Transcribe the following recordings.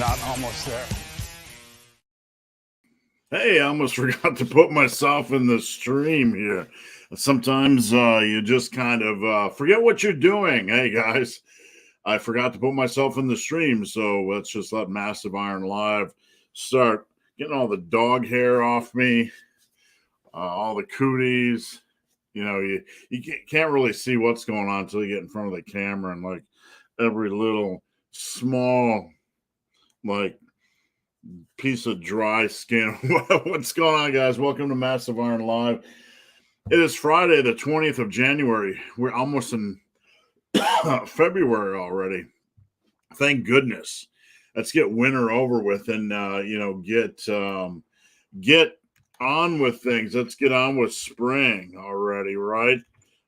not almost there. Hey, I almost forgot to put myself in the stream here. Sometimes you just kind of forget what you're doing. Hey, guys, I forgot to put myself in the stream. So let's just let Massive Iron Live start getting all the dog hair off me, all the cooties. You can't really see what's going on until you get in front of the camera, and like every little small, like, piece of dry skin. What's going on, guys? Welcome to Massive Iron Live. It is Friday, the 20th of January. We're almost in February already. Thank goodness. Let's get winter over with and get on with things. Let's get on with spring already, right?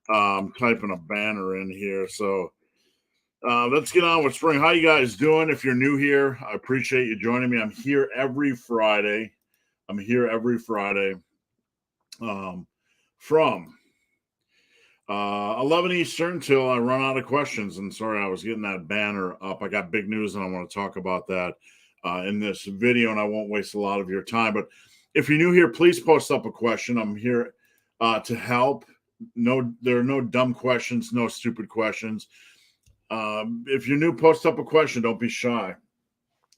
Typing a banner in here. So let's get on with spring. How you guys doing? If you're new here, I appreciate you joining me. I'm here every Friday. From 11 Eastern till I run out of questions. And sorry, I was getting that banner up. I got big news, and I want to talk about that in this video, and I won't waste a lot of your time. But if you're new here, please post up a question. I'm here to help. No, there are no dumb questions, no stupid questions. If you're new, post up a question. Don't be shy.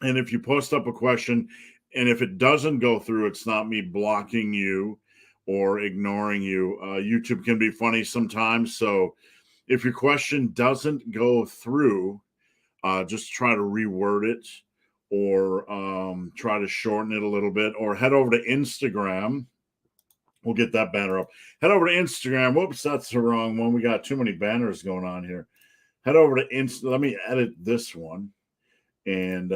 And if you post up a question, and if it doesn't go through, it's not me blocking you or ignoring you. YouTube can be funny sometimes. So if your question doesn't go through, just try to reword it or try to shorten it a little bit, or head over to Instagram. We'll get that banner up. Head over to Instagram. Whoops, that's the wrong one. We got too many banners going on here. Head over to Insta. Let me edit this one. And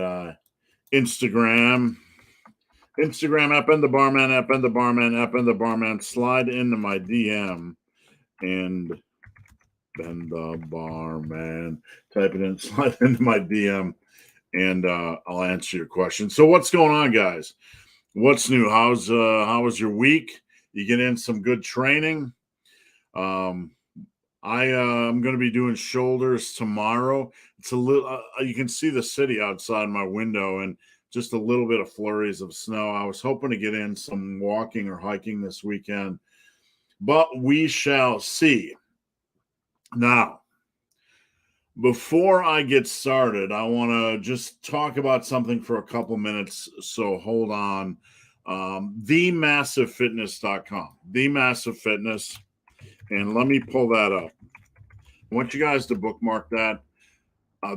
Instagram, app and the barman, app and the barman, app and the barman. Slide into my DM and then the barman. Type it in, slide into my DM, and I'll answer your question. So what's going on, guys? What's new? How was your week? You get in some good training. I'm going to be doing shoulders tomorrow. It's a little, you can see the city outside my window and just a little bit of flurries of snow. I was hoping to get in some walking or hiking this weekend, but we shall see. Now, before I get started, I want to just talk about something for a couple minutes. So hold on. TheMassiveFitness.com. The Massive Fitness. And let me pull that up. I want you guys to bookmark that. A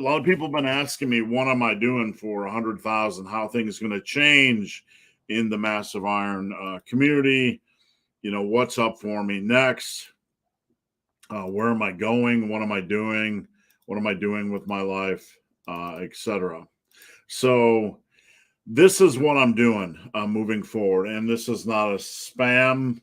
lot of people have been asking me, what am I doing for 100,000? How things going to change in the Massive Iron community? What's up for me next? Where am I going? What am I doing? What am I doing with my life? Etc. So this is what I'm doing moving forward. And this is not a spam.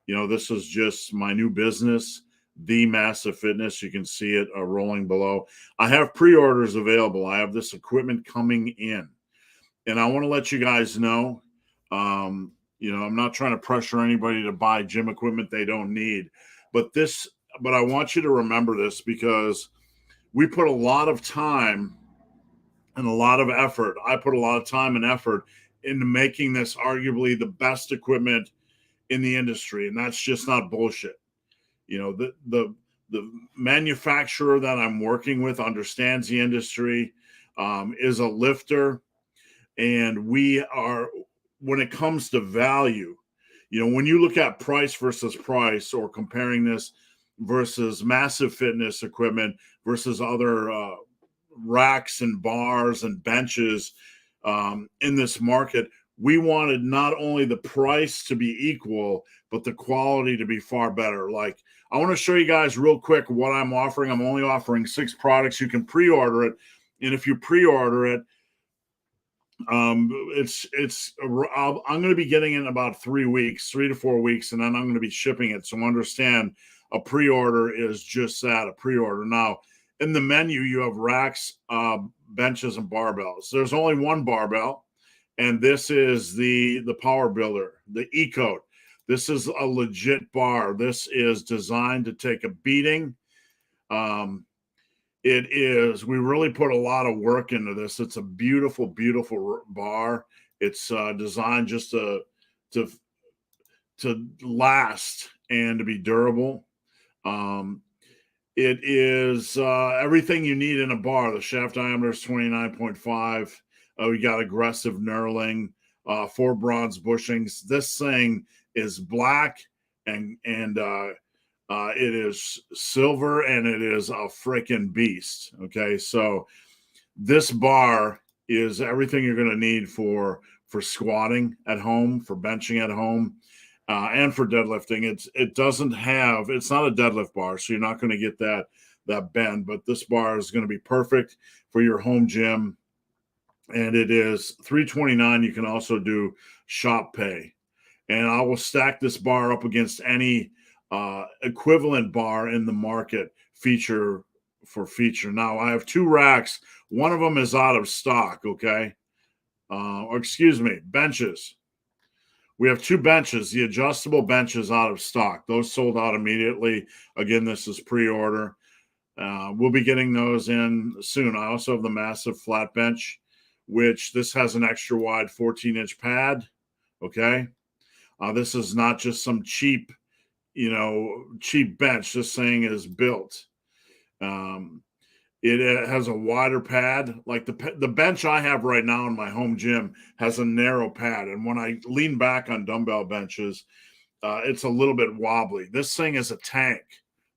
This is just my new business, The Massive Fitness. You can see it rolling below. I have pre-orders available. I have this equipment coming in. And I want to let you guys know, I'm not trying to pressure anybody to buy gym equipment they don't need. But I want you to remember this, because we put a lot of time and a lot of effort. I put a lot of time and effort into making this arguably the best equipment in the industry, and that's just not bullshit. The manufacturer that I'm working with understands the industry, is a lifter, and we are, when it comes to value, when you look at price versus price, or comparing this versus Massive Fitness equipment versus other racks and bars and benches in this market, we wanted not only the price to be equal, but the quality to be far better. Like, I want to show you guys real quick what I'm offering. I'm only offering 6 products. You can pre-order it. And if you pre-order it, I'm going to be getting it in about 3 to 4 weeks, and then I'm going to be shipping it. So understand, a pre-order is just that, a pre-order. Now, in the menu, you have racks, benches, and barbells. There's only one barbell, and this is the Power Builder, the E-Coat. This is a legit bar. This is designed to take a beating. We really put a lot of work into this. It's a beautiful, beautiful bar. It's designed just to last and to be durable. It is everything you need in a bar. The shaft diameter is 29.5. We got aggressive knurling, 4 bronze bushings. This thing is black and it is silver, and it is a freaking beast. Okay, so this bar is everything you're going to need for squatting at home, for benching at home, and for deadlifting. It's not a deadlift bar, so you're not going to get that bend. But this bar is going to be perfect for your home gym, and it is $329. You can also do shop pay, and I will stack this bar up against any equivalent bar in the market, feature for feature. Now I have 2 racks. One of them is out of stock. Okay, or excuse me, benches. We have 2 benches, the adjustable benches out of stock. Those sold out immediately. Again, this is pre-order. We'll be getting those in soon. I also have the massive flat bench, which this has an extra wide 14-inch pad. Okay. This is not just some cheap bench. This thing is built. It has a wider pad. Like the bench I have right now in my home gym has a narrow pad. And when I lean back on dumbbell benches, it's a little bit wobbly. This thing is a tank.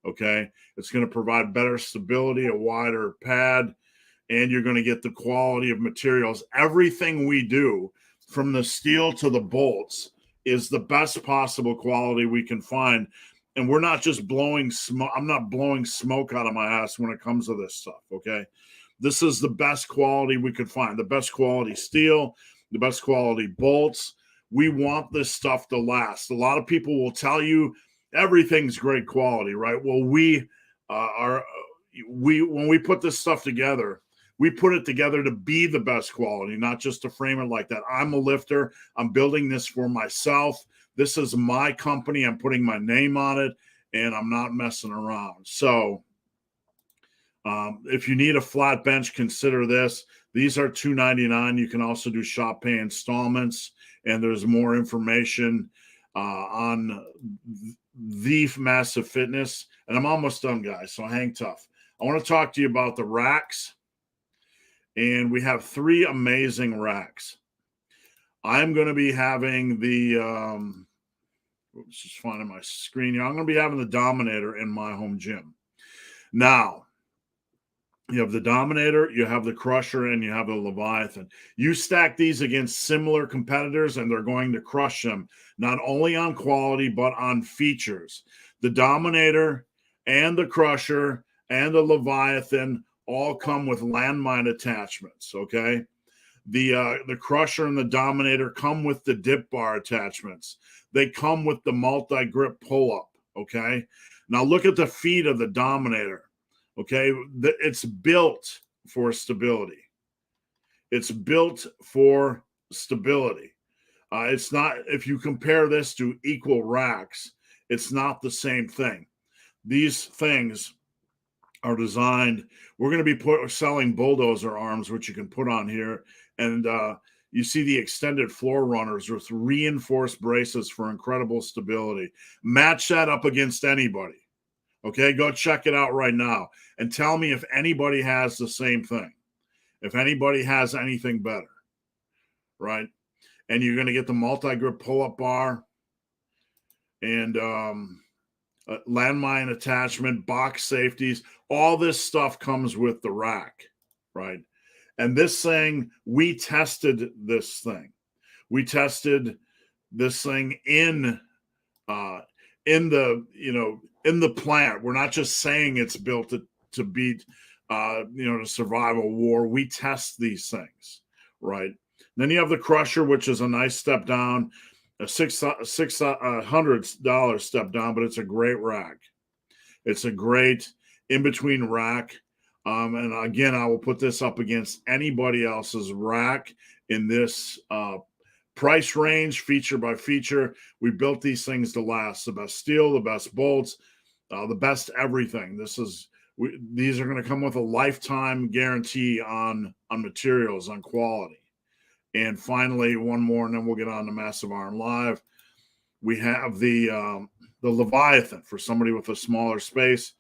Okay. It's going to provide better stability, a wider pad, and you're going to get the quality of materials. Everything we do, from the steel to the bolts, is the best possible quality we can find. And we're not just blowing smoke. I'm not blowing smoke out of my ass when it comes to this stuff. Okay. This is the best quality we could find, the best quality steel, the best quality bolts. We want this stuff to last. A lot of people will tell you everything's great quality, right? Well, when we put this stuff together, we put it together to be the best quality, not just to frame it like that. I'm a lifter. I'm building this for myself. This is my company. I'm putting my name on it, and I'm not messing around. So if you need a flat bench, consider this. These are $299. You can also do shop pay installments, and there's more information on the Massive Fitness. And I'm almost done, guys, so hang tough. I want to talk to you about the racks, and we have 3 amazing racks. I'm going to be having just finding my screen here. I'm going to be having the Dominator in my home gym. Now, you have the Dominator, you have the Crusher, and you have the Leviathan. You stack these against similar competitors, and they're going to crush them, not only on quality, but on features. The Dominator and the Crusher and the Leviathan all come with landmine attachments, okay? The Crusher and the Dominator come with the dip bar attachments. They come with the multi-grip pull-up, okay? Now look at the feet of the Dominator, okay? It's built for stability. It's built for stability. It's not, if you compare this to equal racks, it's not the same thing. These things are designed. We're going to be selling bulldozer arms, which you can put on here. And you see the extended floor runners with reinforced braces for incredible stability. Match that up against anybody. Okay, go check it out right now and tell me if anybody has the same thing, if anybody has anything better, right? And you're going to get the multi-grip pull-up bar and landmine attachment, box safeties. All this stuff comes with the rack, right? And this thing, we tested this thing. We tested this thing in the plant. We're not just saying it's built to beat, to survive a war. We test these things, right? Then you have the Crusher, which is a nice step down, a $600 step down, but it's a great rack. It's a great in-between rack. And again, I will put this up against anybody else's rack in this price range, feature by feature. We built these things to last. The best steel, the best bolts, the best everything. This is These are going to come with a lifetime guarantee on materials, on quality. And finally, one more, and then we'll get on to Massive Iron Live. We have the Leviathan for somebody with a smaller space.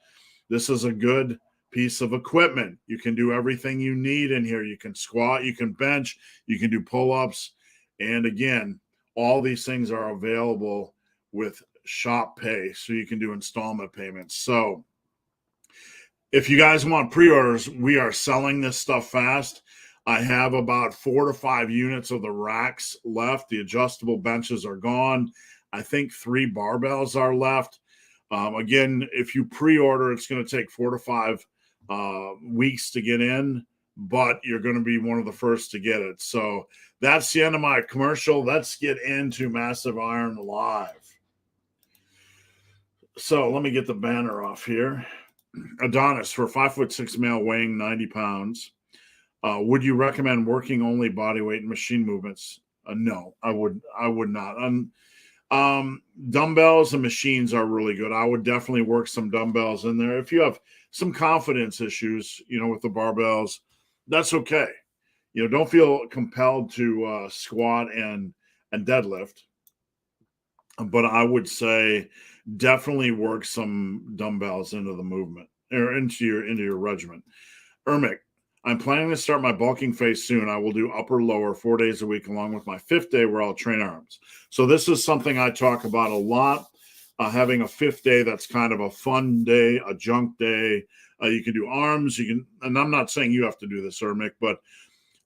This is a good piece of equipment. You can do everything you need in here. You can squat, you can bench, you can do pull-ups. And again, all these things are available with shop pay, so you can do installment payments. So if you guys want pre-orders, we are selling this stuff fast. I have about 4 to 5 units of the racks left. The adjustable benches are gone. I think 3 barbells are left. Again, if you pre-order, it's going to take 4 to 5 weeks to get in, but you're going to be one of the first to get it. So that's the end of my commercial. Let's get into Massive Iron Live. So let me get the banner off here. Adonis, for a 5'6" male weighing 90 pounds. Would you recommend working only body weight and machine movements? No, I would not. Dumbbells and machines are really good. I would definitely work some dumbbells in there. If you have some confidence issues, with the barbells, that's okay. Don't feel compelled to squat and deadlift. But I would say definitely work some dumbbells into the movement or into your regimen. Ermic, I'm planning to start my bulking phase soon. I will do upper lower 4 days a week along with my 5th day where I'll train arms. So this is something I talk about a lot. Having a 5th day that's kind of a fun day, a junk day. You can do arms. And I'm not saying you have to do this, Ermic, but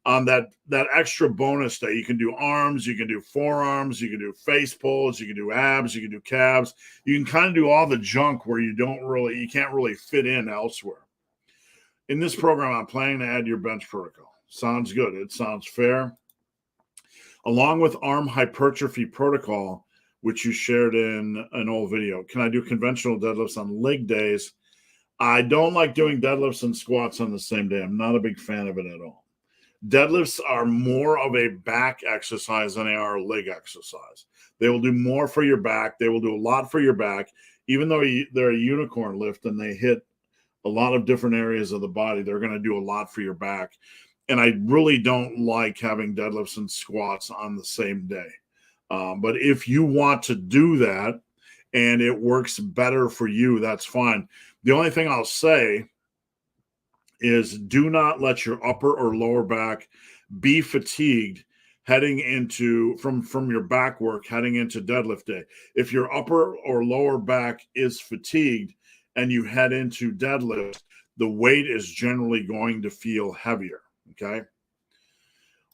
on that extra bonus day, you can do arms, you can do forearms, you can do face pulls, you can do abs, you can do calves. You can kind of do all the junk where you can't really fit in elsewhere. In this program, I'm planning to add your bench protocol. Sounds good. It sounds fair. Along with arm hypertrophy protocol, which you shared in an old video, can I do conventional deadlifts on leg days? I don't like doing deadlifts and squats on the same day. I'm not a big fan of it at all. Deadlifts are more of a back exercise than they are a leg exercise. They will do more for your back. They will do a lot for your back. Even though they're a unicorn lift and they hit a lot of different areas of the body, they're going to do a lot for your back. And I really don't like having deadlifts and squats on the same day. But if you want to do that and it works better for you, that's fine. The only thing I'll say is do not let your upper or lower back be fatigued heading into from your back work heading into deadlift day. If your upper or lower back is fatigued and you head into deadlift, the weight is generally going to feel heavier. Okay.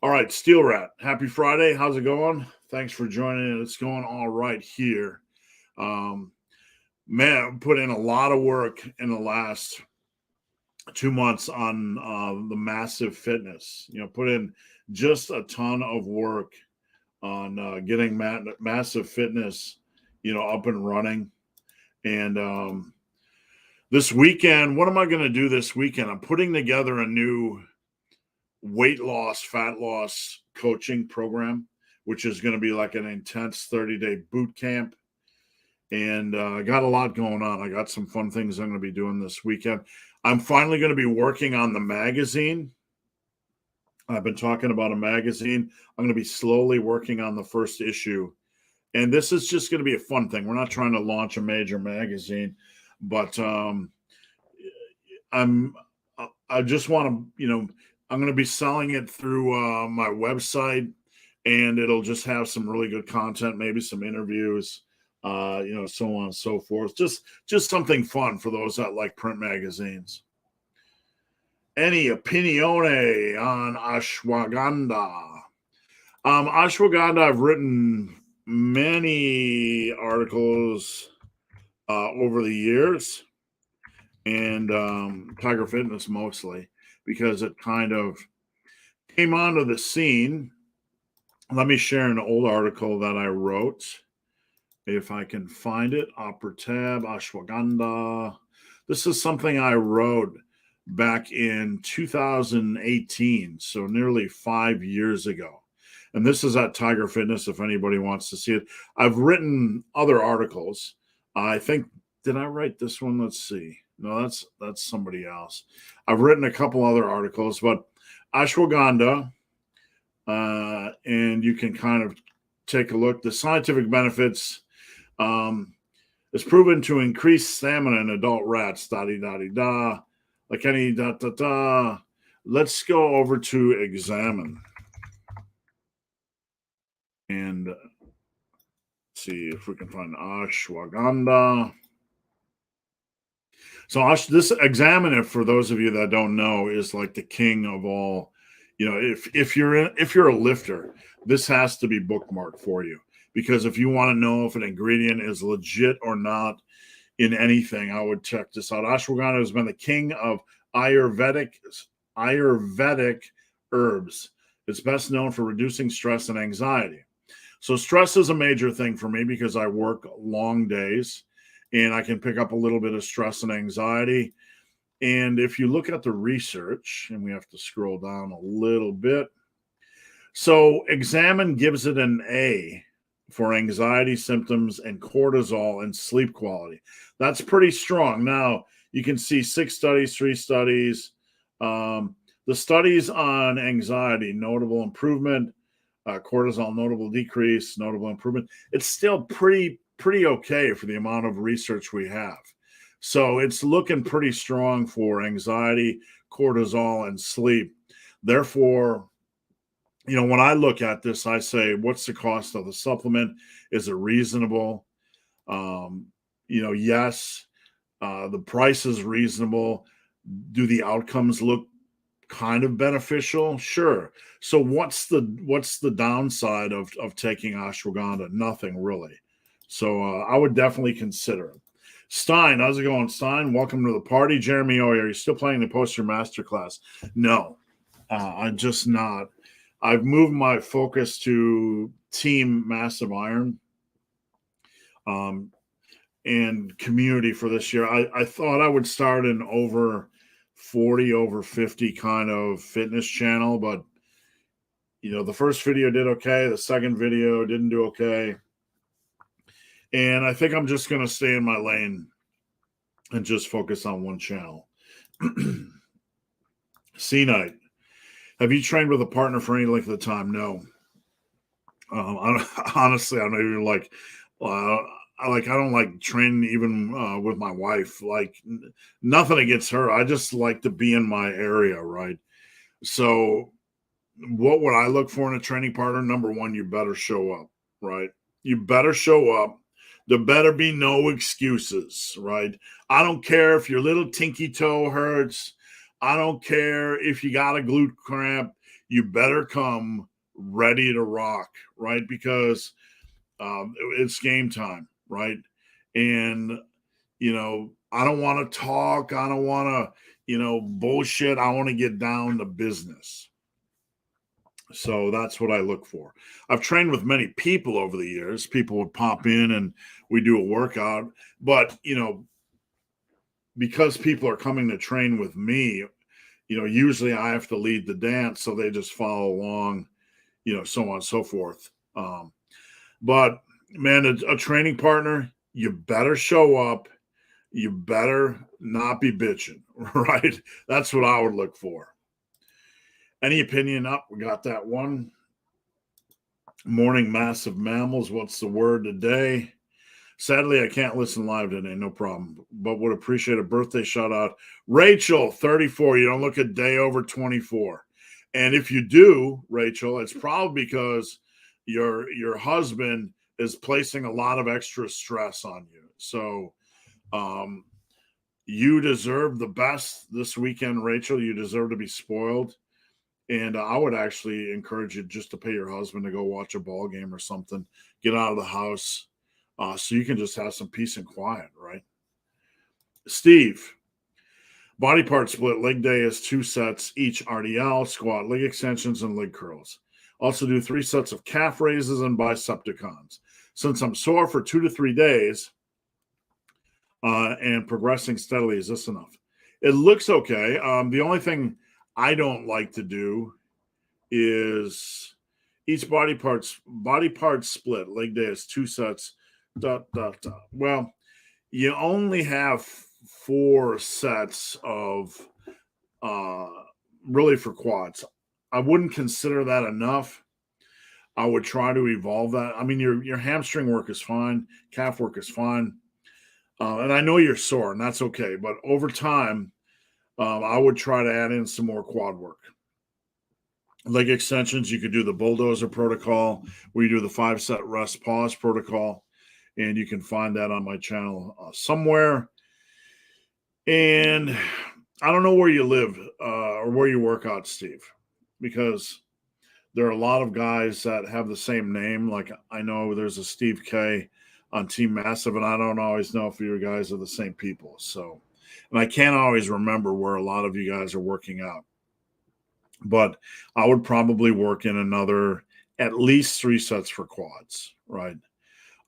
All right, Steel Rat. Happy Friday. How's it going? Thanks for joining. It's going all right here. Man, put in a lot of work in the last 2 months on the Massive Fitness. Put in just a ton of work on getting Massive Fitness, up and running. And this weekend, what am I going to do this weekend? I'm putting together a new weight loss, fat loss coaching program, which is going to be like an intense 30-day boot camp. And I got a lot going on. I got some fun things I'm going to be doing this weekend. I'm finally going to be working on the magazine. I've been talking about a magazine. I'm going to be slowly working on the first issue. And this is just going to be a fun thing. We're not trying to launch a major magazine, but I just want to, I'm going to be selling it through my website, and it'll just have some really good content, maybe some interviews, so on and so forth. Just something fun for those that like print magazines. Any opinione on ashwagandha? Ashwagandha, I've written many articles over the years, and Tiger Fitness mostly, because it kind of came onto the scene. Let me share an old article that I wrote. If I can find it, Opera tab, ashwagandha. This is something I wrote back in 2018, so nearly 5 years ago. And this is at Tiger Fitness if anybody wants to see it. I've written other articles. I think, did I write this one? Let's see. No, that's somebody else. I've written a couple other articles, but ashwagandha, and you can kind of take a look. The scientific benefits um, is proven to increase stamina in adult rats. Da da da da. Like any da da da. Let's go over to examine and see if we can find ashwagandha. So this examine it, for those of you that don't know, is like the king of all. You know, if you're a lifter, this has to be bookmarked for you, because if you want to know if an ingredient is legit or not in anything, I would check this out. Ashwagandha has been the king of Ayurvedic herbs. It's best known for reducing stress and anxiety. So stress is a major thing for me because I work long days and I can pick up a little bit of stress and anxiety. And if you look at the research, and we have to scroll down a little bit. So Examine gives it an A for anxiety symptoms and cortisol and sleep quality. That's pretty strong. Now, you can see 6 studies, 3 studies. The studies on anxiety, notable improvement, cortisol, notable decrease, notable improvement. It's still pretty okay for the amount of research we have. So it's looking pretty strong for anxiety, cortisol, and sleep. Therefore, you know, when I look at this, I say, what's the cost of the supplement? Is it reasonable? You know, yes, the price is reasonable. Do the outcomes look kind of beneficial? Sure. So what's the downside of taking ashwagandha? Nothing really. So I would definitely consider it. Stein, how's it going, Stein? Welcome to the party. Jeremy, oh, are you still planning to post your masterclass? No, I'm just not. I've moved my focus to Team Massive Iron and community for this year. I thought I would start an over 40, over 50 kind of fitness channel, but you know, the first video did okay. The second video didn't do okay. And I think I'm just going to stay in my lane and just focus on one channel. C Night. Have you trained with a partner for any length of time? No. Honestly, I don't even like, I don't like training even with my wife. Like, nothing against her. I just like to be in my area, right? So what would I look for in a training partner? Number one, you better show up, right? You better show up. There better be no excuses, right? I don't care if your little tinky toe hurts. I don't care if you got a glute cramp. You better come ready to rock, right? Because it's game time, right? And, you know, I don't want to talk. I don't want to, you know, bullshit. I want to get down to business. So that's what I look for. I've trained with many people over the years. People would pop in and we do a workout. But, you know, because people are coming to train with me, you know, usually I have to lead the dance. So they just follow along, you know, so on and so forth. But, man, a training partner, you better show up. You better not be bitching, right? That's what I would look for. Any opinion up? We got that one. Morning massive mammals. What's the word today? Sadly, I can't listen live today. No problem. But would appreciate a birthday shout out. Rachel, 34. You don't look a day over 24. And if you do, Rachel, it's probably because your husband is placing a lot of extra stress on you. So you deserve the best this weekend, Rachel. You deserve to be spoiled. And I would actually encourage you just to pay your husband to go watch a ball game or something, get out of the house, so you can just have some peace and quiet, right? Steve, body part split. Leg day is 2 sets each RDL, squat, leg extensions, and leg curls. Also do 3 sets of calf raises and bicepticons. Since I'm sore for 2 to 3 days and progressing steadily, is this enough? It looks okay. The only thing I don't like to do is each body part split. Leg day is 2 sets. Well, you only have 4 sets of really for quads. I wouldn't consider that enough. I would try to evolve that. I mean, your hamstring work is fine, calf work is fine, and I know you're sore, and that's okay. But over time, I would try to add in some more quad work. Leg extensions, you could do the bulldozer protocol, where you do the 5-set rest pause protocol, and you can find that on my channel somewhere. And I don't know where you live or where you work out, Steve, because there are a lot of guys that have the same name. Like I know there's a Steve K on Team Massive, and I don't always know if you guys are the same people. So, and I can't always remember where a lot of you guys are working out. But I would probably work in another at least 3 sets for quads, right?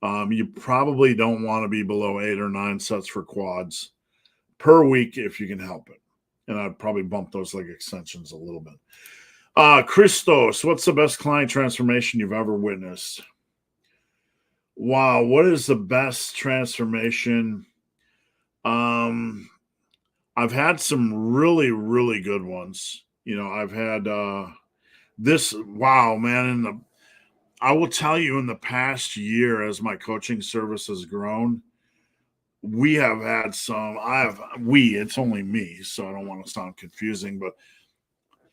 You probably don't want to be below 8 or 9 sets for quads per week if you can help it. And I'd probably bump those leg extensions a little bit. Christos, what's the best client transformation you've ever witnessed? Wow, what is the best transformation? I've had some really, really good ones. I've had wow, man, I will tell you, in the past year, as my coaching service has grown, we have had it's only me, so I don't want to sound confusing, but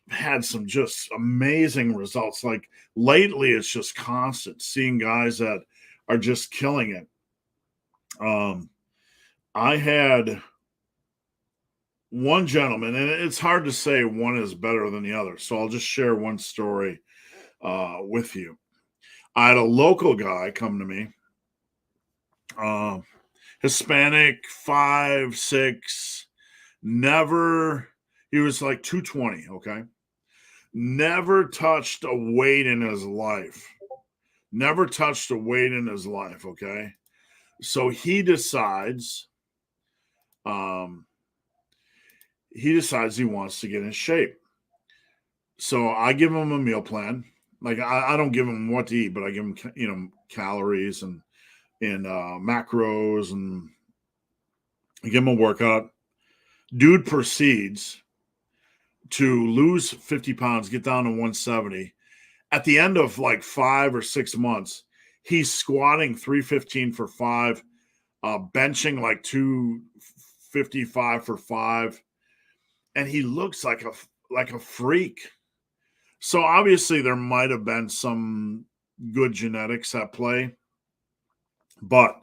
had some just amazing results. Like lately, it's just constant seeing guys that are just killing it. I had one gentleman, and it's hard to say one is better than the other, so I'll just share one story with you. I had a local guy come to me, Hispanic, 5'6", he was like 220, okay? Never touched a weight in his life. Okay? So he decides he wants to get in shape. So I give him a meal plan. Like I don't give him what to eat, but I give him, calories and macros, and I give him a workout. Dude proceeds to lose 50 pounds, get down to 170. At the end of like 5 or 6 months, he's squatting 315 for 5, benching like 255 for 5, and he looks like a freak. So obviously there might have been some good genetics at play, but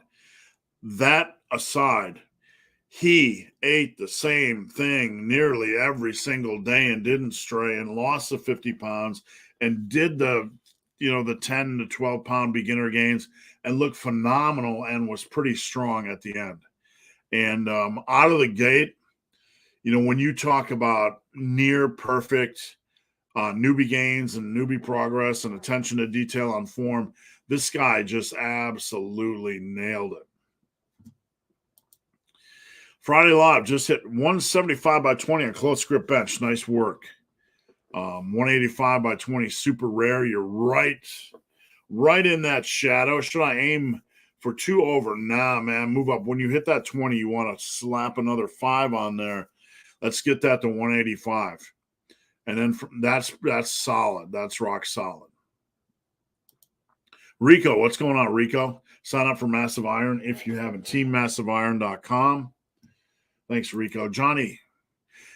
that aside, he ate the same thing nearly every single day and didn't stray, and lost the 50 pounds and did the 10 to 12 pound beginner gains and looked phenomenal and was pretty strong at the end. And out of the gate, when you talk about near perfect newbie gains and newbie progress and attention to detail on form, this guy just absolutely nailed it. Friday Live just hit 175 by 20 on close grip bench. Nice work. 185 by 20, super rare. You're right in that shadow. Should I aim for 2 over? Nah, man, move up. When you hit that 20, you want to slap another 5 on there. Let's get that to 185. And then that's solid. That's rock solid. Rico, what's going on, Rico? Sign up for Massive Iron if you haven't. TeamMassiveIron.com. Thanks, Rico. Johnny,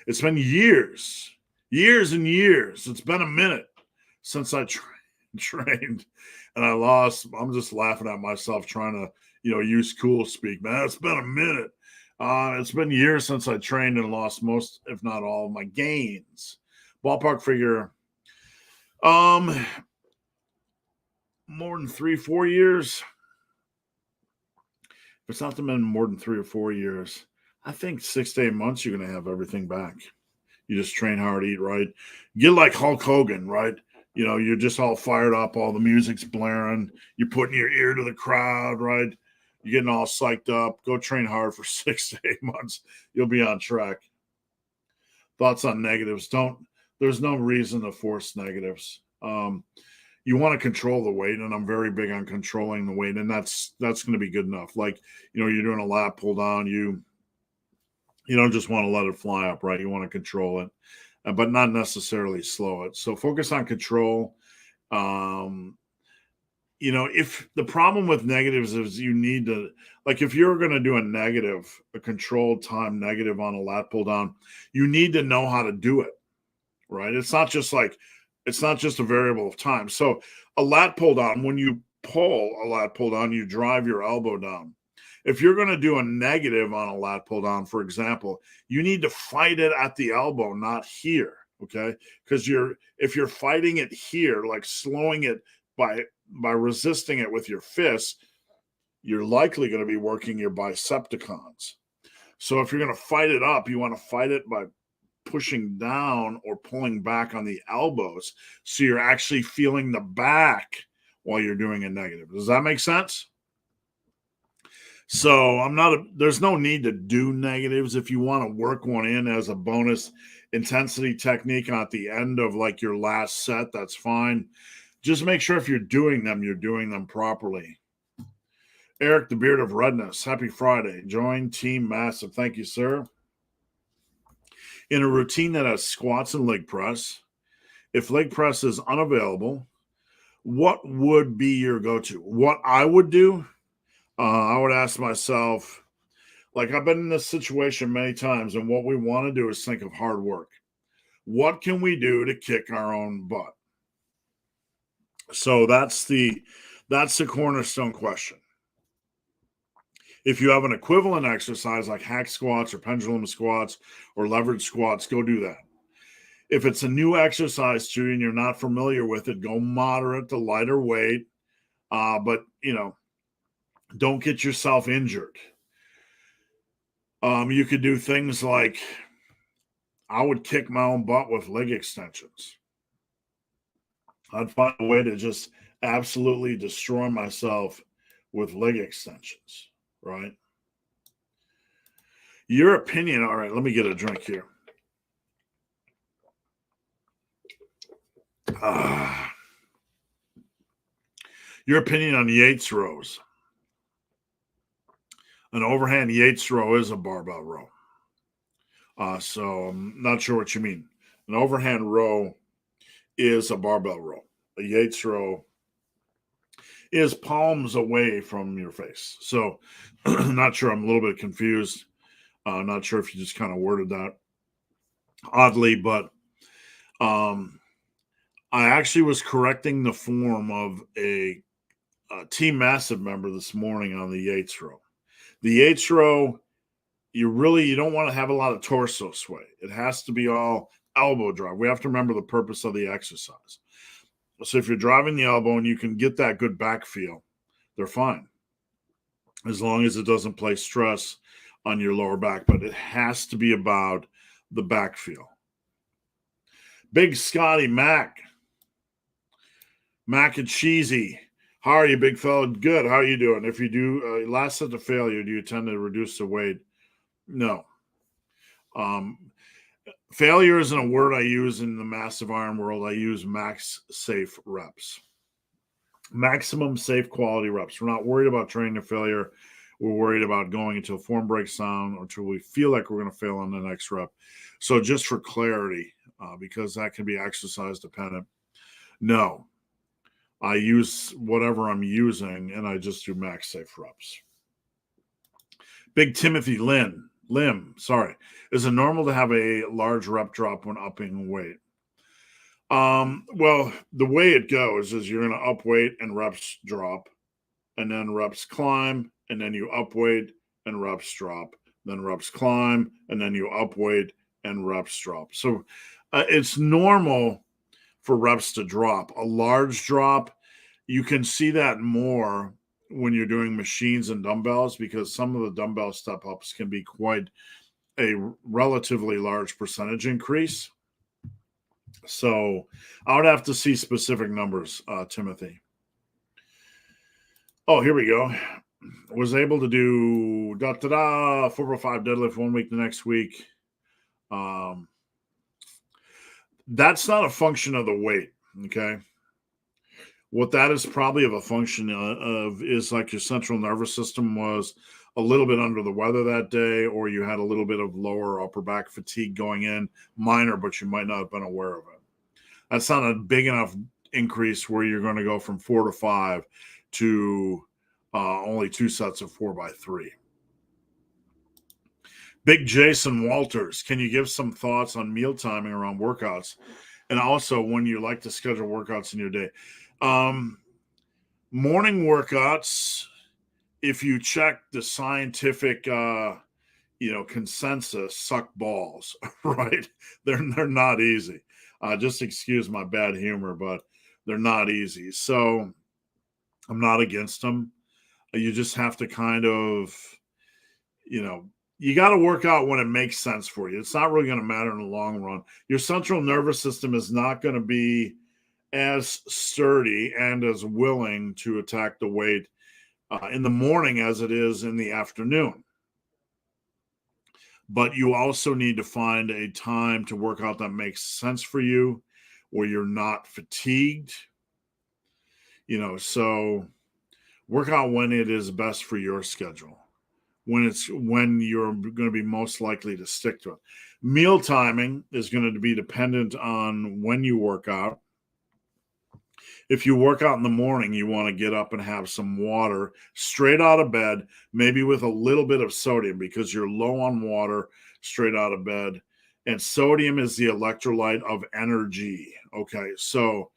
it's been years and years. It's been a minute since I trained, and I lost. I'm just laughing at myself trying to, use cool speak, man. It's been a minute. It's been years since I trained and lost most, if not all, of my gains. Ballpark figure, more than 3-4 years. If it's not been more than 3 or 4 years, I think 6 to 8 months, you're going to have everything back. You just train hard, eat right. Get like Hulk Hogan, right? You're just all fired up. All the music's blaring. You're putting your ear to the crowd, right? You're getting all psyched up. Go train hard for 6 to 8 months. You'll be on track. Thoughts on negatives? There's no reason to force negatives. You want to control the weight, and I'm very big on controlling the weight, and that's going to be good enough. Like, you're doing a lat pull down, you You don't just want to let it fly up, right? You want to control it, but not necessarily slow it. So focus on control. Um, if the problem with negatives is you need to, like, if you're going to do a controlled time negative on a lat pull down, you need to know how to do it, right? It's not just a variable of time. So a lat pull down, when you pull a lat pull down, you drive your elbow down. If you're going to do a negative on a lat pull down, for example, you need to fight it at the elbow, not here. Okay. Because if you're fighting it here, like slowing it by resisting it with your fists, you're likely going to be working your bicepticons. So if you're going to fight it up, you want to fight it by pushing down or pulling back on the elbows. So you're actually feeling the back while you're doing a negative. Does that make sense? So there's no need to do negatives. If you want to work one in as a bonus intensity technique at the end of like your last set, that's fine. Just make sure if you're doing them properly. Eric, the Beard of Redness, happy Friday. Join Team Massive. Thank you, sir. In a routine that has squats and leg press, if leg press is unavailable, what would be your go-to? What I would do, I would ask myself, like, I've been in this situation many times, and what we want to do is think of hard work. What can we do to kick our own butt? So that's the cornerstone question. If you have an equivalent exercise like hack squats or pendulum squats or leverage squats, go do that. If it's a new exercise to you and you're not familiar with it, go moderate to lighter weight. But don't get yourself injured. You could do things like, I would kick my own butt with leg extensions. I'd find a way to just absolutely destroy myself with leg extensions, right? Your opinion. All right, let me get a drink here. Your opinion on Yates rows. An overhand Yates row is a barbell row. So I'm not sure what you mean. An overhand row is a barbell row. A Yates row is palms away from your face. So not sure. I'm a little bit confused. Not sure if you just kind of worded that oddly, but I actually was correcting the form of a Team Massive member this morning on the Yates row. The Yates row, you don't want to have a lot of torso sway. It has to be all elbow drive. We have to remember the purpose of the exercise. So if you're driving the elbow and you can get that good back feel, they're fine, as long as it doesn't place stress on your lower back. But it has to be about the back feel. Big Scotty Mac and Cheesy. How are you, big fella? Good. How are you doing? If you do last set of failure, do you tend to reduce the weight? No. Failure isn't a word I use in the massive iron world. I use max safe reps. Maximum safe quality reps. We're not worried about training to failure. We're worried about going until form breaks down or until we feel like we're going to fail on the next rep. So just for clarity, because that can be exercise dependent, no. I use whatever I'm using, and I just do max safe reps. Big Timothy Lim, is it normal to have a large rep drop when upping weight? Well, the way it goes is you're going to up weight and reps drop, and then reps climb, and then you up weight and reps drop, then reps climb, and then you up weight and reps drop. So it's normal for reps to drop. A large drop, you can see that more when you're doing machines and dumbbells, because some of the dumbbell step ups can be quite a relatively large percentage increase. So I would have to see specific numbers, Timothy. Oh, here we go. Was able to do 4x5 deadlift 1 week, the next week. That's not a function of the weight, okay? What that is probably of a function of is like your central nervous system was a little bit under the weather that day, or you had a little bit of lower upper back fatigue going in, minor, but you might not have been aware of it. That's not a big enough increase where you're going to go from 4 to 5 to only 2 sets of 4x3. Big Jason Walters, can you give some thoughts on meal timing around workouts, and also when you like to schedule workouts in your day? Morning workouts, if you check the scientific consensus, suck balls, right? They're not easy. Just excuse my bad humor, but they're not easy. So I'm not against them. You just have to kind of, you got to work out when it makes sense for you. It's not really going to matter in the long run. Your central nervous system is not going to be as sturdy and as willing to attack the weight in the morning as it is in the afternoon. But you also need to find a time to work out that makes sense for you, where you're not fatigued. So work out when it is best for your schedule, when you're going to be most likely to stick to it. Meal timing is going to be dependent on when you work out. If you work out in the morning, you want to get up and have some water straight out of bed, maybe with a little bit of sodium, because you're low on water straight out of bed. And sodium is the electrolyte of energy. Okay. So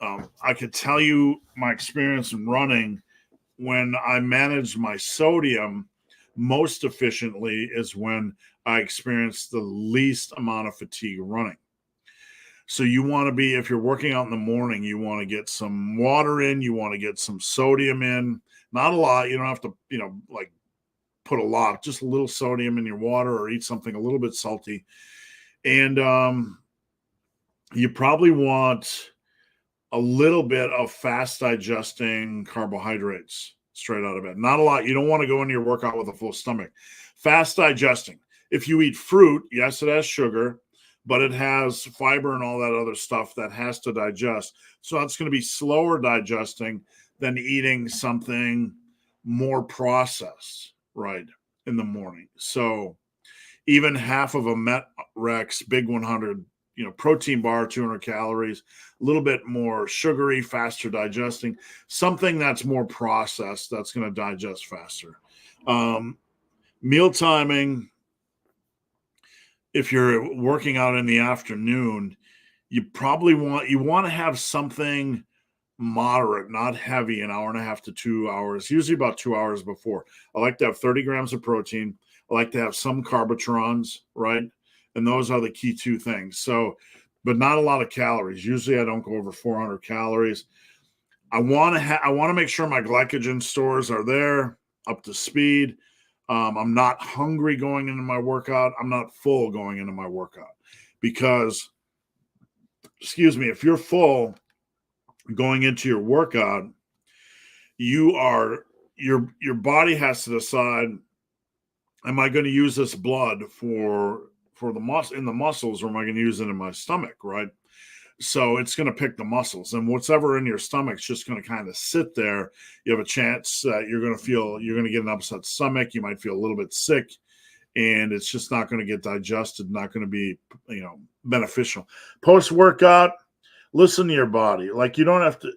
I could tell you my experience in running. When I managed my sodium most efficiently is when I experienced the least amount of fatigue running. So you want to be, if you're working out in the morning, you want to get some water in, you want to get some sodium in, not a lot. You don't have to, like put a lot, just a little sodium in your water, or eat something a little bit salty. And you probably want a little bit of fast digesting carbohydrates straight out of bed. Not a lot. You don't want to go into your workout with a full stomach. Fast digesting. If you eat fruit, yes, it has sugar, but it has fiber and all that other stuff that has to digest. So that's going to be slower digesting than eating something more processed, right, in the morning. So even half of a MetRx Big 100, protein bar, 200 calories, a little bit more sugary, faster digesting, something that's more processed, that's going to digest faster. Meal timing, if you're working out in the afternoon, you want to have something moderate, not heavy, an hour and a half to 2 hours, usually about 2 hours before. I like to have 30 grams of protein. I like to have some carbotrons, right? And those are the key two things. So, but not a lot of calories. Usually I don't go over 400 calories. I want to make sure my glycogen stores are there, up to speed. I'm not hungry going into my workout. I'm not full going into my workout, because, if you're full going into your workout, your body has to decide, am I going to use this blood for the muscles, or am I going to use it in my stomach, right? So it's going to pick the muscles, and whatever in your stomach is just going to kind of sit there. You have a chance that you're going to get an upset stomach. You might feel a little bit sick, and it's just not going to get digested, not going to be, beneficial. Post-workout, listen to your body. Like, you don't have to,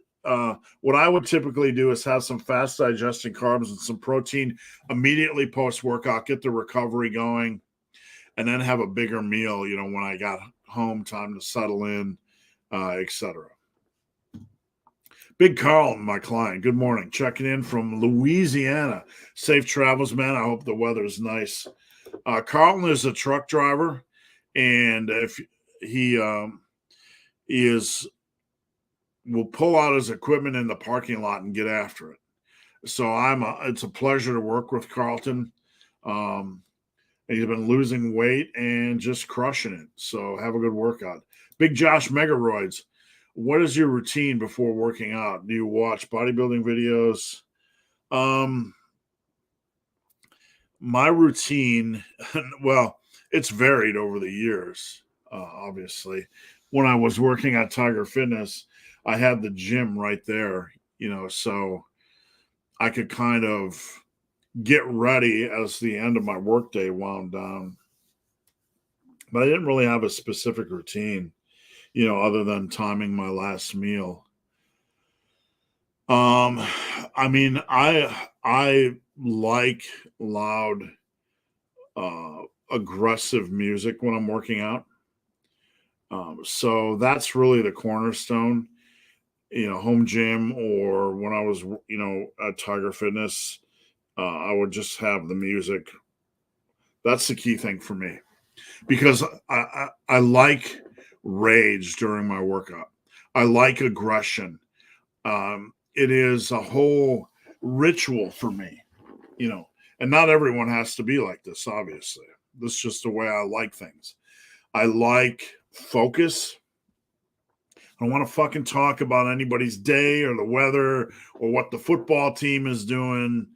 what I would typically do is have some fast digesting carbs and some protein immediately post-workout, get the recovery going, and then have a bigger meal, when I got home, time to settle in, etc. Big Carl, my client, good morning. Checking in from Louisiana. Safe travels, man. I hope the weather is nice. Carlton is a truck driver, and if he will pull out his equipment in the parking lot and get after it. So it's a pleasure to work with Carlton. He's been losing weight and just crushing it. So have a good workout. Big Josh Megaroids, what is your routine before working out? Do you watch bodybuilding videos? My routine, well, it's varied over the years, obviously. When I was working at Tiger Fitness, I had the gym right there, so I could kind of get ready as the end of my workday wound down. But I didn't really have a specific routine, other than timing my last meal. I mean, I like loud, aggressive music when I'm working out. So that's really the cornerstone, home gym, or when I was, at Tiger Fitness, I would just have the music. That's the key thing for me, because I like rage during my workout. I like aggression. It is a whole ritual for me, and not everyone has to be like this, obviously. This is just the way I like things. I like focus. I don't want to fucking talk about anybody's day or the weather or what the football team is doing.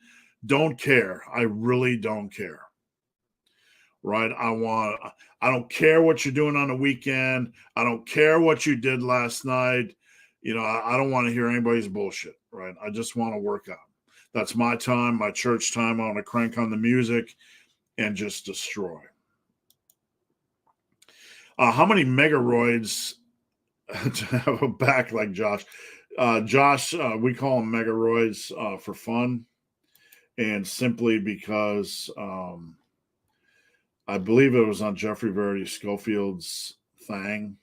Don't care. I really don't care. Right? I don't care what you're doing on the weekend. I don't care what you did last night. I don't want to hear anybody's bullshit. Right? I just want to work out. That's my time, my church time. I want to crank on the music and just destroy. How many megaroids to have a back like Josh? Josh, we call him megaroids for fun, and simply because I believe it was on Jeffrey Verity Schofield's Thang,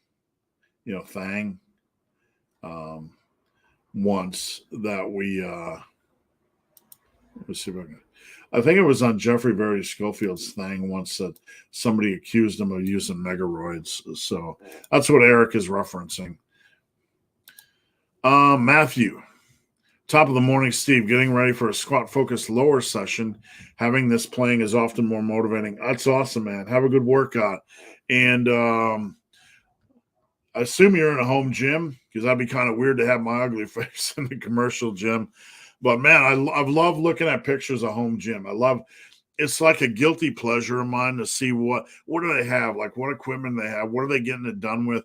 Thang, once that we, let's see if I can. I think it was on Jeffrey Verity Schofield's Thang once that somebody accused him of using megaroids. So that's what Eric is referencing. Matthew, top of the morning, Steve. Getting ready for a squat focused lower session. Having this playing is often more motivating. That's awesome, man. Have a good workout. And I assume you're in a home gym, because that'd be kind of weird to have my ugly face in the commercial gym. But man, I love looking at pictures of home gym. It's like a guilty pleasure of mine to see what do they have, like what equipment they have, what are they getting it done with.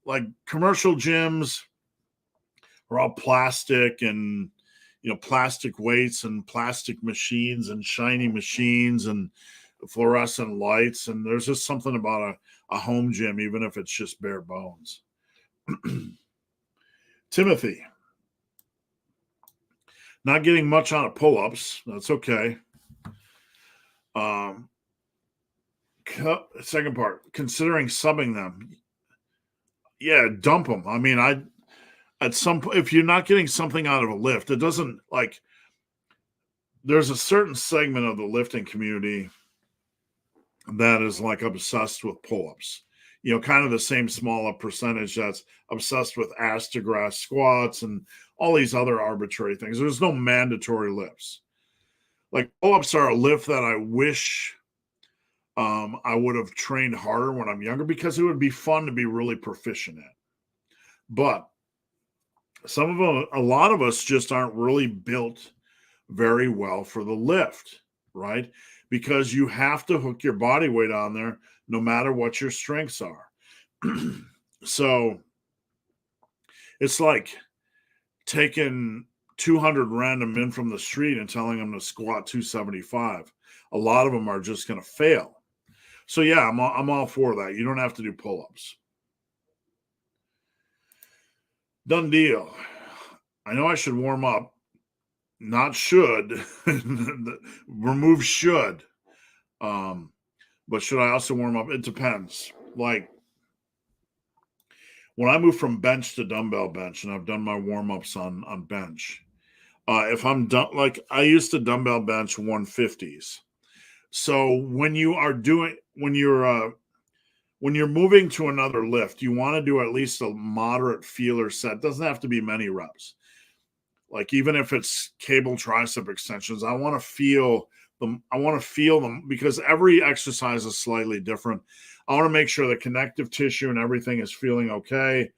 Like commercial gyms are all plastic and plastic weights and plastic machines and shiny machines and fluorescent lights. And there's just something about a home gym, even if it's just bare bones. Timothy, not getting much out of pull-ups. That's okay. Second part, considering subbing them. Yeah, dump them. I mean, at some point, if you're not getting something out of a lift, it doesn't, like, there's a certain segment of the lifting community that is like obsessed with pull-ups. Kind of the same smaller percentage that's obsessed with ass to grass squats and all these other arbitrary things. There's no mandatory lifts. Like pull-ups are a lift that I wish I would have trained harder when I'm younger, because it would be fun to be really proficient at. But a lot of us just aren't really built very well for the lift, right? Because you have to hook your body weight on there no matter what your strengths are. So it's like taking 200 random men from the street and telling them to squat 275. A lot of them are just going to fail. So yeah, I'm all for that. You don't have to do pull-ups. Done deal. I know I should warm up. Not should. Remove should. But should I also warm up? It depends. Like when I move from bench to dumbbell bench, and I've done my warm-ups on bench, if I'm done, like I used to dumbbell bench 150s. So when you're moving to another lift, you want to do at least a moderate feeler set. Doesn't have to be many reps. Like even if it's cable tricep extensions, I want to feel them because every exercise is slightly different. I want to make sure the connective tissue and everything is feeling okay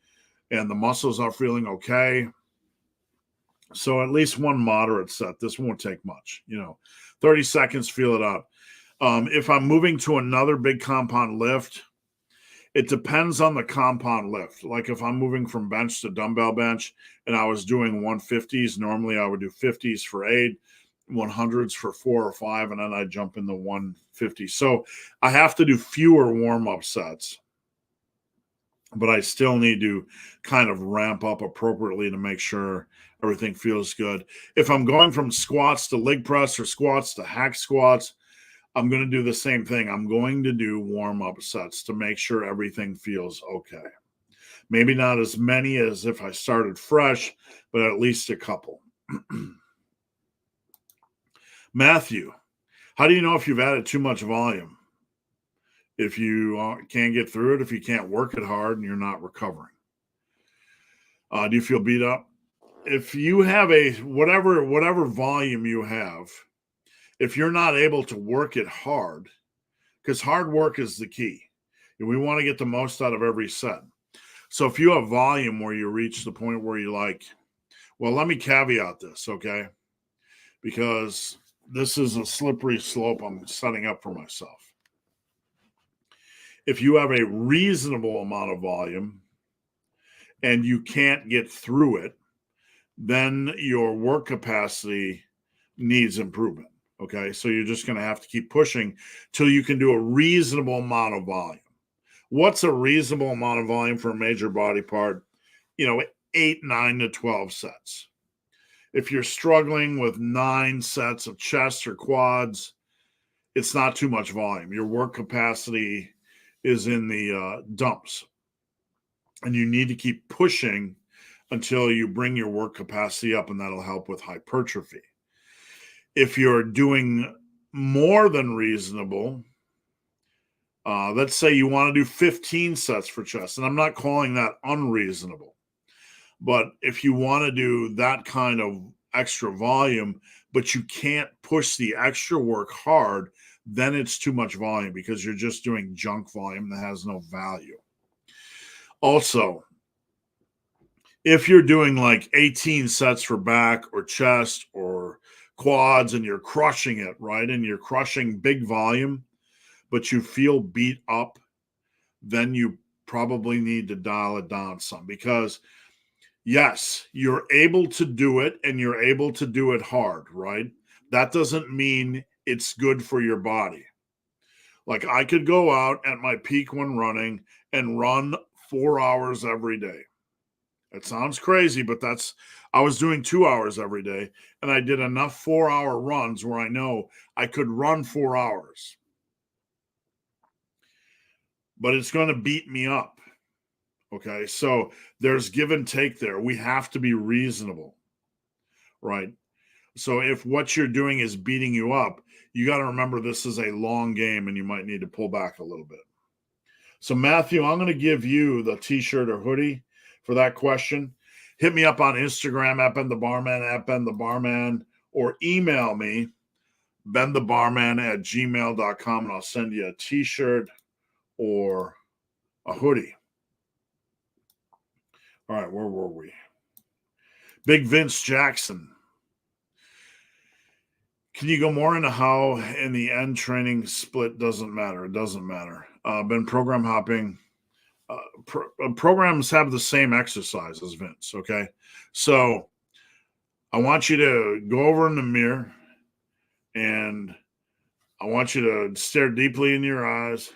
and the muscles are feeling okay. So at least one moderate set. This won't take much, 30 seconds, feel it out. If I'm moving to another big compound lift, It depends on the compound lift. Like if I'm moving from bench to dumbbell bench and I was doing 150s, normally I would do 50s for 8, 100s for 4 or 5, and then I jump in the 150. So I have to do fewer warm-up sets, but I still need to kind of ramp up appropriately to make sure everything feels good. If I'm going from squats to leg press or squats to hack squats, I'm going to do the same thing. I'm going to do warm-up sets to make sure everything feels okay. Maybe not as many as if I started fresh, but at least a couple. Matthew, how do you know if you've added too much volume? If you can't get through it, if you can't work it hard and you're not recovering. Do you feel beat up? If you have a whatever volume you have, if you're not able to work it hard, because hard work is the key. And we want to get the most out of every set. So if you have volume where you reach the point where you like, well, let me caveat this, okay? Because this is a slippery slope I'm setting up for myself. If you have a reasonable amount of volume and you can't get through it, then your work capacity needs improvement. Okay, so you're just going to have to keep pushing till you can do a reasonable amount of volume. What's a reasonable amount of volume for a major body part? 8, 9 to 12 sets. If you're struggling with 9 sets of chest or quads, it's not too much volume. Your work capacity is in the dumps. And you need to keep pushing until you bring your work capacity up, and that'll help with hypertrophy. If you're doing more than reasonable, let's say you want to do 15 sets for chest, and I'm not calling that unreasonable, but if you want to do that kind of extra volume, but you can't push the extra work hard, then it's too much volume because you're just doing junk volume that has no value. Also, if you're doing like 18 sets for back or chest or quads and you're crushing it, right? And you're crushing big volume, but you feel beat up, then you probably need to dial it down some, because yes, you're able to do it and you're able to do it hard, right? That doesn't mean it's good for your body. Like I could go out at my peak when running and run 4 hours every day. It sounds crazy, but I was doing 2 hours every day, and I did enough 4-hour runs where I know I could run 4 hours. But it's going to beat me up. Okay, so there's give and take there. We have to be reasonable, right? So if what you're doing is beating you up, you got to remember this is a long game and you might need to pull back a little bit. So Matthew, I'm going to give you the t-shirt or hoodie for that question. Hit me up on Instagram at BenTheBarman, or email me, benthebarman@gmail.com, and I'll send you a t-shirt or a hoodie. All right, where were we? Big Vince Jackson. Can you go more into how in the end training split doesn't matter? It doesn't matter. Been program hopping. Programs have the same exercises, Vince, okay? So I want you to go over in the mirror and I want you to stare deeply in your eyes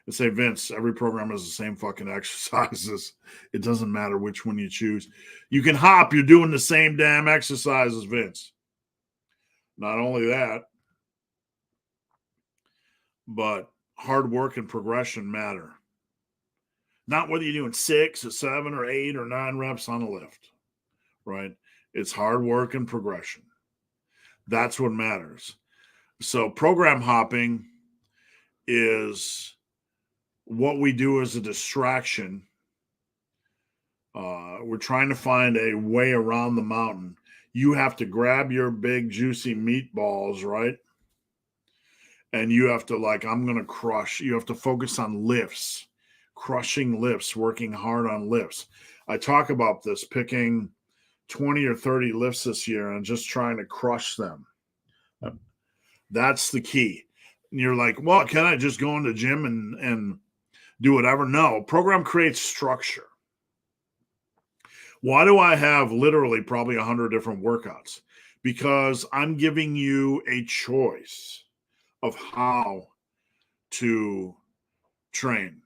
and say, Vince, every program has the same fucking exercises. It doesn't matter which one you choose. You can hop, you're doing the same damn exercises, Vince. Not only that, but hard work and progression matter. Not whether you're doing 6 or 7 or 8 or 9 reps on a lift, right? It's hard work and progression. That's what matters. So program hopping is what we do as a distraction. We're trying to find a way around the mountain. You have to grab your big, juicy meatballs, right? And you have to, I'm going to crush. You have to focus on lifts, crushing lifts, working hard on lifts. I talk about this, picking 20 or 30 lifts this year and just trying to crush them. That's the key. And you're like, well, can I just go in the gym and do whatever. No, program creates structure. Why do I have literally probably 100 different workouts? Because I'm giving you a choice of how to train.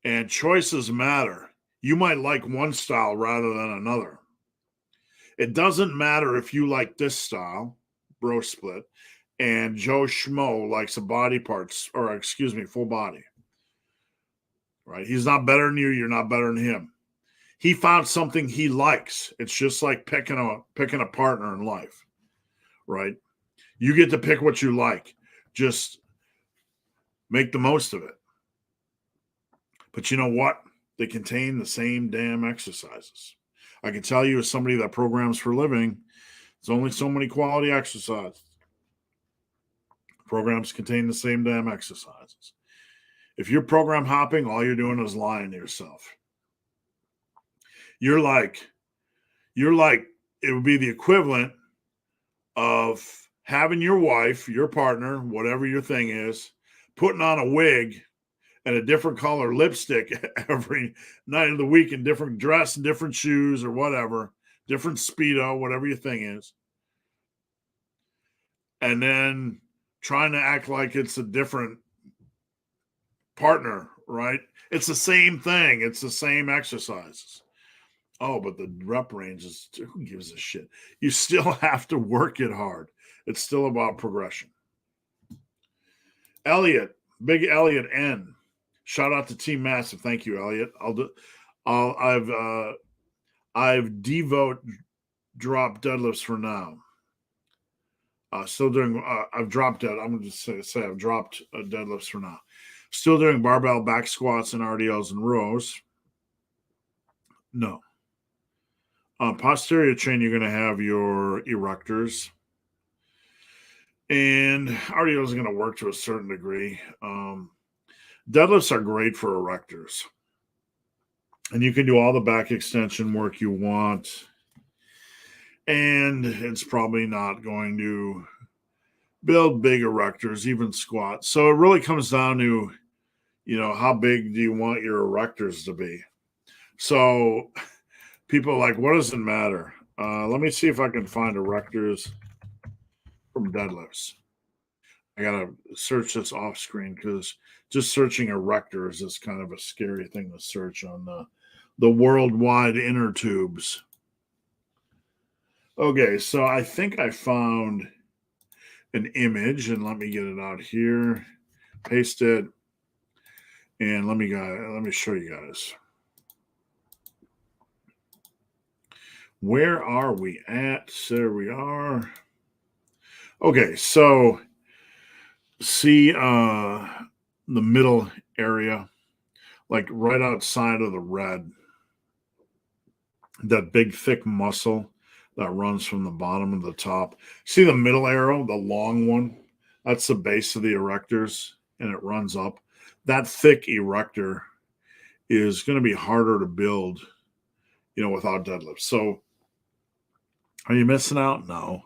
And choices matter. You might like one style rather than another. It doesn't matter if you like this style, bro split, and Joe Schmo likes a body parts, or excuse me, full body. Right? He's not better than you. You're not better than him. He found something he likes. It's just like picking a partner in life, right? You get to pick what you like. Just make the most of it. But you know what? They contain the same damn exercises. I can tell you, as somebody that programs for a living, there's only so many quality exercises. Programs contain the same damn exercises. If you're program hopping, all you're doing is lying to yourself. You're like, it would be the equivalent of having your wife, your partner, whatever your thing is, putting on a wig and a different color lipstick every night of the week, in different dress and different shoes or whatever, different Speedo, whatever your thing is. And then trying to act like it's a different partner, right? It's the same thing. It's the same exercises. Oh, but the rep range is, who gives a shit? You still have to work it hard. It's still about progression. Elliot, Big Elliot N. Shout out to Team Massive. Thank you, Elliot. I've devote drop deadlifts for now. Still doing. I've dropped dead. I'm going to say I've dropped deadlifts for now. Still doing barbell back squats and RDLs and rows. No. Posterior chain, you're going to have your erectors. And RDL is going to work to a certain degree. Deadlifts are great for erectors. And you can do all the back extension work you want. And it's probably not going to build big erectors, even squats. So it really comes down to, how big do you want your erectors to be? So people are like, what does it matter? Let me see if I can find erectors from deadlifts. I gotta search this off screen because just searching erectors is kind of a scary thing to search on the worldwide inner tubes. Okay, so I think I found an image, and let me get it out here, paste it, and let me show you guys. Where are we at? There we are. Okay, so see the middle area, like right outside of the red, that big thick muscle that runs from the bottom to the top. See the middle arrow, the long one? That's the base of the erectors, and it runs up. That thick erector is going to be harder to build, without deadlifts. So are you missing out? No.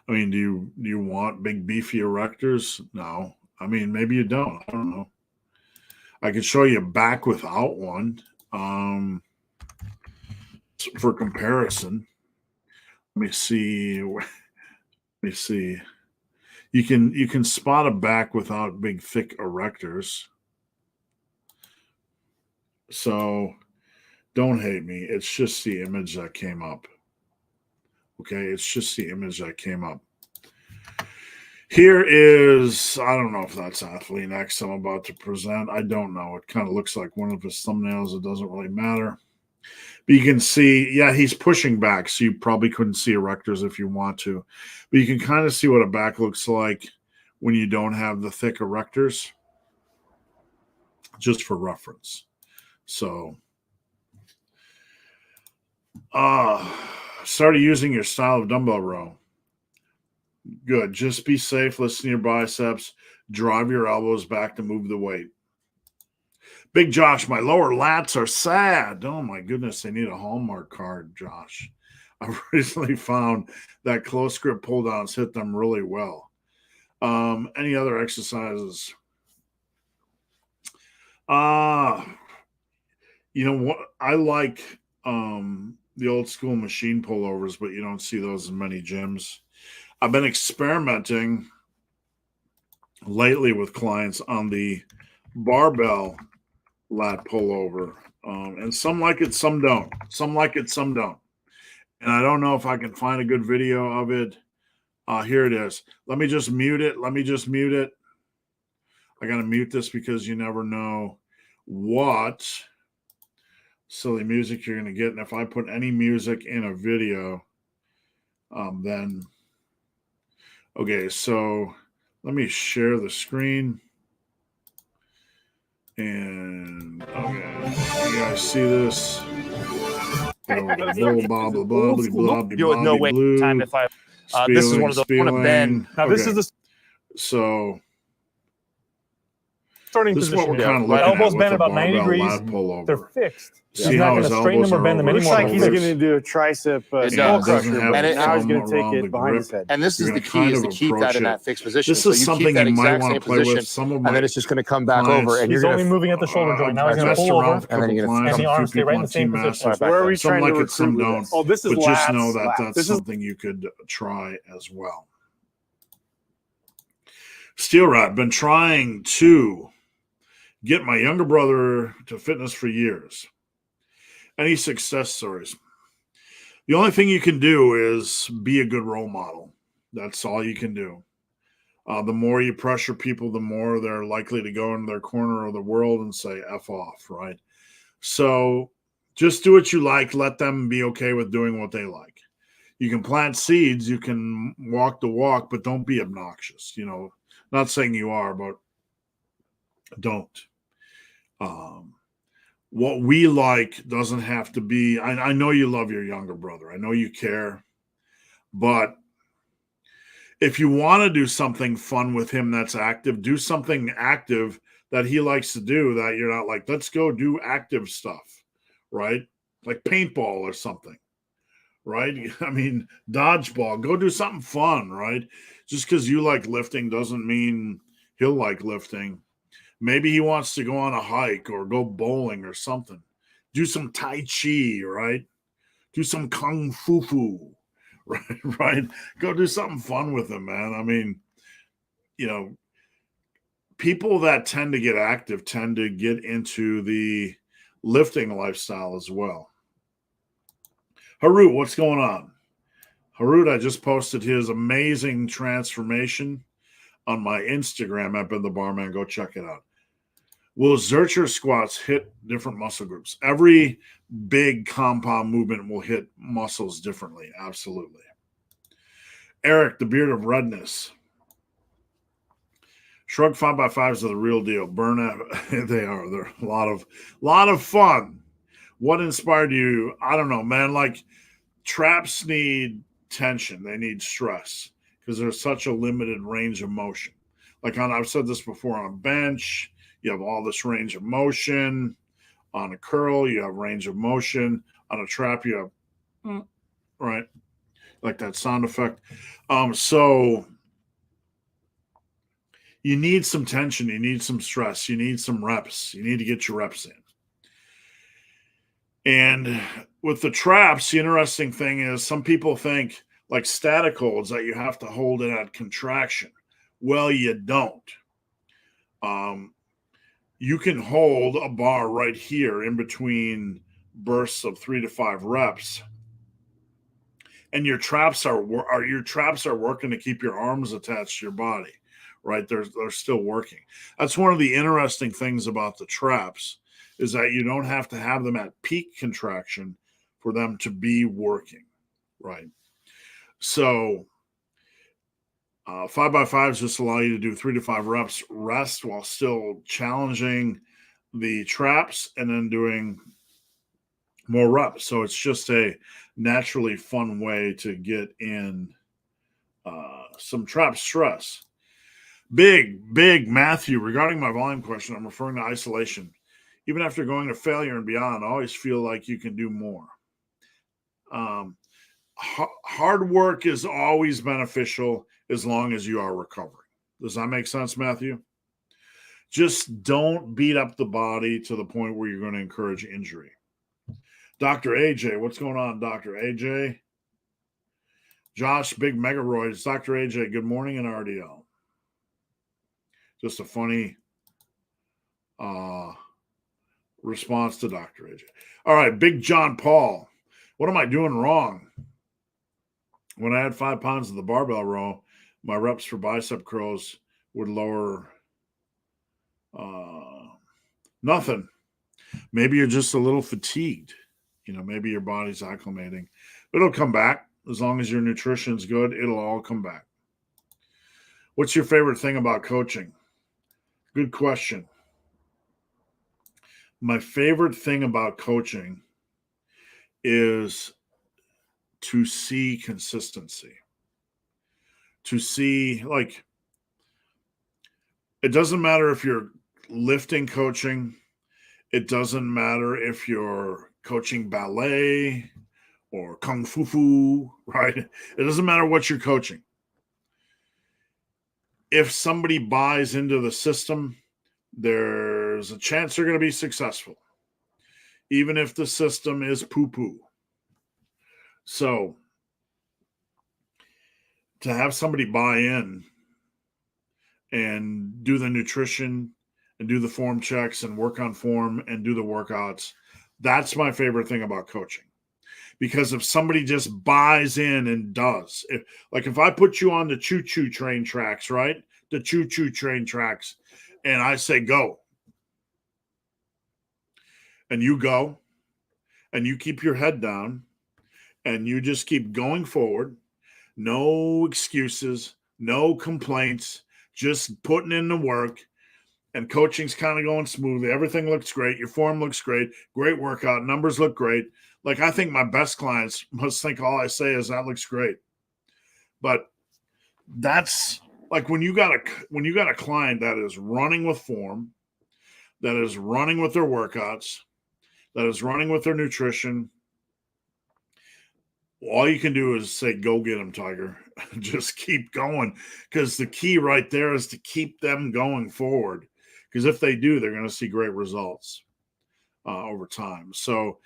I mean, do you want big beefy erectors? No. I mean, maybe you don't. I don't know. I could show you back without one for comparison. Let me see. You can spot a back without big thick erectors. So don't hate me. It's just the image that came up. Okay, it's just the image that came up. Here is, I don't know if that's Athlete X I'm about to present. I don't know. It kind of looks like one of his thumbnails. It doesn't really matter. But you can see, yeah, he's pushing back, so you probably couldn't see erectors if you want to. But you can kind of see what a back looks like when you don't have the thick erectors, just for reference. So, started using your style of dumbbell row. Good. Just be safe. Listen to your biceps. Drive your elbows back to move the weight. Big Josh, my lower lats are sad. Oh my goodness, they need a Hallmark card, Josh. I recently found that close grip pull downs hit them really well. Any other exercises? You know what? I like the old school machine pullovers, but you don't see those in many gyms. I've been experimenting lately with clients on the barbell lat pullover. And some like it, some don't. Some like it, some don't. And I don't know if I can find a good video of it. Here it is. Let me just mute it. I got to mute this because you never know what silly music you're going to get. And if I put any music in a video, then, okay, so let me share the screen. And, okay, you guys see this? Blah, blah, blah, blah, blah, blah, blah, no wait time if I this is one of the one of Ben. Now this is the so starting this is position. what we're kind of looking elbows at bent with about a 90 barbell degrees. lat pullover. They're fixed. See he's how not going his to straighten them or elbows bend them are anymore. over Looks like he's going to do a tricep It skull does. crusher, have but a now he's going to thumb take around it the behind his grip. head. And this You're is the gonna key kind is of to keep that approach in it. that fixed position. This So is you something keep that you might exact want same to play with. position, Some of and my then it's just going to come back clients, over, and He's you're only going to moving at the shoulder joint. Now he's going to messed pull around over. with a and then couple you're gonna clients and the and a arms few stay right people in on the same Team position. Masters. Where are we Some trying like to it, some recruit with don't. this? Oh, this is But just lats. know that Lats. that's This is something you could try as well. Steel Rat, been trying to get my younger brother to fitness for years. Any success stories? The only thing you can do is be a good role model. That's all you can do. The more you pressure people, the more they're likely to go into their corner of the world and say F off, right? So just do what you like. Let them be okay with doing what they like. You can plant seeds, you can walk the walk, but don't be obnoxious. You know, not saying you are, but don't. What we like doesn't have to be. I know you love your younger brother. I know you care. But if you want to do something fun with him that's active, do something active that he likes to do that you're not like, let's go do active stuff, right? Like paintball or something, right? I mean, dodgeball, go do something fun, right? Just because you like lifting doesn't mean he'll like lifting. Maybe he wants to go on a hike or go bowling or something. Do some Tai Chi, right? Do some Kung Fu, right? Go do something fun with him, man. I mean, you know, people that tend to get active tend to get into the lifting lifestyle as well. Harut, what's going on? Harut, I just posted his amazing transformation on my Instagram at Ben the Barman. Go check it out. Will Zercher squats hit different muscle groups? Every big compound movement will hit muscles differently. Absolutely. Eric, the beard of redness. Shrug 5x5s are the real deal. Burnout, they are. They're a lot of fun. What inspired you? I don't know, man. Like traps need tension. They need stress because there's such a limited range of motion. Like I've said this before, on a bench, you have all this range of motion. On a curl, you have range of motion. On a trap, you have, right, like that sound effect. So you need some tension. You need some stress. You need some reps. You need to get your reps in. And with the traps, the interesting thing is some people think like static holds that you have to hold it at contraction. Well, you don't. You can hold a bar right here in between bursts of 3 to 5 reps, and your traps are working to keep your arms attached to your body, right? They're still working. That's one of the interesting things about the traps is that you don't have to have them at peak contraction for them to be working, right? So 5x5s just allow you to do 3 to 5 reps, rest while still challenging the traps and then doing more reps. So it's just a naturally fun way to get in some trap stress. Big Matthew, regarding my volume question, I'm referring to isolation. Even after going to failure and beyond, I always feel like you can do more. Hard work is always beneficial as long as you are recovering. Does that make sense, Matthew? Just don't beat up the body to the point where you're going to encourage injury. Dr. AJ, what's going on, Dr. AJ? Josh, Big Megaroids. Dr. AJ, good morning in RDL. Just a funny response to Dr. AJ. All right, Big John Paul. What am I doing wrong? When I had 5 pounds of the barbell row, my reps for bicep curls would lower nothing. Maybe you're just a little fatigued. Maybe your body's acclimating. It'll come back. As long as your nutrition's good, it'll all come back. What's your favorite thing about coaching? Good question. My favorite thing about coaching is to see consistency. To see, like, it doesn't matter if you're lifting coaching. It doesn't matter if you're coaching ballet or kung fu, right? It doesn't matter what you're coaching. If somebody buys into the system, there's a chance they're going to be successful, even if the system is poo-poo. So to have somebody buy in and do the nutrition and do the form checks and work on form and do the workouts, that's my favorite thing about coaching. Because if somebody just buys in and does, if I put you on the choo-choo train tracks, right? The choo-choo train tracks, and I say go, and you go, and you keep your head down, and you just keep going forward, no excuses, no complaints, just putting in the work, and coaching's kind of going smoothly. Everything looks great. Your form looks great. Great workout. Numbers look great. Like, I think my best clients must think all I say is that looks great. But that's like when you got a client that is running with form, that is running with their workouts, that is running with their nutrition, all you can do is say, go get them, Tiger. Just keep going. Because the key right there is to keep them going forward. Because if they do, they're going to see great results over time. So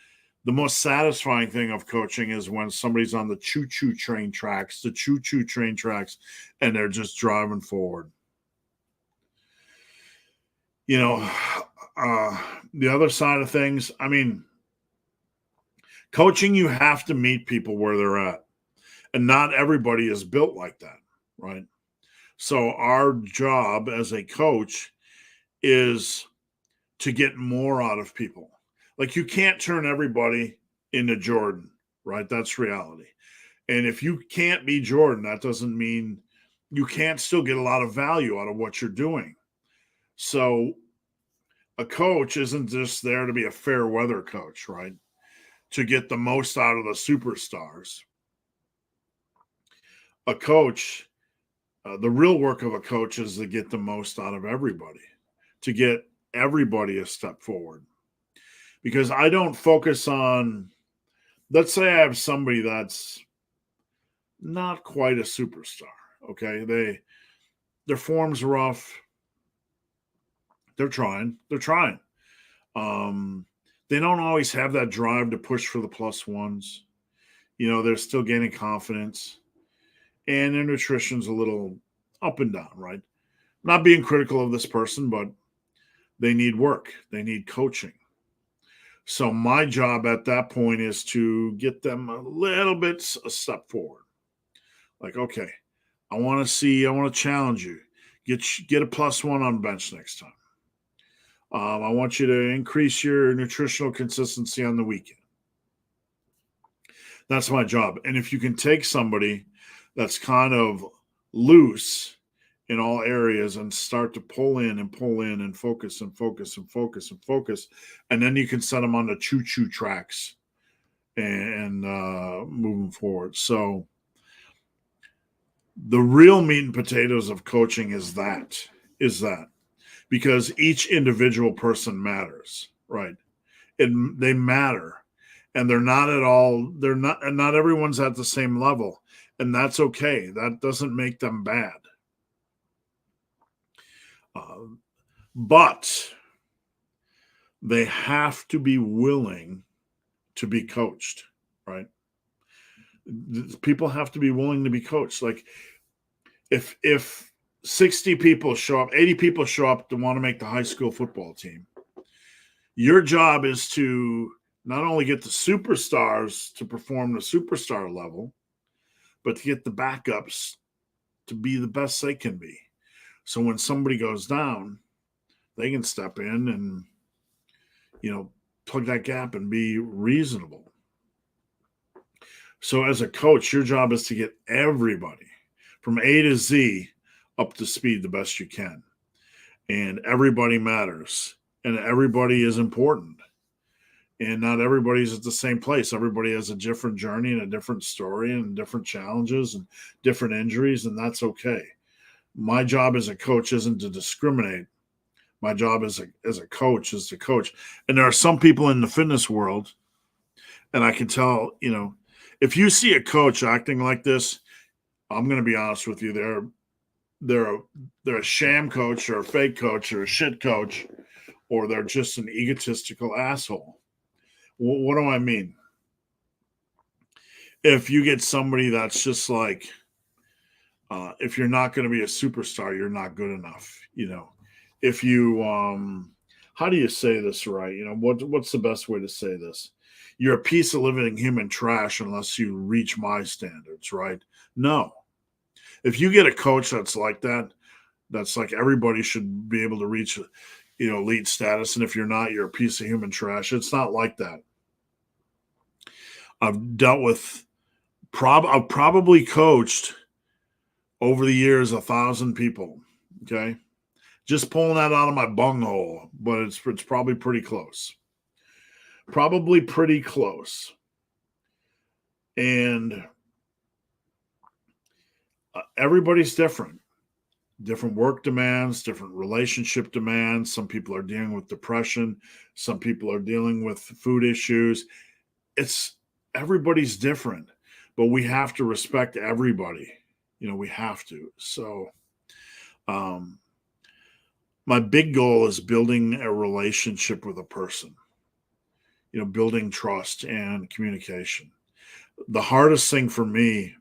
the most satisfying thing of coaching is when somebody's on the choo-choo train tracks, and they're just driving forward. The other side of things, I mean, coaching, you have to meet people where they're at. And not everybody is built like that, right? So our job as a coach is to get more out of people. Like, you can't turn everybody into Jordan, right? That's reality. And if you can't be Jordan, that doesn't mean you can't still get a lot of value out of what you're doing. So a coach isn't just there to be a fair weather coach, right? To get the most out of the superstars. A coach, the real work of a coach is to get the most out of everybody, to get everybody a step forward. Because I don't focus on, let's say I have somebody that's not quite a superstar, okay? Their form's rough. They're trying. They don't always have that drive to push for the plus ones. They're still gaining confidence. And their nutrition's a little up and down, right? Not being critical of this person, but they need work. They need coaching. So my job at that point is to get them a little bit a step forward. Like, okay, I want to challenge you. Get a +1 on bench next time. I want you to increase your nutritional consistency on the weekend. That's my job. And if you can take somebody that's kind of loose in all areas and start to pull in and focus. And then you can set them on the choo-choo tracks and move them forward. So the real meat and potatoes of coaching is that because each individual person matters, right? They matter, and not everyone's at the same level, and that's okay. That doesn't make them bad. but they have to be willing to be coached, right? People have to be willing to be coached. Like if 60 people show up, 80 people show up to want to make the high school football team, your job is to not only get the superstars to perform the superstar level, but to get the backups to be the best they can be. So when somebody goes down, they can step in and, plug that gap and be reasonable. So as a coach, your job is to get everybody from A to Z up to speed the best you can. And everybody matters and everybody is important. And not everybody's at the same place. Everybody has a different journey and a different story and different challenges and different injuries, and that's okay. My job as a coach isn't to discriminate. My job as a coach is to coach. And there are some people in the fitness world, and I can tell, if you see a coach acting like this, I'm going to be honest with you, they're a sham coach or a fake coach or a shit coach, or they're just an egotistical asshole. What do I mean? If you get somebody that's just like, if you're not going to be a superstar, you're not good enough. If you, how do you say this right? What's the best way to say this? You're a piece of living human trash unless you reach my standards, right? No. If you get a coach that's like that, that's like everybody should be able to reach, elite status. And if you're not, you're a piece of human trash. It's not like that. I've dealt with, I've probably coached over the years 1,000 people. Okay. Just pulling that out of my bunghole, but it's probably pretty close. Probably pretty close. And everybody's different. Different work demands, different relationship demands. Some people are dealing with depression. Some people are dealing with food issues. Everybody's different, but we have to respect everybody. We have to. So, my big goal is building a relationship with a person, building trust and communication. The hardest thing for me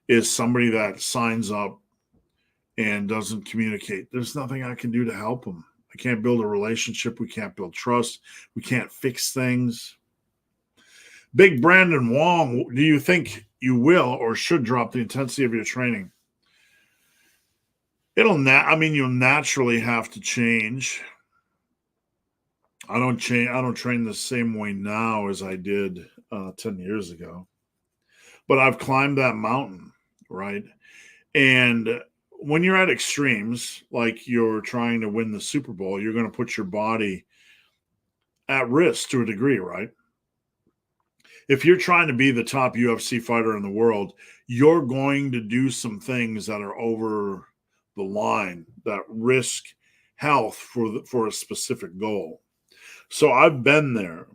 is somebody that signs up and doesn't communicate. There's nothing I can do to help them. I can't build a relationship. We can't build trust. We can't fix things. Big Brandon Wong, do you think you will or should drop the intensity of your training? You'll naturally have to change. I don't train the same way now as I did 10 years ago. But I've climbed that mountain, right? And when you're at extremes, like you're trying to win the Super Bowl, you're going to put your body at risk to a degree, right? If you're trying to be the top UFC fighter in the world, you're going to do some things that are over the line, that risk health for a specific goal. So I've been there,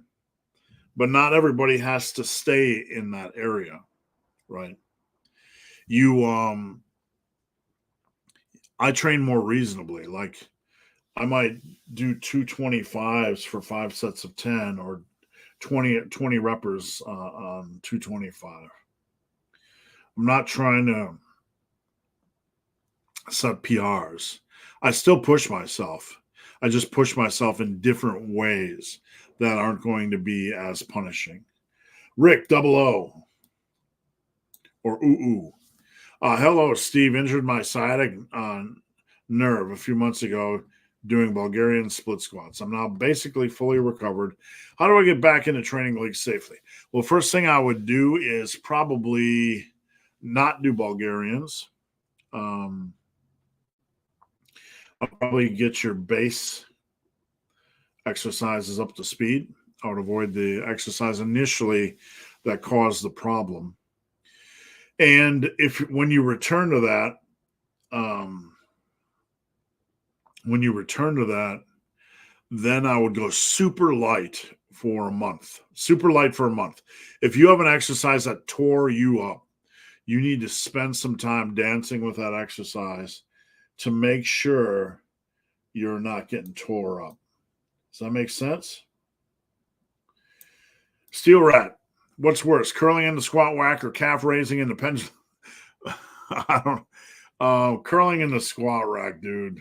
but not everybody has to stay in that area, right? I train more reasonably. Like I might do 225s for 5 sets of 10 or 20 reppers on 225. I'm not trying to set PRs. I still push myself. I just push myself in different ways that aren't going to be as punishing. Rick 00 or ooh. Hello, Steve. Injured my sciatic nerve a few months ago doing Bulgarian split squats. I'm now basically fully recovered. How do I get back into training leagues safely? Well, first thing I would do is probably not do Bulgarians. I'll probably get your base exercises up to speed. I would avoid the exercise initially that caused the problem. And when you return to that, then I would go super light for a month. Super light for a month. If you have an exercise that tore you up, you need to spend some time dancing with that exercise to make sure you're not getting tore up. Does that make sense? Steel Rat, what's worse, curling in the squat rack or calf raising in the pendulum? I don't. Curling in the squat rack, dude.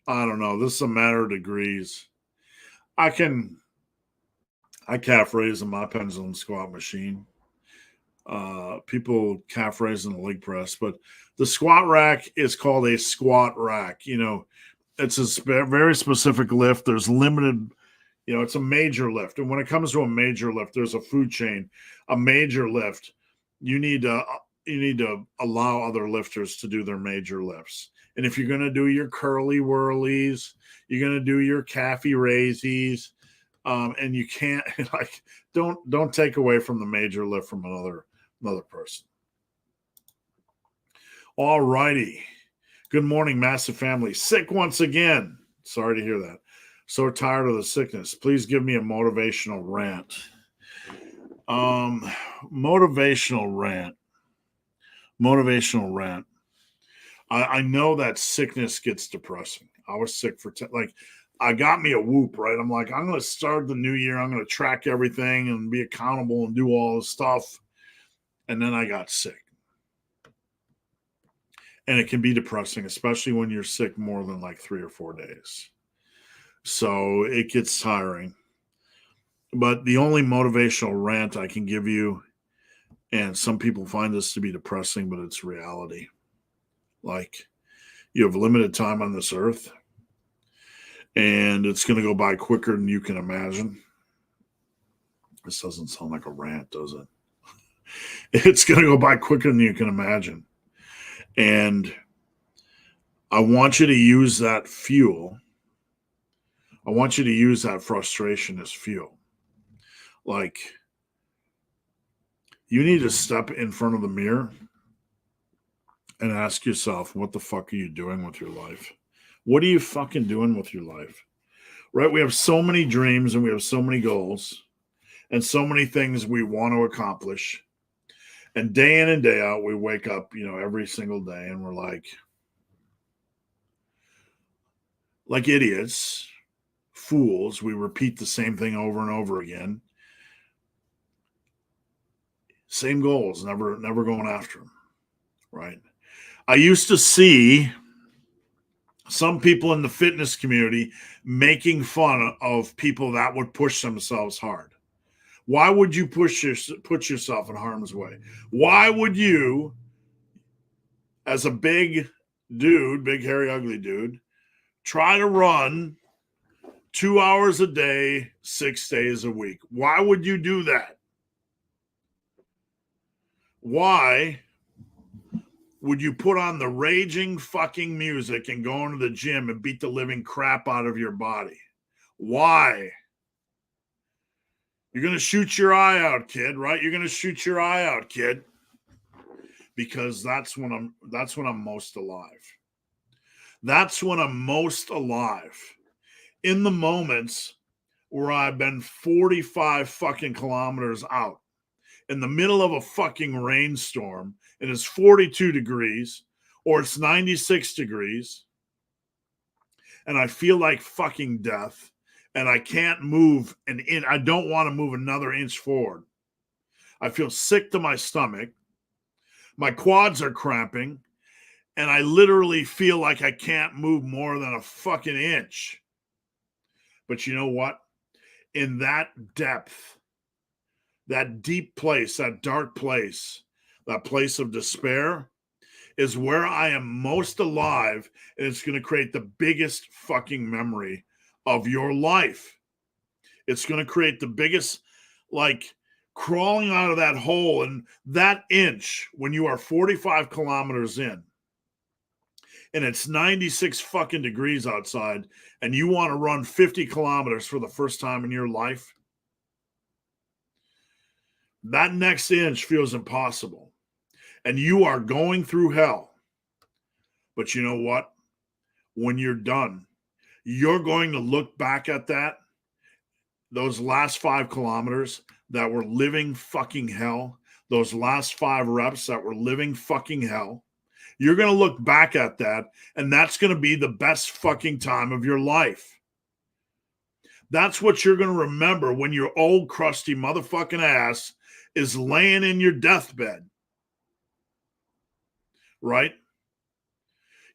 I don't know. This is a matter of degrees. I calf raise in my pendulum squat machine. People calf raise in the leg press, but the squat rack is called a squat rack. It's a very specific lift. There's limited, it's a major lift. And when it comes to a major lift, there's a food chain. A major lift, you need to allow other lifters to do their major lifts. And if you're going to do your curly whirlies, you're going to do your calfy raisies, and you can't don't take away from the major lift from another person. All righty. Good morning, massive family. Sick once again. Sorry to hear that. So tired of the sickness. Please give me a motivational rant. Motivational rant. I know that sickness gets depressing. I was sick for I got me a whoop, right? I'm like, I'm going to start the new year. I'm going to track everything and be accountable and do all this stuff. And then I got sick. And it can be depressing, especially when you're sick more than 3 or 4 days. So it gets tiring. But the only motivational rant I can give you, and some people find this to be depressing, but it's reality. You have limited time on this earth, and it's going to go by quicker than you can imagine. This doesn't sound like a rant, does it? It's going to go by quicker than you can imagine. And I want you to use that fuel. I want you to use that frustration as fuel. You need to step in front of the mirror and ask yourself, what the fuck are you doing with your life? What are you fucking doing with your life? Right? We have so many dreams and we have so many goals and so many things we want to accomplish. And day in and day out, we wake up, every single day and we're like idiots, fools. We repeat the same thing over and over again. Same goals, never going after them, right? I used to see some people in the fitness community making fun of people that would push themselves hard. Why would you put yourself in harm's way? Why would you, as a big dude, big, hairy, ugly dude, try to run 2 hours a day, 6 days a week? Why would you do that? Why would you put on the raging fucking music and go into the gym and beat the living crap out of your body? Why? You're going to shoot your eye out, kid, right? You're going to shoot your eye out, kid. Because that's when I'm most alive. That's when I'm most alive. In the moments where I've been 45 fucking kilometers out in the middle of a fucking rainstorm and it's 42 degrees or it's 96 degrees and I feel like fucking death and I can't move an inch. I don't want to move another inch forward. I feel sick to my stomach. My quads are cramping and I literally feel like I can't move more than a fucking inch. But you know what? In that depth, that deep place, that dark place, that place of despair is where I am most alive, and it's going to create the biggest fucking memory of your life. It's going to create the biggest, crawling out of that hole and that inch when you are 45 kilometers in and it's 96 fucking degrees outside and you want to run 50 kilometers for the first time in your life. That next inch feels impossible. And you are going through hell. But you know what? When you're done, you're going to look back at those last 5 kilometers that were living fucking hell, those last 5 reps that were living fucking hell, You're going to look back at that, and that's going to be the best fucking time of your life. That's what you're going to remember when your old crusty motherfucking ass is laying in your deathbed. Right?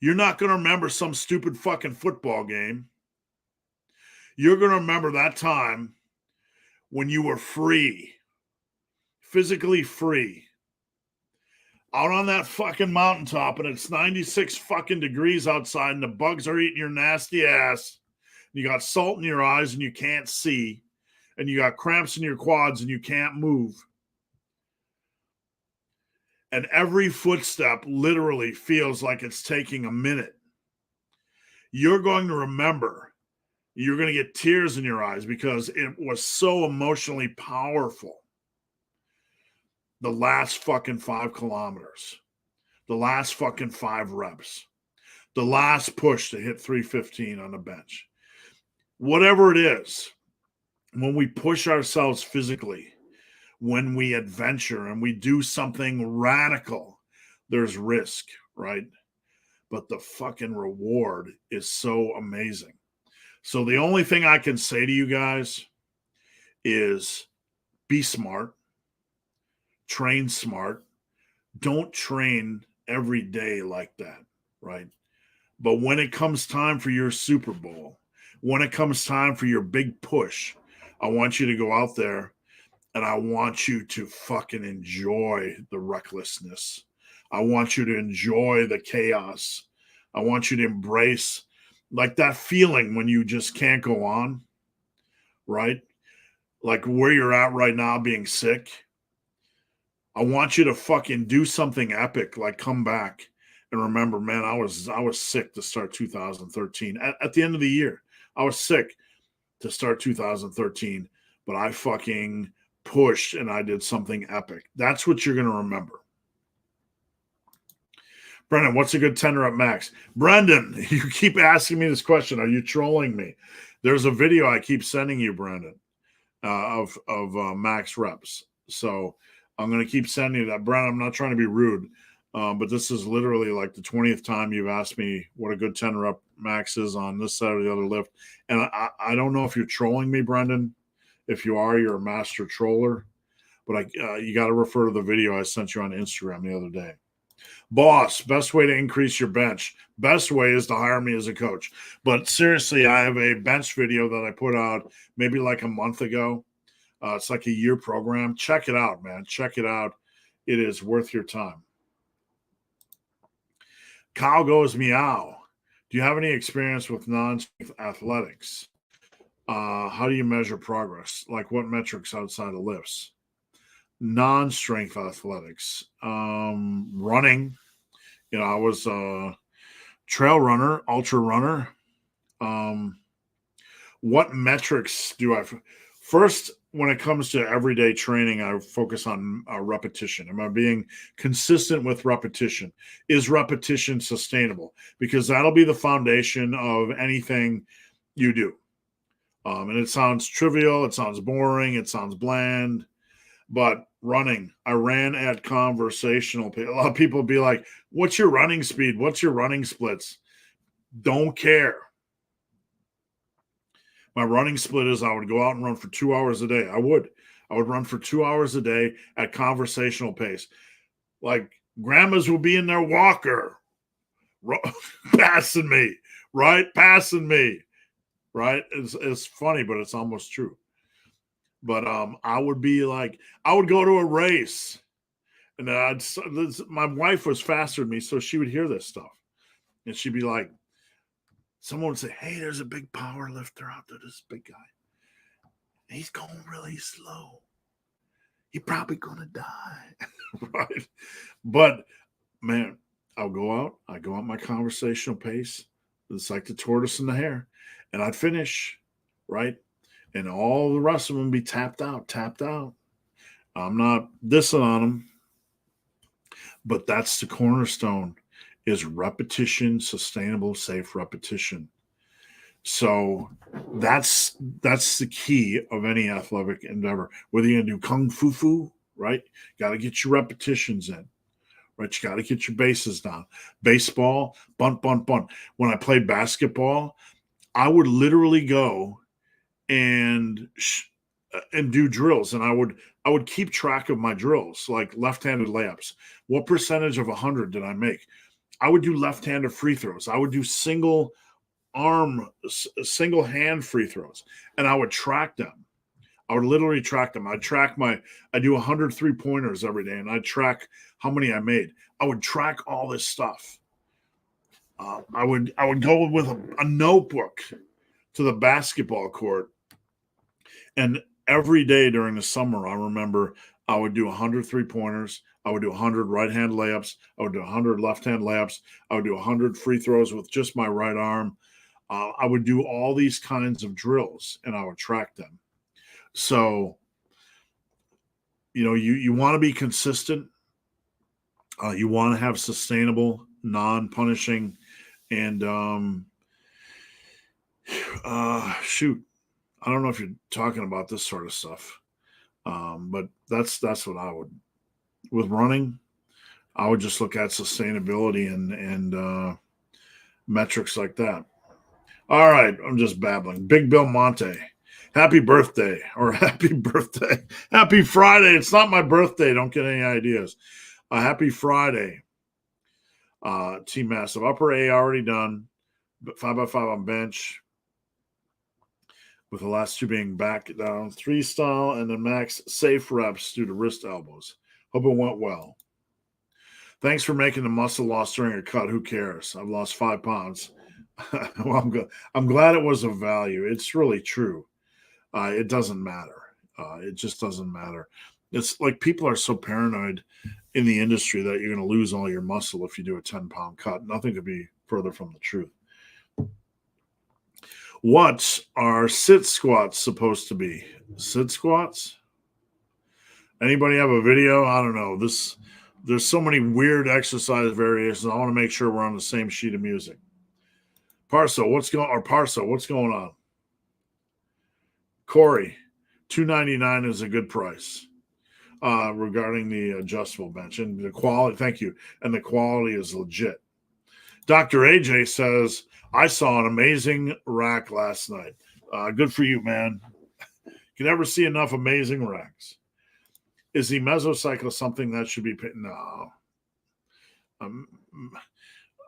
You're not going to remember some stupid fucking football game. You're going to remember that time when you were free, physically free, out on that fucking mountaintop, and it's 96 fucking degrees outside, and the bugs are eating your nasty ass. You got salt in your eyes and you can't see, and you got cramps in your quads and you can't move. And every footstep literally feels like it's taking a minute. You're going to remember. You're going to get tears in your eyes because it was so emotionally powerful. The last fucking 5 kilometers, the last fucking 5 reps, the last push to hit 315 on the bench. Whatever it is, when we push ourselves physically, when we adventure and we do something radical, there's risk, right? But the fucking reward is so amazing. So the only thing I can say to you guys is be smart, train smart. Don't train every day like that, right? But when it comes time for your Super Bowl, when it comes time for your big push, I want you to go out there and I want you to fucking enjoy the recklessness. I want you to enjoy the chaos. I want you to embrace like that feeling when you just can't go on, right? Like where you're at right now being sick. I want you to fucking do something epic, like come back and remember, man, I was sick to start 2013. At the end of the year, I was sick to start 2013, but I fucking pushed and I did something epic. That's what you're going to remember. Brendan, what's a good 10 rep max? Brendan, you keep asking me this question. Are you trolling me? There's a video I keep sending you, Brendan, of max reps. So I'm going to keep sending you that. Brendan, I'm not trying to be rude, but this is literally like the 20th time you've asked me what a good 10 rep max is on this side or the other lift. And I don't know if you're trolling me, Brendan. If you are, you're a master troller. But you got to refer to the video I sent you on Instagram the other day. Boss, best way to increase your bench. Best way is to hire me as a coach. But seriously, I have a bench video that I put out maybe like a month ago. It's like a year program. Check it out, man. Check it out. It is worth your time. Kyle goes, meow. Do you have any experience with non-strength athletics? How do you measure progress? Like what metrics outside of lifts? Non-strength athletics. Running. You know, I was a trail runner, ultra runner. What metrics do I first, when it comes to everyday training, I focus on repetition. Am I being consistent with repetition? Is repetition sustainable? Because that'll be the foundation of anything you do. And it sounds trivial, it sounds boring, it sounds bland. But running, I ran at conversational. A lot of people be like, what's your running speed? What's your running splits? Don't care. My running split is I would go out and run for 2 hours a day. I would run for 2 hours a day at conversational pace. Like grandmas will be in their walker passing me, right? Passing me, right? It's funny, but it's almost true. But I would be like, I would go to a race, and my wife was faster than me, so she would hear this stuff, and she'd be like, someone would say, "Hey, there's a big power lifter out there. This big guy. He's going really slow. He's probably gonna die." Right? But man, I go out my conversational pace. It's like the tortoise and the hare, and I'd finish, right? And all the rest of them be tapped out. I'm not dissing on them, but that's the cornerstone is repetition, sustainable, safe repetition. So that's the key of any athletic endeavor. Whether you're going to do kung fu, right? Got to get your repetitions in, right? You got to get your bases down. Baseball, bunt, bunt, bunt. When I played basketball, I would literally go and do drills, and I would keep track of my drills, like left-handed layups. What percentage of 100 did I make? I would do left-handed free throws. I would do single hand free throws, and I would track them. I would literally track them. I do 100 3-pointers every day, and I track how many I made. I would track all this stuff. I would go with a notebook to the basketball court, and every day during the summer, I remember I would do 100 3-pointers. I would do 100 right-hand layups. I would do 100 left-hand layups. I would do 100 free throws with just my right arm. I would do all these kinds of drills, and I would track them. So, you want to be consistent. You want to have sustainable, non-punishing, and shoot, I don't know if you're talking about this sort of stuff, but that's what I would. With running, I would just look at sustainability and metrics like that. All right, I'm just babbling. Big Bill Monte, happy birthday, or happy birthday, happy Friday. It's not my birthday. Don't get any ideas. Happy Friday. Team Massive. Upper A already done, but 5x5 on bench, with the last two being back down 3 style and then max safe reps due to wrist elbows. Hope it went well. Thanks for making the muscle loss during a cut. Who cares? I've lost 5 pounds. Well, I'm glad it was of value. It's really true. It doesn't matter. It just doesn't matter. It's like people are so paranoid in the industry that you're going to lose all your muscle if you do a 10-pound cut. Nothing could be further from the truth. What are sit squats supposed to be? Sit squats? Anybody have a video? I don't know. There's so many weird exercise variations. I want to make sure we're on the same sheet of music. Parso, what's going on? Corey, $299 is a good price regarding the adjustable bench, and the quality. Thank you, and the quality is legit. Dr. AJ says, I saw an amazing rack last night. Good for you, man. You can never see enough amazing racks. Is the mesocycle something that should be picked? No.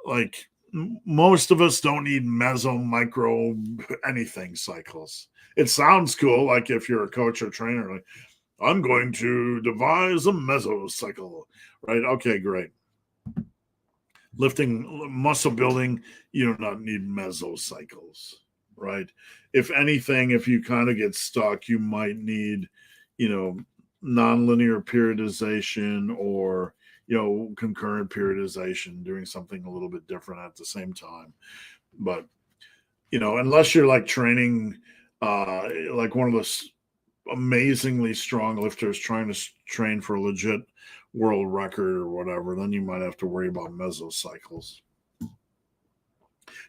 Like most of us don't need meso, micro, anything cycles. It sounds cool, like if you're a coach or trainer, like, I'm going to devise a mesocycle, right? Okay, great. Lifting, muscle building, you do not need mesocycles, right? If anything, if you kind of get stuck, you might need, nonlinear periodization or, concurrent periodization, doing something a little bit different at the same time. But, unless you're like training, like one of those amazingly strong lifters trying to train for a legit world record or whatever, then you might have to worry about mesocycles.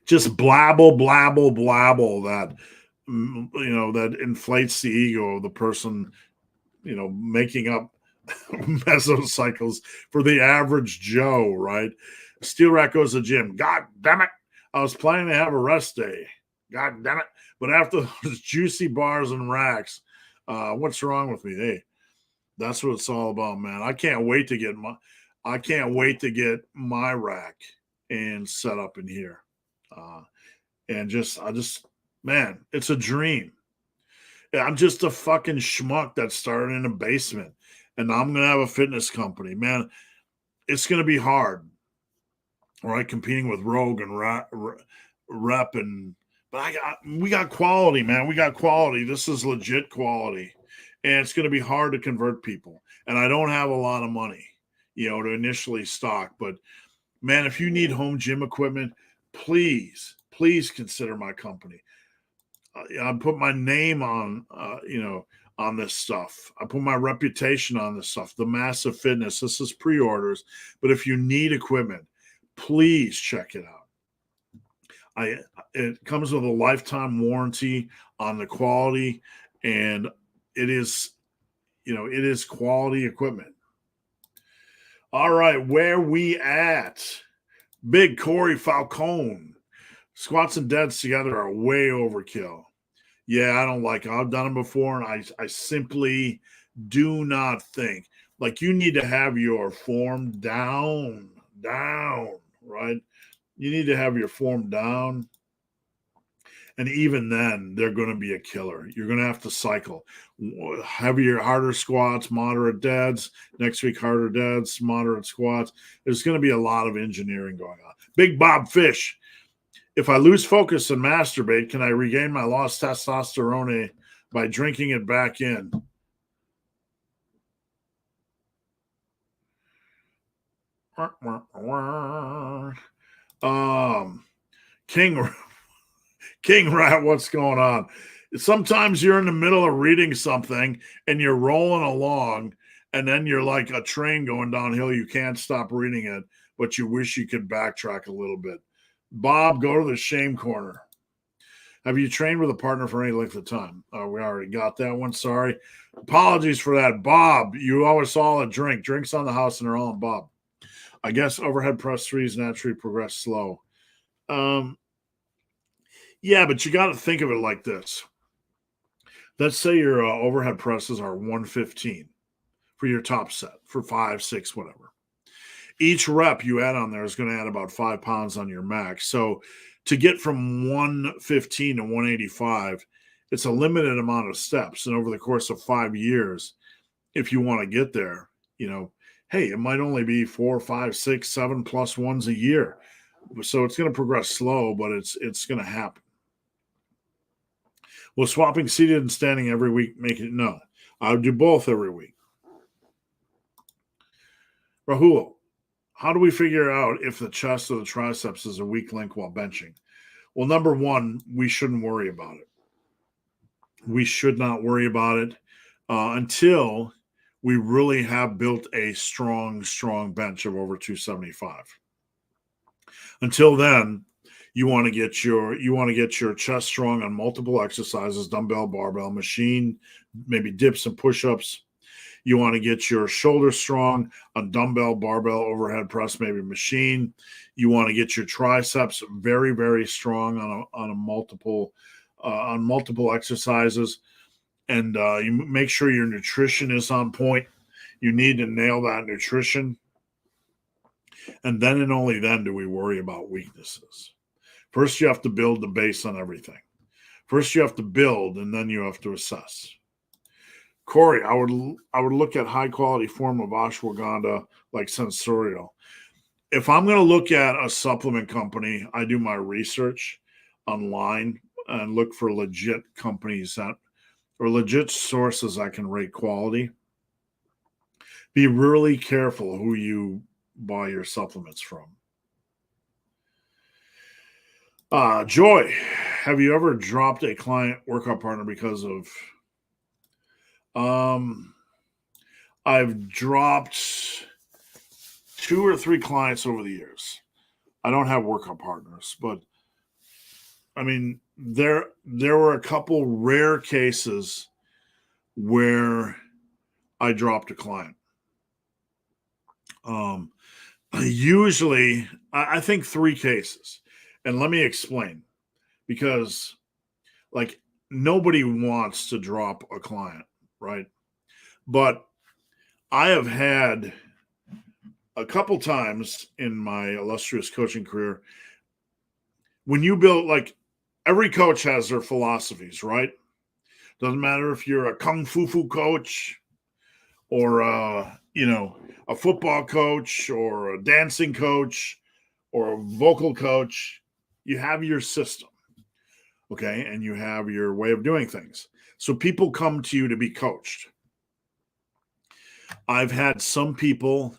Just blabble that that inflates the ego of the person making up mesocycles for the average Joe, right? Steel Rack goes to the gym. God damn it, I was planning to have a rest day. God damn it, but after those juicy bars and racks, what's wrong with me? Hey, that's what it's all about, man. I can't wait to get my rack and set up in here. Man, it's a dream. I'm just a fucking schmuck that started in a basement, and I'm going to have a fitness company, man. It's going to be hard, right? Competing with Rogue and Rep but we got quality, man. We got quality. This is legit quality. And it's going to be hard to convert people. And I don't have a lot of money, to initially stock. But, man, if you need home gym equipment, please consider my company. I put my name on, on this stuff. I put my reputation on this stuff. The Massive Fitness. This is pre-orders. But if you need equipment, please check it out. It comes with a lifetime warranty on the quality, and it is quality equipment. All right, where we at? Big Corey Falcone. Squats and deads together are way overkill. Yeah, I don't like it. I've done them before, and I simply do not think. Like, you need to have your form down, right? You need to have your form down. And even then, they're going to be a killer. You're going to have to cycle. Heavier, harder squats, moderate deads. Next week, harder deads, moderate squats. There's going to be a lot of engineering going on. Big Bob Fish. If I lose focus and masturbate, can I regain my lost testosterone by drinking it back in? King Rat, what's going on? Sometimes you're in the middle of reading something and you're rolling along, and then you're like a train going downhill. You can't stop reading it, but you wish you could backtrack a little bit. Bob, go to the shame corner. Have you trained with a partner for any length of time? We already got that one. Sorry. Apologies for that. Bob, you always saw a drink. Drinks on the house and they're all on Bob. I guess overhead press threes naturally progress slow. Yeah, but you got to think of it like this. Let's say your overhead presses are 115 for your top set for 5, 6, whatever. Each rep you add on there is going to add about 5 pounds on your max. So to get from 115 to 185, it's a limited amount of steps. And over the course of 5 years, if you want to get there, hey, it might only be 4, 5, 6, 7 plus ones a year. So it's going to progress slow, but it's going to happen. Will swapping seated and standing every week make it? No. I would do both every week. Rahul, how do we figure out if the chest or the triceps is a weak link while benching? Well, number one, we shouldn't worry about it. We should not worry about it until we really have built a strong bench of over 275. Until then, you want to get your chest strong on multiple exercises, dumbbell, barbell, machine, maybe dips and push-ups. You want to get your shoulders strong on dumbbell, barbell, overhead press, maybe machine. You want to get your triceps very, very strong on multiple exercises, and you make sure your nutrition is on point. You need to nail that nutrition, and then and only then do we worry about weaknesses. First, you have to build the base on everything. First, you have to build, and then you have to assess. Corey, I would look at high quality form of ashwagandha like Sensorial. If I'm going to look at a supplement company, I do my research online and look for legit companies or legit sources that can rate quality. Be really careful who you buy your supplements from. Joy, have you ever dropped a client workout partner because of I've dropped 2 or 3 clients over the years. I don't have workout partners, but I mean, there were a couple rare cases where I dropped a client. Usually, I think 3 cases. And let me explain, because like nobody wants to drop a client, right? But I have had a couple times in my illustrious coaching career, when you build, like, every coach has their philosophies, right? Doesn't matter if you're a kung fu coach or a football coach or a dancing coach or a vocal coach. You have your system, okay? And you have your way of doing things. So people come to you to be coached. I've had some people,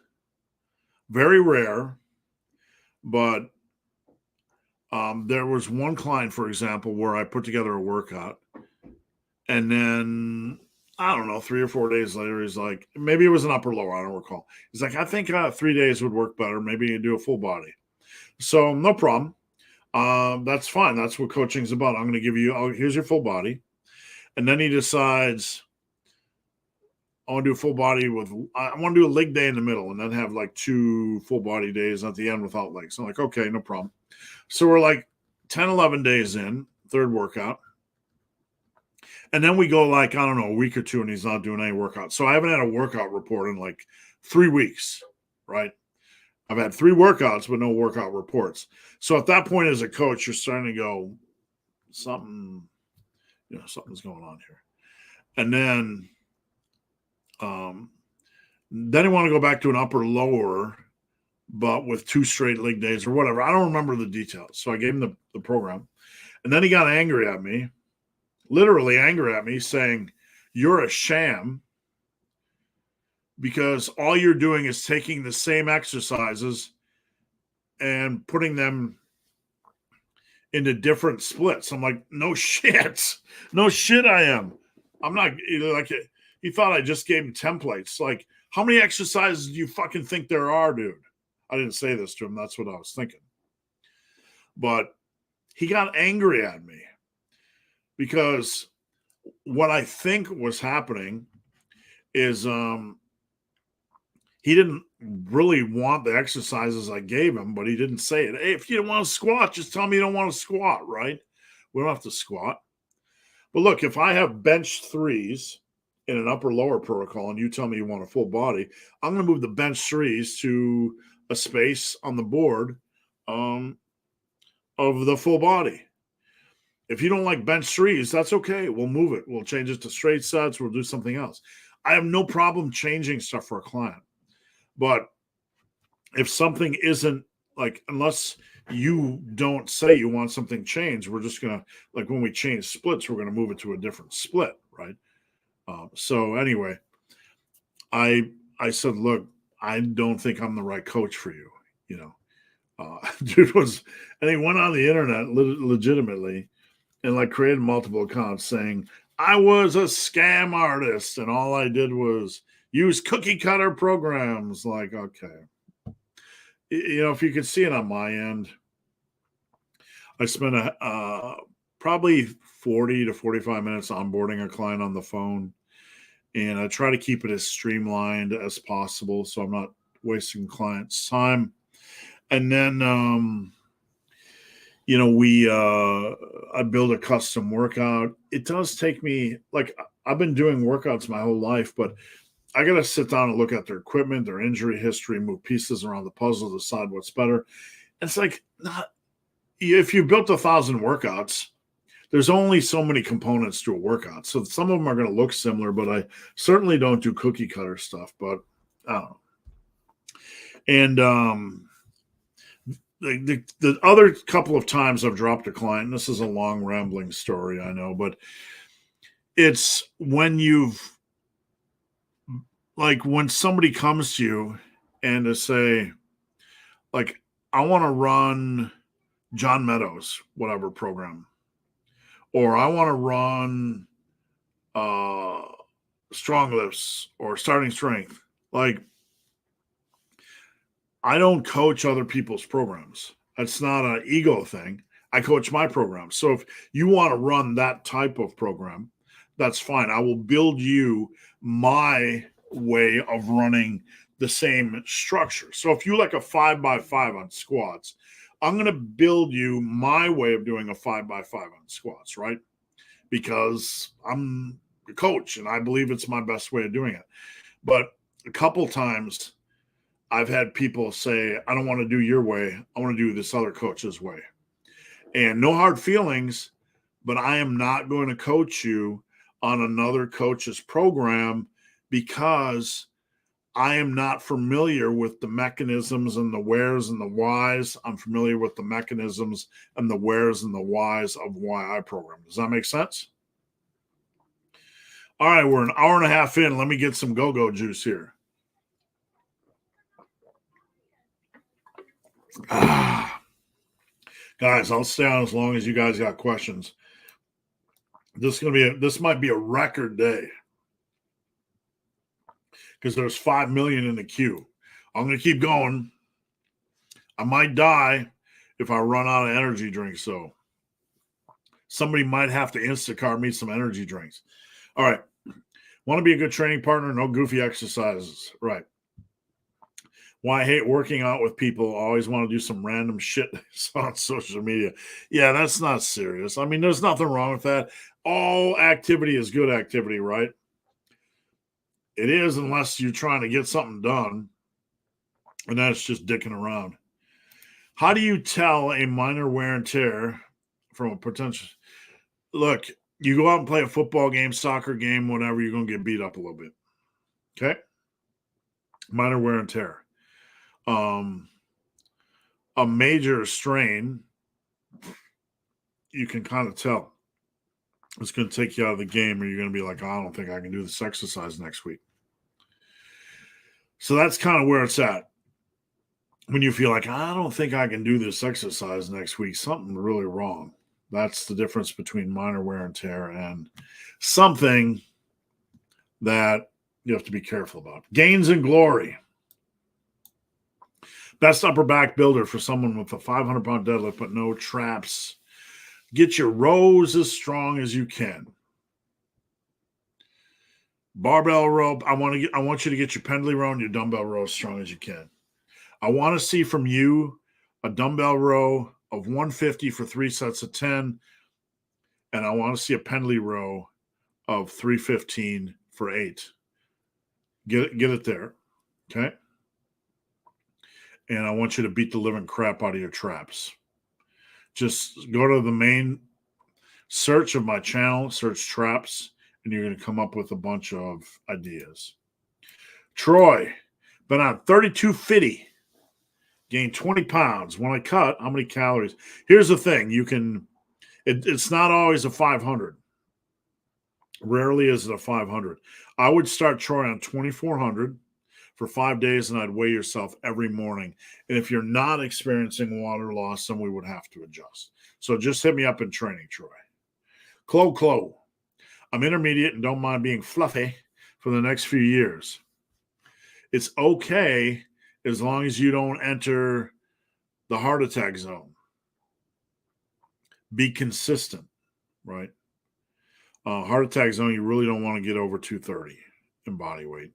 very rare, but there was one client, for example, where I put together a workout, and then, I don't know, 3 or 4 days later, he's like, maybe it was an upper lower, I don't recall. He's like, I think 3 days would work better. Maybe you do a full body. So no problem. That's fine. That's what coaching is about. I'm going to give you, here's your full body. And then he decides, I want to do a full body I want to do a leg day in the middle and then have like 2 full body days at the end without legs. I'm like, okay, no problem. So we're like 10, 11 days in, third workout. And then we go like, I don't know, a week or two and he's not doing any workout. So I haven't had a workout report in like 3 weeks, right? I've had 3 workouts, but no workout reports. So at that point as a coach, you're starting to go, something's going on here. And then I want to go back to an upper lower, but with 2 straight leg days or whatever. I don't remember the details. So I gave him the program. And then he got angry at me, literally angry at me, saying, you're a sham because all you're doing is taking the same exercises and putting them into different splits. I'm like, no shit. No shit I am. I'm not like he thought I just gave him templates. Like, how many exercises do you fucking think there are, dude? I didn't say this to him. That's what I was thinking. But he got angry at me because what I think was happening is he didn't really want the exercises I gave him, but he didn't say it. Hey, if you don't want to squat, just tell me you don't want to squat, right? We don't have to squat. But look, if I have bench 3s in an upper lower protocol and you tell me you want a full body, I'm going to move the bench 3s to a space on the board of the full body. If you don't like bench 3s, that's okay. We'll move it. We'll change it to straight sets. We'll do something else. I have no problem changing stuff for a client. But if something isn't like, unless you don't say you want something changed, we're just going to, like when we change splits, we're going to move it to a different split, right? So anyway, I said, look, I don't think I'm the right coach for you, you know. Dude was, and he went on the internet legitimately and like created multiple accounts saying, I was a scam artist and all I did was use cookie cutter programs. Like, okay. You know, if you could see it on my end, I spent probably 40 to 45 minutes onboarding a client on the phone. And I try to keep it as streamlined as possible so I'm not wasting clients' time. And then, you know, I build a custom workout. It does take me, like, I've been doing workouts my whole life, but I got to sit down and look at their equipment, their injury history, move pieces around the puzzle, decide what's better. It's like, not if you built 1,000 workouts, there's only so many components to a workout. So some of them are going to look similar, but I certainly don't do cookie cutter stuff. But I don't know. And the other couple of times I've dropped a client, and this is a long rambling story, I know, but it's when when somebody comes to you and to say, like, I want to run John Meadows, whatever program, or I want to run strong lifts or starting strength. Like, I don't coach other people's programs. That's not an ego thing. I coach my program. So if you want to run that type of program, that's fine. I will build you my way of running the same structure. So if you like a 5x5 on squats, I'm going to build you my way of doing a 5x5 on squats, right? Because I'm a coach and I believe it's my best way of doing it. But a couple times I've had people say, I don't want to do your way. I want to do this other coach's way. And no hard feelings, but I am not going to coach you on another coach's program because I am not familiar with the mechanisms and the wheres and the whys. I'm familiar with the mechanisms and the wheres and the whys of why I program. Does that make sense? All right, we're an hour and a half in. Let me get some go-go juice here. Guys, I'll stay on as long as you guys got questions. This might be a record day because there's 5 million in the queue. I'm going to keep going. I might die if I run out of energy drinks. So somebody might have to Instacart me some energy drinks. All right. Want to be a good training partner? No goofy exercises. Right. Why I hate working out with people. Always want to do some random shit on social media. Yeah, that's not serious. I mean, there's nothing wrong with that. All activity is good activity, right? It is, unless you're trying to get something done, and that's just dicking around. How do you tell a minor wear and tear from a potential? Look, you go out and play a football game, soccer game, whatever, you're going to get beat up a little bit. Okay? Minor wear and tear. A major strain, you can kind of tell. It's going to take you out of the game, or you're going to be like, oh, I don't think I can do this exercise next week. So that's kind of where it's at. When you feel like, I don't think I can do this exercise next week, something really wrong. That's the difference between minor wear and tear and something that you have to be careful about. Gains and glory. Best upper back builder for someone with a 500-pound deadlift, but no traps. Get your rows as strong as you can. Barbell row. I want you to get your pendlay row and your dumbbell row as strong as you can. I want to see from you a dumbbell row of 150 for 3 sets of 10, and I want to see a pendlay row of 315 for 8. Get it there, okay? And I want you to beat the living crap out of your traps. Just go to the main search of my channel, search traps, and you're going to come up with a bunch of ideas. Troy, been on 3250, gained 20 pounds. When I cut, how many calories? Here's the thing. It's not always a 500. Rarely is it a 500. I would start Troy on 2,400 for 5 days, and I'd weigh yourself every morning. And if you're not experiencing water loss, then we would have to adjust. So just hit me up in training, Troy. Chloe. I'm intermediate and don't mind being fluffy for the next few years. It's okay as long as you don't enter the heart attack zone. Be consistent, right? Heart attack zone, you really don't want to get over 230 in body weight.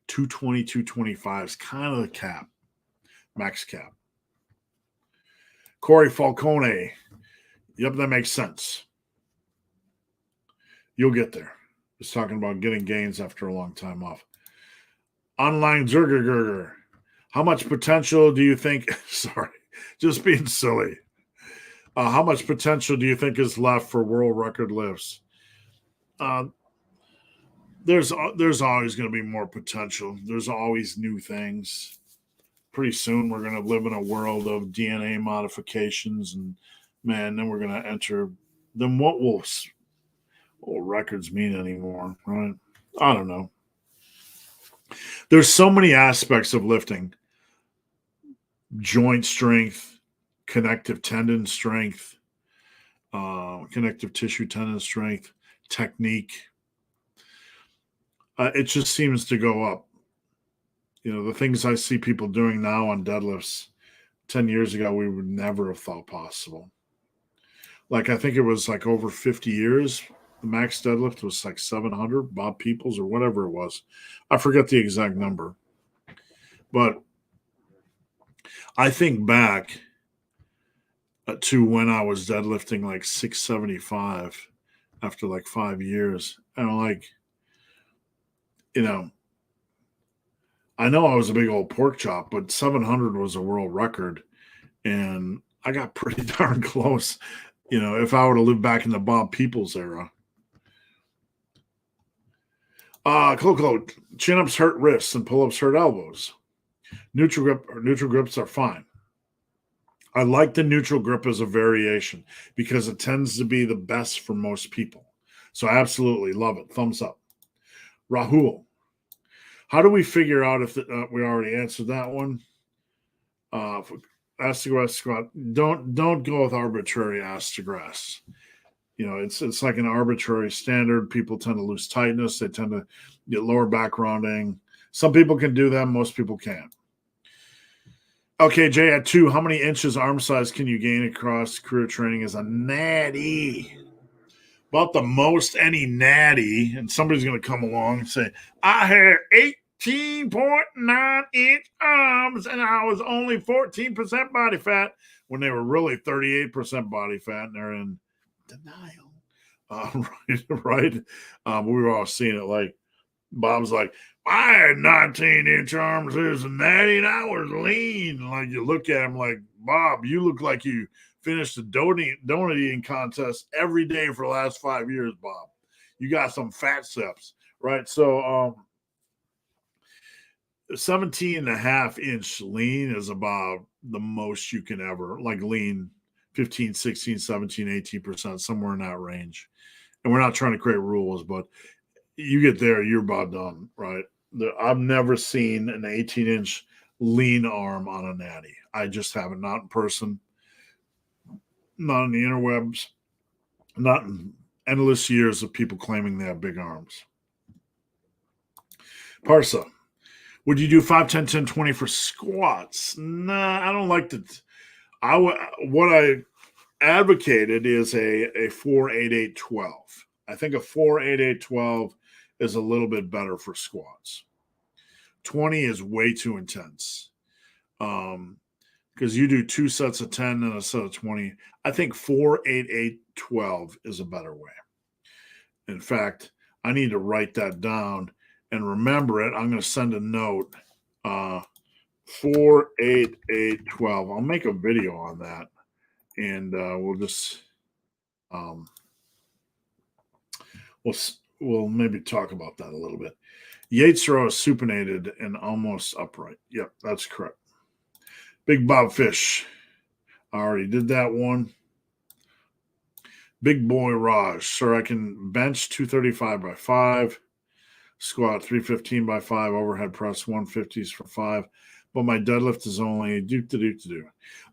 220, 225 is kind of the cap, max cap. Corey Falcone. Yep, that makes sense. You'll get there. Just talking about getting gains after a long time off. Online Zerger. How much potential do you think? Sorry, just being silly. How much potential do you think is left for world record lifts? There's always going to be more potential. There's always new things. Pretty soon we're going to live in a world of DNA modifications, and man, then we're going to enter. Then what will records mean anymore, right? I don't know. There's so many aspects of lifting. Joint strength, connective tendon strength, connective tissue tendon strength, technique. It just seems to go up. You know, the things I see people doing now on deadlifts, 10 years ago, we would never have thought possible. Like, I think it was like over 50 years, the max deadlift was like 700, Bob Peoples or whatever it was. I forget the exact number. But I think back to when I was deadlifting like 675 after like 5 years. And I'm like, you know I was a big old pork chop, but 700 was a world record. And I got pretty darn close, if I were to live back in the Bob Peoples era. Coco, chin-ups hurt wrists and pull-ups hurt elbows. Neutral grips are fine. I like the neutral grip as a variation because it tends to be the best for most people. So I absolutely love it. Thumbs up. Rahul, how do we figure out if we already answered that one? Ass to grass squat. Don't go with arbitrary ass to grass. It's like an arbitrary standard. People tend to lose tightness. They tend to get lower back rounding. Some people can do that. Most people can't. Okay, Jay, at 2, how many inches arm size can you gain across career training as a natty? about the most any natty, and somebody's going to come along and say, I had 18.9 inch arms and I was only 14% body fat, when they were really 38% body fat, and they're in denial. Right. We were all seeing it. Like Bob's like, I had 19-inch arms as a natty and I was lean. Like, you look at him like, Bob, you look like you finished the donut eating contest every day for the last 5 years, Bob. You got some fat steps, right? So 17.5-inch lean is about the most you can ever, like, lean 15, 16, 17, 18%, somewhere in that range. And we're not trying to create rules, but you get there, you're about done, right? I've never seen an 18-inch lean arm on a natty. I just haven't, not in person, not in the interwebs, not in endless years of people claiming they have big arms. Parsa, would you do 5, 10, 10, 20 for squats? Nah, I don't like that. What I advocated is a 4, 8, 8, 12. I think a 4, 8, 8, 12 is a little bit better for squats. 20 is way too intense. Because you do 2 sets of 10 and a set of 20. I think 4, 8, 8, 12 is a better way. In fact, I need to write that down and remember it. I'm going to send a note. 4, 8, 8, 12. I'll make a video on that, and we'll just we'll maybe talk about that a little bit. Yates row is supinated and almost upright. Yep, that's correct. Big Bob Fish. I already did that one. Big Boy Raj. Sir, I can bench 235 by 5, squat 315 by 5, overhead press 150s for 5, but my deadlift is only do.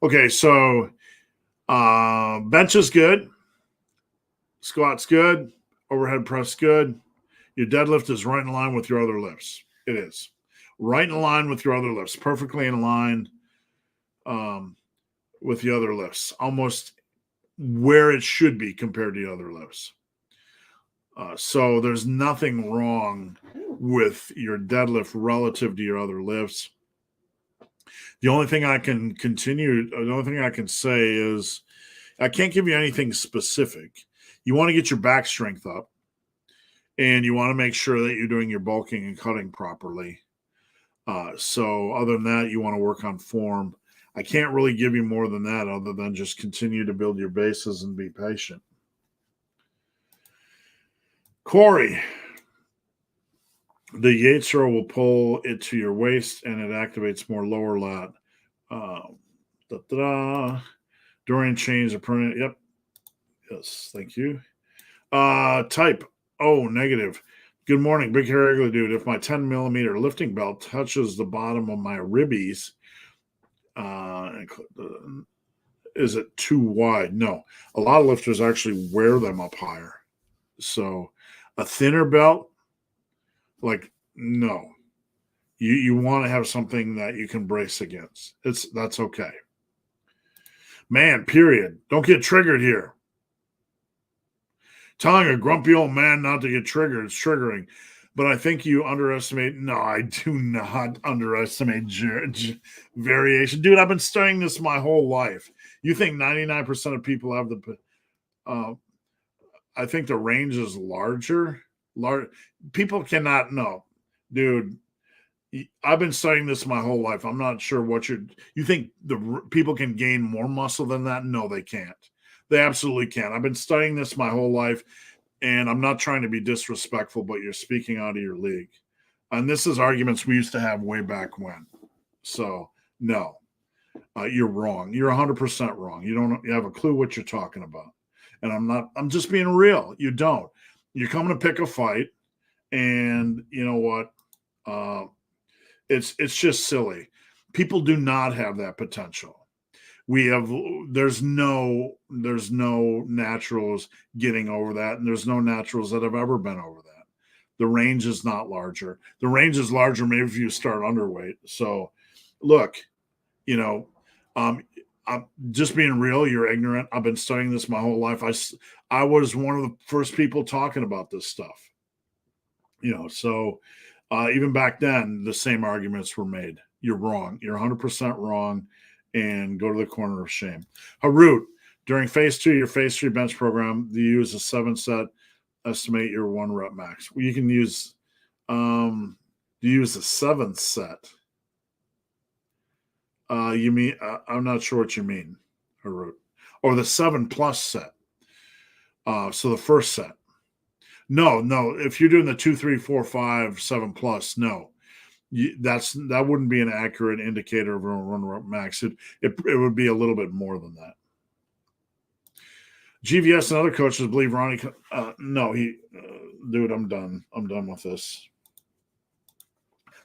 Okay, so bench is good. Squat's good. Overhead press good. Your deadlift is right in line with your other lifts. It is. Right in line with your other lifts. Perfectly in line with the other lifts. Almost where it should be compared to the other lifts. So there's nothing wrong with your deadlift relative to your other lifts. The only thing I can say is I can't give you anything specific. You want to get your back strength up, and you want to make sure that you're doing your bulking and cutting properly. So other than that, you want to work on form. I can't really give you more than that other than just continue to build your bases and be patient. Corey, the Yates row will pull it to your waist and it activates more lower lat. During change of permanent. Yep. Yes. Thank you. Type O negative. Good morning, big hair ugly dude. If my 10 millimeter lifting belt touches the bottom of my ribbies, is it too wide? No. A lot of lifters actually wear them up higher. So a thinner belt, like, no. You want to have something that you can brace against. That's okay. Man, period. Don't get triggered here. Telling a grumpy old man not to get triggered is triggering. But I think you underestimate. No, I do not underestimate variation. Dude, I've been studying this my whole life. You think 99% of people have I think the range is larger. People cannot know. Dude, I've been studying this my whole life. I'm not sure what you think the people can gain more muscle than that? No, they can't. They absolutely can't. I've been studying this my whole life. And I'm not trying to be disrespectful, but you're speaking out of your league. And this is arguments we used to have way back when. So, no, you're wrong. You're 100% wrong. You have a clue what you're talking about. And I'm just being real. You don't. You're coming to pick a fight. And you know what? It's just silly. People do not have that potential. There's no naturals getting over that, and there's no naturals that have ever been over that. The range is not larger. The range is larger maybe if you start underweight. So look, just being real, you're ignorant. I've been studying this my whole life. I was one of the first people talking about this stuff. So even back then, the same arguments were made. You're wrong. You're 100% wrong, and go to the corner of shame. Harut, during phase 2, your phase 3 bench program, do you use a 7-set? Estimate your 1 rep max. You can use you use a 7 set. You mean I'm not sure what you mean, Harut. Or the 7+ set. So the first set. No. If you're doing the 2, 3, 4, 5, 7+, no, that wouldn't be an accurate indicator of a 1 rep max. It would be a little bit more than that. GVS and other coaches believe Ronnie. No, dude, I'm done. I'm done with this.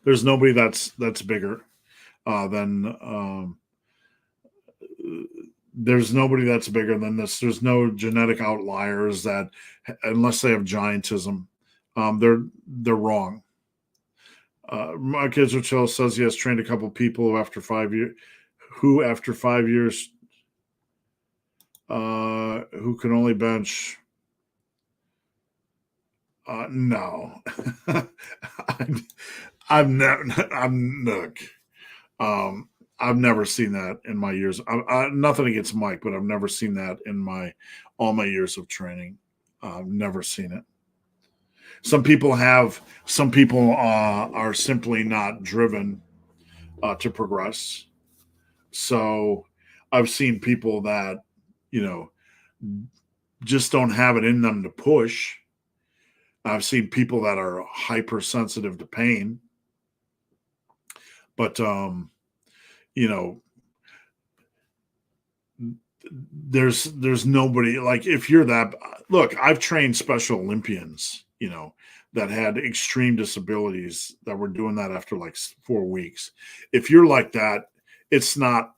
There's nobody that's bigger than. There's nobody that's bigger than this. There's no genetic outliers that, unless they have giantism, they're wrong. Mark Israel says he has trained a couple people who after 5 years, who can only bench. No, I've never seen that in my years. Nothing against Mike, but I've never seen that in all my years of training. I've never seen it. Some people have. Some people are simply not driven to progress. So I've seen people that just don't have it in them to push. I've seen people that are hypersensitive to pain, but there's nobody like if you're that. Look, I've trained Special Olympians, that had extreme disabilities that were doing that after like 4 weeks. If you're like that, it's not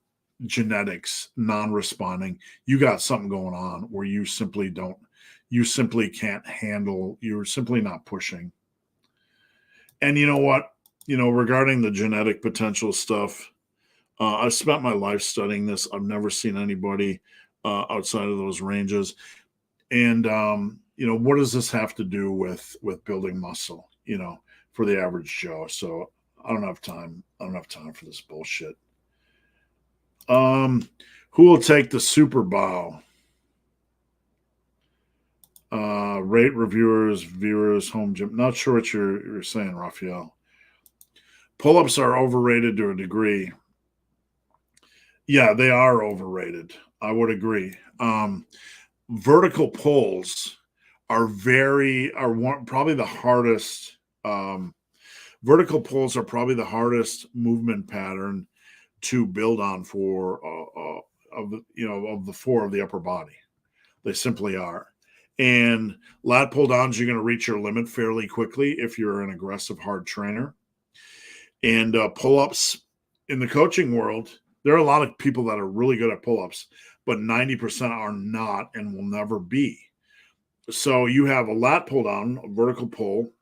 genetics, non-responding. You got something going on where you simply can't handle, you're simply not pushing. And you know what? Regarding the genetic potential stuff, I've spent my life studying this. I've never seen anybody outside of those ranges. And, what does this have to do with building muscle, for the average Joe? So I don't have time. I don't have time for this bullshit. Who will take the super bow? Rate reviewers, viewers, home gym. Not sure what you're saying, Raphael. Pull-ups are overrated to a degree. Yeah, they are overrated. I would agree. Vertical pulls are probably the hardest. Vertical pulls are probably the hardest movement pattern to build on for of the 4 of the upper body. They simply are. And lat pull downs, you're going to reach your limit fairly quickly if you're an aggressive hard trainer. And pull-ups in the coaching world, there are a lot of people that are really good at pull-ups, but 90% are not and will never be. So you have a lat pull down, a vertical pull,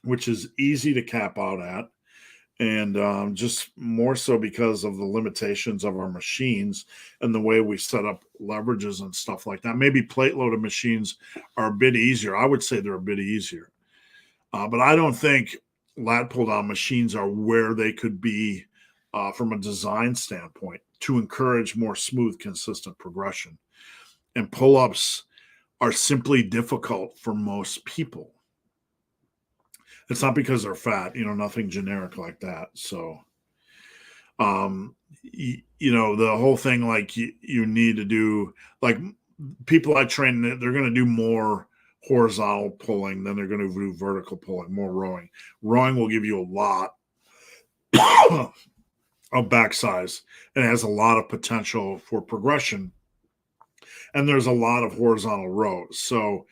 which is easy to cap out at. And just more so because of the limitations of our machines and the way we set up leverages and stuff like that. Maybe plate-loaded machines are a bit easier. I would say they're a bit easier. But I don't think lat pull-down machines are where they could be from a design standpoint to encourage more smooth, consistent progression. And pull-ups are simply difficult for most people. It's not because they're fat, nothing generic like that. So, the whole thing, like you need to do, like people I train, they're going to do more horizontal pulling than they're going to do vertical pulling, more rowing. Rowing will give you a lot of back size and has a lot of potential for progression. And there's a lot of horizontal rows. So,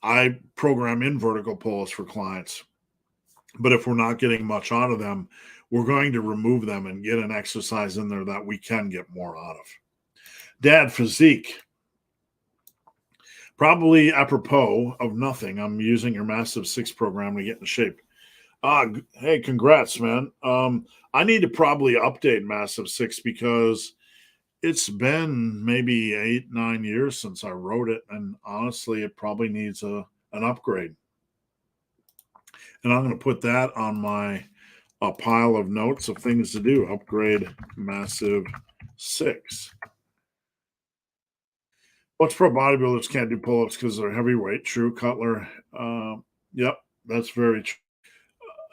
I program in vertical pulls for clients, but if we're not getting much out of them, we're going to remove them and get an exercise in there that we can get more out of. Dad, physique. Probably apropos of nothing. I'm using your Massive 6 program to get in shape. Hey, congrats, man. I need to probably update Massive Six because it's been maybe 8, 9 years since I wrote it, and honestly, it probably needs an upgrade. And I'm going to put that on my pile of notes of things to do. Upgrade Massive Six. What's pro bodybuilders can't do pull-ups because they're heavyweight? True, Cutler. Yep, that's very true.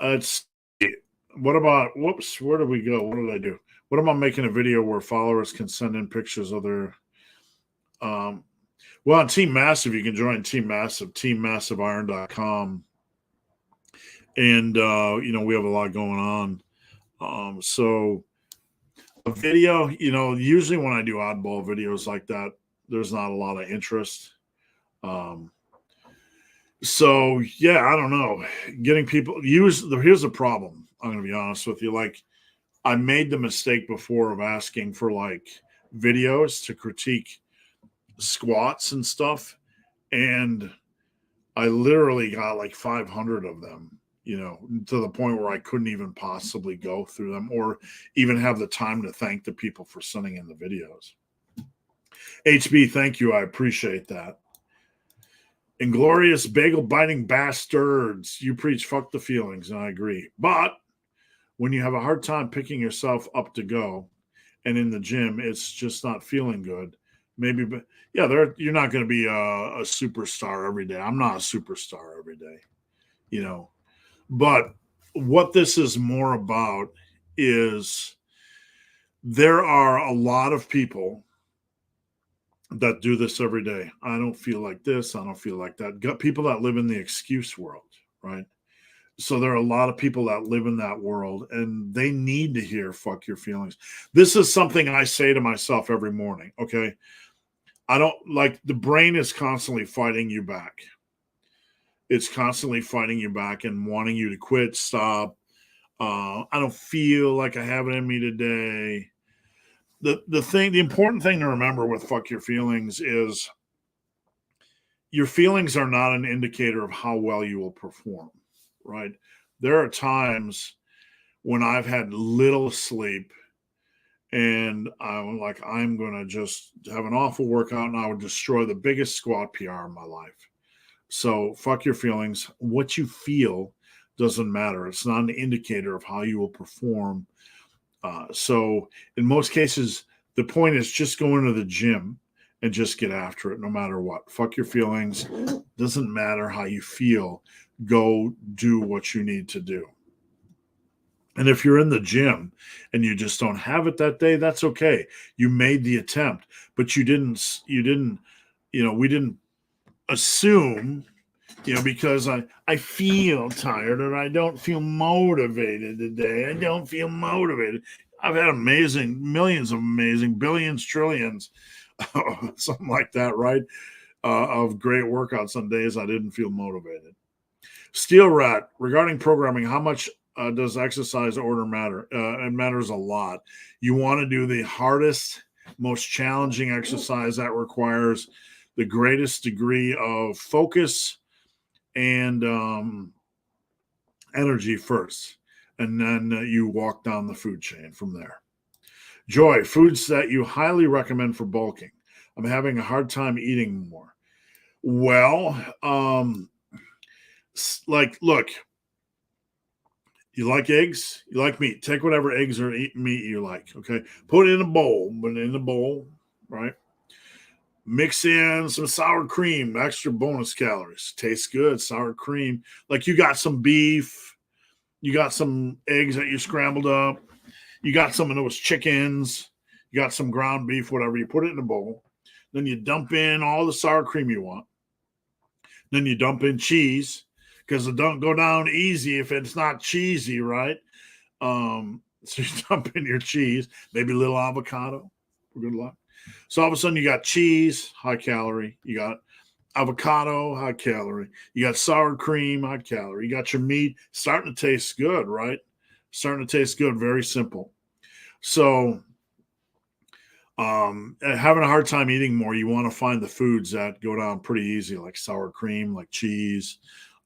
It's what about whoops? Where did we go? What did I do? What about making a video where followers can send in pictures of their well, on Team Massive, you can join Team Massive, teammassiveiron.com. And we have a lot going on. So a video, usually when I do oddball videos like that, there's not a lot of interest. So yeah, I don't know. Getting people here's the problem. I'm gonna be honest with you. Like, I made the mistake before of asking for like videos to critique squats and stuff, and I literally got like 500 of them, to the point where I couldn't even possibly go through them or even have the time to thank the people for sending in the videos. HB, thank you. I appreciate that. Inglorious bagel biting bastards. You preach fuck the feelings, and I agree. But when you have a hard time picking yourself up to go, and in the gym, it's just not feeling good. Maybe, but yeah, you're not going to be a superstar every day. I'm not a superstar every day, But what this is more about is there are a lot of people that do this every day. I don't feel like this. I don't feel like that. Got people that live in the excuse world, right? So there are a lot of people that live in that world, and they need to hear fuck your feelings. This is something I say to myself every morning. Okay. I don't like the brain is constantly fighting you back. It's constantly fighting you back and wanting you to quit, stop. I don't feel like I have it in me today. The important thing to remember with fuck your feelings is your feelings are not an indicator of how well you will perform, right? There are times when I've had little sleep and I'm like, I'm going to just have an awful workout and I would destroy the biggest squat PR in my life. So fuck your feelings. What you feel doesn't matter. It's not an indicator of how you will perform. So in most cases, the point is just go into the gym and just get after it no matter what. Fuck your feelings. Doesn't matter how you feel. Go do what you need to do. And if you're in the gym and you just don't have it that day, that's okay. You made the attempt, but we didn't assume, because I feel tired or I don't feel motivated today. I don't feel motivated. I've had millions of amazing, billions, trillions, something like that, right? Of great workouts on days I didn't feel motivated. Steel Rat, regarding programming, how much does exercise order matter? It matters a lot. You want to do the hardest, most challenging exercise that requires the greatest degree of focus and energy first. And then you walk down the food chain from there. Joy, foods that you highly recommend for bulking. I'm having a hard time eating more. Well, look, you like eggs, you like meat. Take whatever eggs or meat you like. Okay, put it in a bowl, right? Mix in some sour cream, extra bonus calories. Tastes good, sour cream. Like you got some beef, you got some eggs that you scrambled up, you got some of those chickens, you got some ground beef, whatever. You put it in a bowl. Then you dump in all the sour cream you want. Then you dump in cheese because it don't go down easy if it's not cheesy, right? So you dump in your cheese, maybe a little avocado for good luck. So all of a sudden you got cheese, high calorie. You got avocado, high calorie. You got sour cream, high calorie. You got your meat starting to taste good, right? Starting to taste good. Very simple. So having a hard time eating more, you want to find the foods that go down pretty easy, like sour cream, like cheese,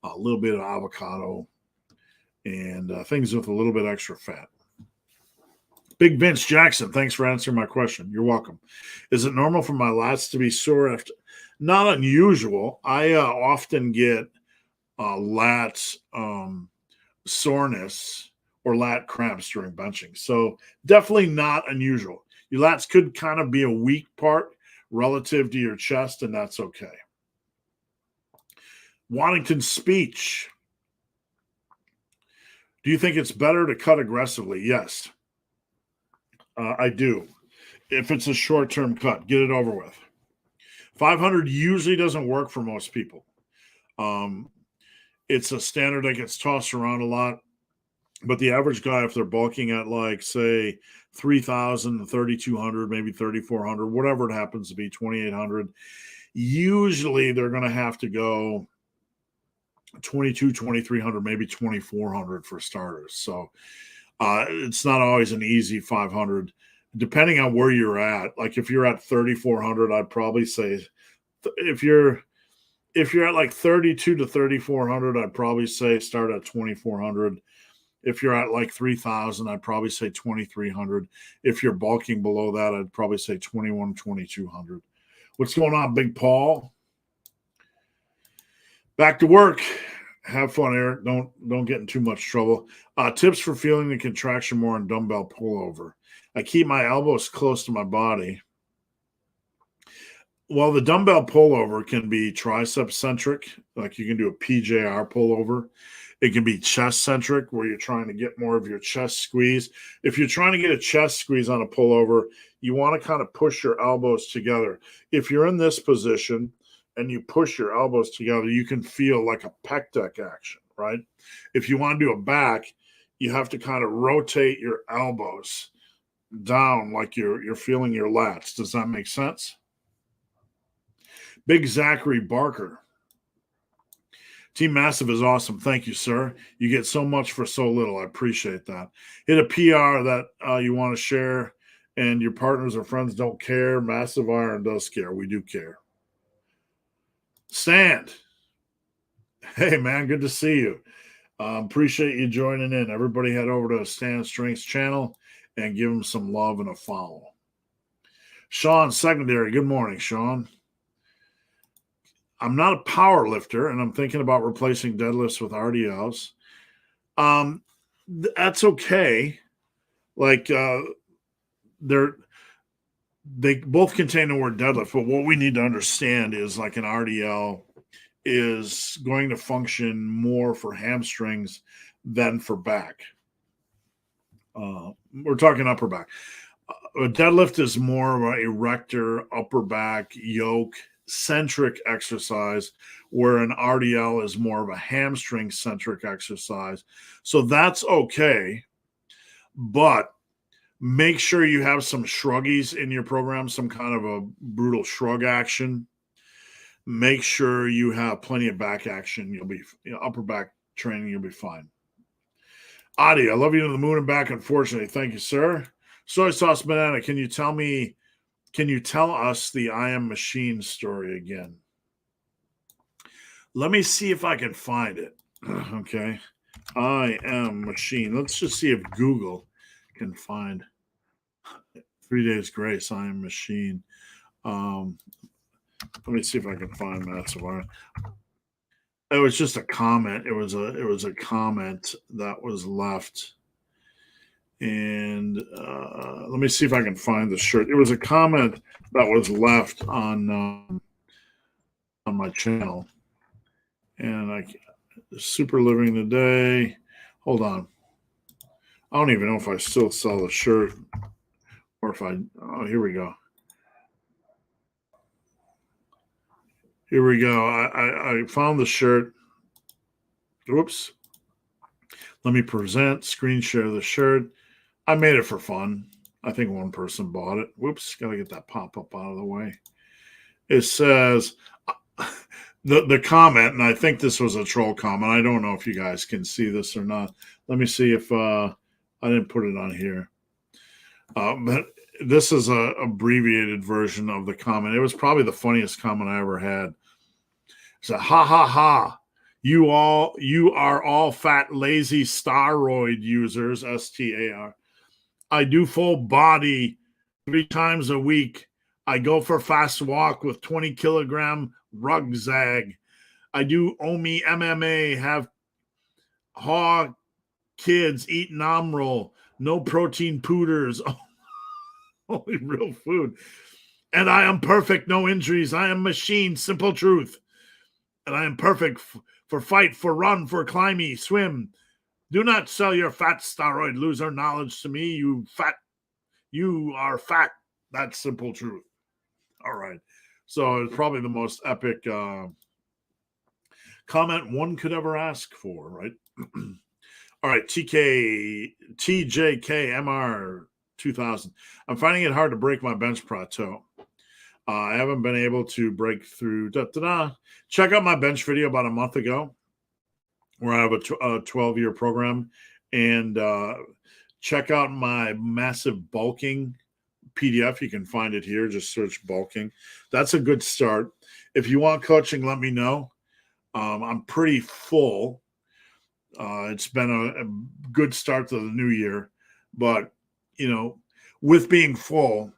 a little bit of avocado, and things with a little bit extra fat. Big Vince Jackson, thanks for answering my question. You're welcome. Is it normal for my lats to be sore after? Not unusual. I often get lats soreness or lat cramps during benching. So definitely not unusual. Your lats could kind of be a weak part relative to your chest, and that's okay. Waddington Speech. Do you think it's better to cut aggressively? Yes, I do. If it's a short-term cut, get it over with. 500 usually doesn't work for most people. It's a standard that gets tossed around a lot. But the average guy, if they're bulking at like, say, 3,000, 3,200, maybe 3,400, whatever it happens to be, 2,800, usually they're going to have to go 22, 2,300, maybe 2,400 for starters. So it's not always an easy 500, depending on where you're at. Like if you're at 3,400, I'd probably say if you're at like 32 to 3,400, I'd probably say start at 2,400. If you're at like 3,000, I'd probably say 2,300. If you're bulking below that, I'd probably say 21, 2,200. What's going on, Big Paul? Back to work. Have fun, Eric. Don't get in too much trouble. Tips for feeling the contraction more on dumbbell pullover. I keep my elbows close to my body. Well, the dumbbell pullover can be tricep centric, like you can do a PJR pullover. It can be chest centric, where you're trying to get more of your chest squeeze. If you're trying to get a chest squeeze on a pullover, you want to kind of push your elbows together. If you're in this position and you push your elbows together, you can feel like a pec deck action, right? If you want to do a back, you have to kind of rotate your elbows down like you're feeling your lats. Does that make sense? Big Zachary Barker. Team Massive is awesome. Thank you, sir. You get so much for so little. I appreciate that. Hit a PR that you want to share and your partners or friends don't care. Massive Iron does care. We do care. Stand. Hey, man, good to see you. Appreciate you joining in. Everybody head over to Stand Strength's channel and give him some love and a follow. Sean Secondary. Good morning, Sean. I'm not a power lifter, and I'm thinking about replacing deadlifts with RDLs. That's okay. Like they both contain the word deadlift, but what we need to understand is like an RDL is going to function more for hamstrings than for back. We're talking upper back. A deadlift is more of an erector, upper back, yoke centric exercise, where an RDL is more of a hamstring centric exercise. So that's okay, but make sure you have some shruggies in your program, some kind of a brutal shrug action. Make sure you have plenty of back action. You'll be upper back training. You'll be fine. Adi, I love you to the moon and back. Unfortunately, thank you, sir. Soy sauce banana. Can you tell us the I Am Machine story again? Let me see if I can find it. Okay. I Am Machine. Let's just see if Google can find 3 Days Grace, I Am Machine. Let me see if I can find Massive Iron. It was just a comment. It was a comment that was left. And let me see if I can find the shirt. It was a comment that was left on my channel, and Super Living Today. Hold on, I don't even know if I still sell the shirt or if I. Oh, here we go. Here we go. I found the shirt. Whoops. Let me screen share the shirt. I made it for fun. I think one person bought it. Whoops, got to get that pop-up out of the way. It says, the comment, and I think this was a troll comment. I don't know if you guys can see this or not. Let me see if I didn't put it on here. But this is a abbreviated version of the comment. It was probably the funniest comment I ever had. It said, ha, ha, ha. You are all fat, lazy steroid users, STAR. I do full body 3 times a week. I go for fast walk with 20 kilogram rucksack. I do OMI MMA, have hog kids, eat nom roll, no protein pouders, only real food. And I am perfect, no injuries. I am machine, simple truth. And I am perfect for fight, for run, for climby, swim. Do not sell your fat steroid loser knowledge to me, you are fat. That's simple truth. All right. So it's probably the most epic comment one could ever ask for, right? All right, TJKMR 2000. I'm finding it hard to break my bench plateau. I haven't been able to break through. Check out my bench video about a month ago where I have a 12-year program. And check out my massive bulking PDF. You can find it here. Just search bulking. That's a good start. If you want coaching, let me know. I'm pretty full. It's been a good start to the new year. But, with being full,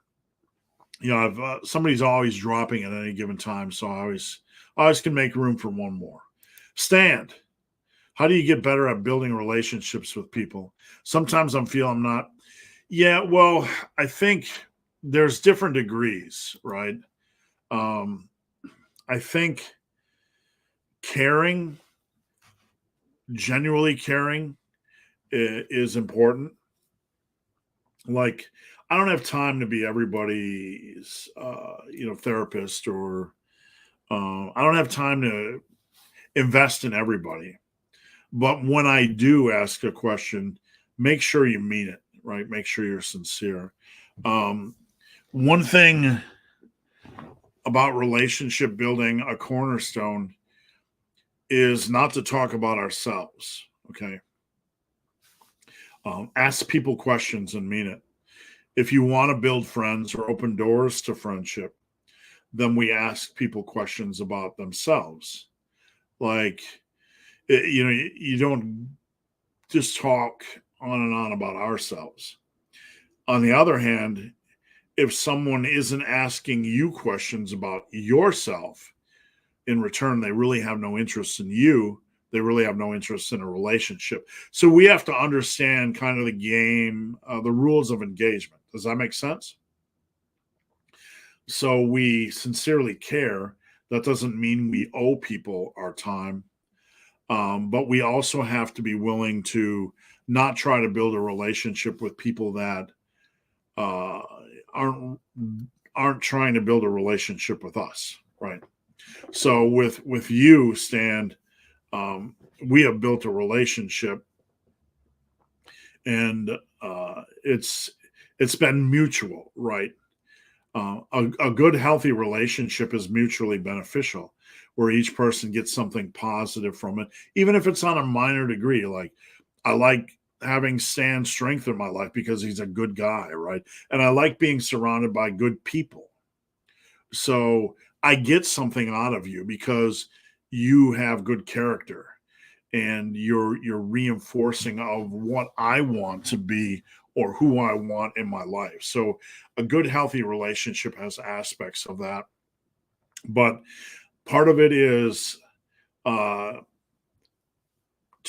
somebody's always dropping at any given time. So I always can make room for one more. Stand. How do you get better at building relationships with people? Sometimes I'm not. Yeah, well, I think there's different degrees, right? I think genuinely caring is important. Like, I don't have time to be everybody's, therapist, or I don't have time to invest in everybody. But when I do ask a question, make sure you mean it, right? Make sure you're sincere. One thing about relationship building, a cornerstone, is not to talk about ourselves, okay? Ask people questions and mean it. If you want to build friends or open doors to friendship, then we ask people questions about themselves. Like, you don't just talk on and on about ourselves. On the other hand, if someone isn't asking you questions about yourself, in return, they really have no interest in you. They really have no interest in a relationship. So we have to understand kind of the game, the rules of engagement. Does that make sense? So we sincerely care. That doesn't mean we owe people our time. But we also have to be willing to not try to build a relationship with people that aren't trying to build a relationship with us, right? So with you, Stan, we have built a relationship, and it's been mutual, right? A good, healthy relationship is mutually beneficial, where each person gets something positive from it, even if it's on a minor degree. Like, I like having Stan's strength in my life because he's a good guy, right? And I like being surrounded by good people. So I get something out of you because you have good character, and you're reinforcing of what I want to be or who I want in my life. So a good, healthy relationship has aspects of that. But part of it is, to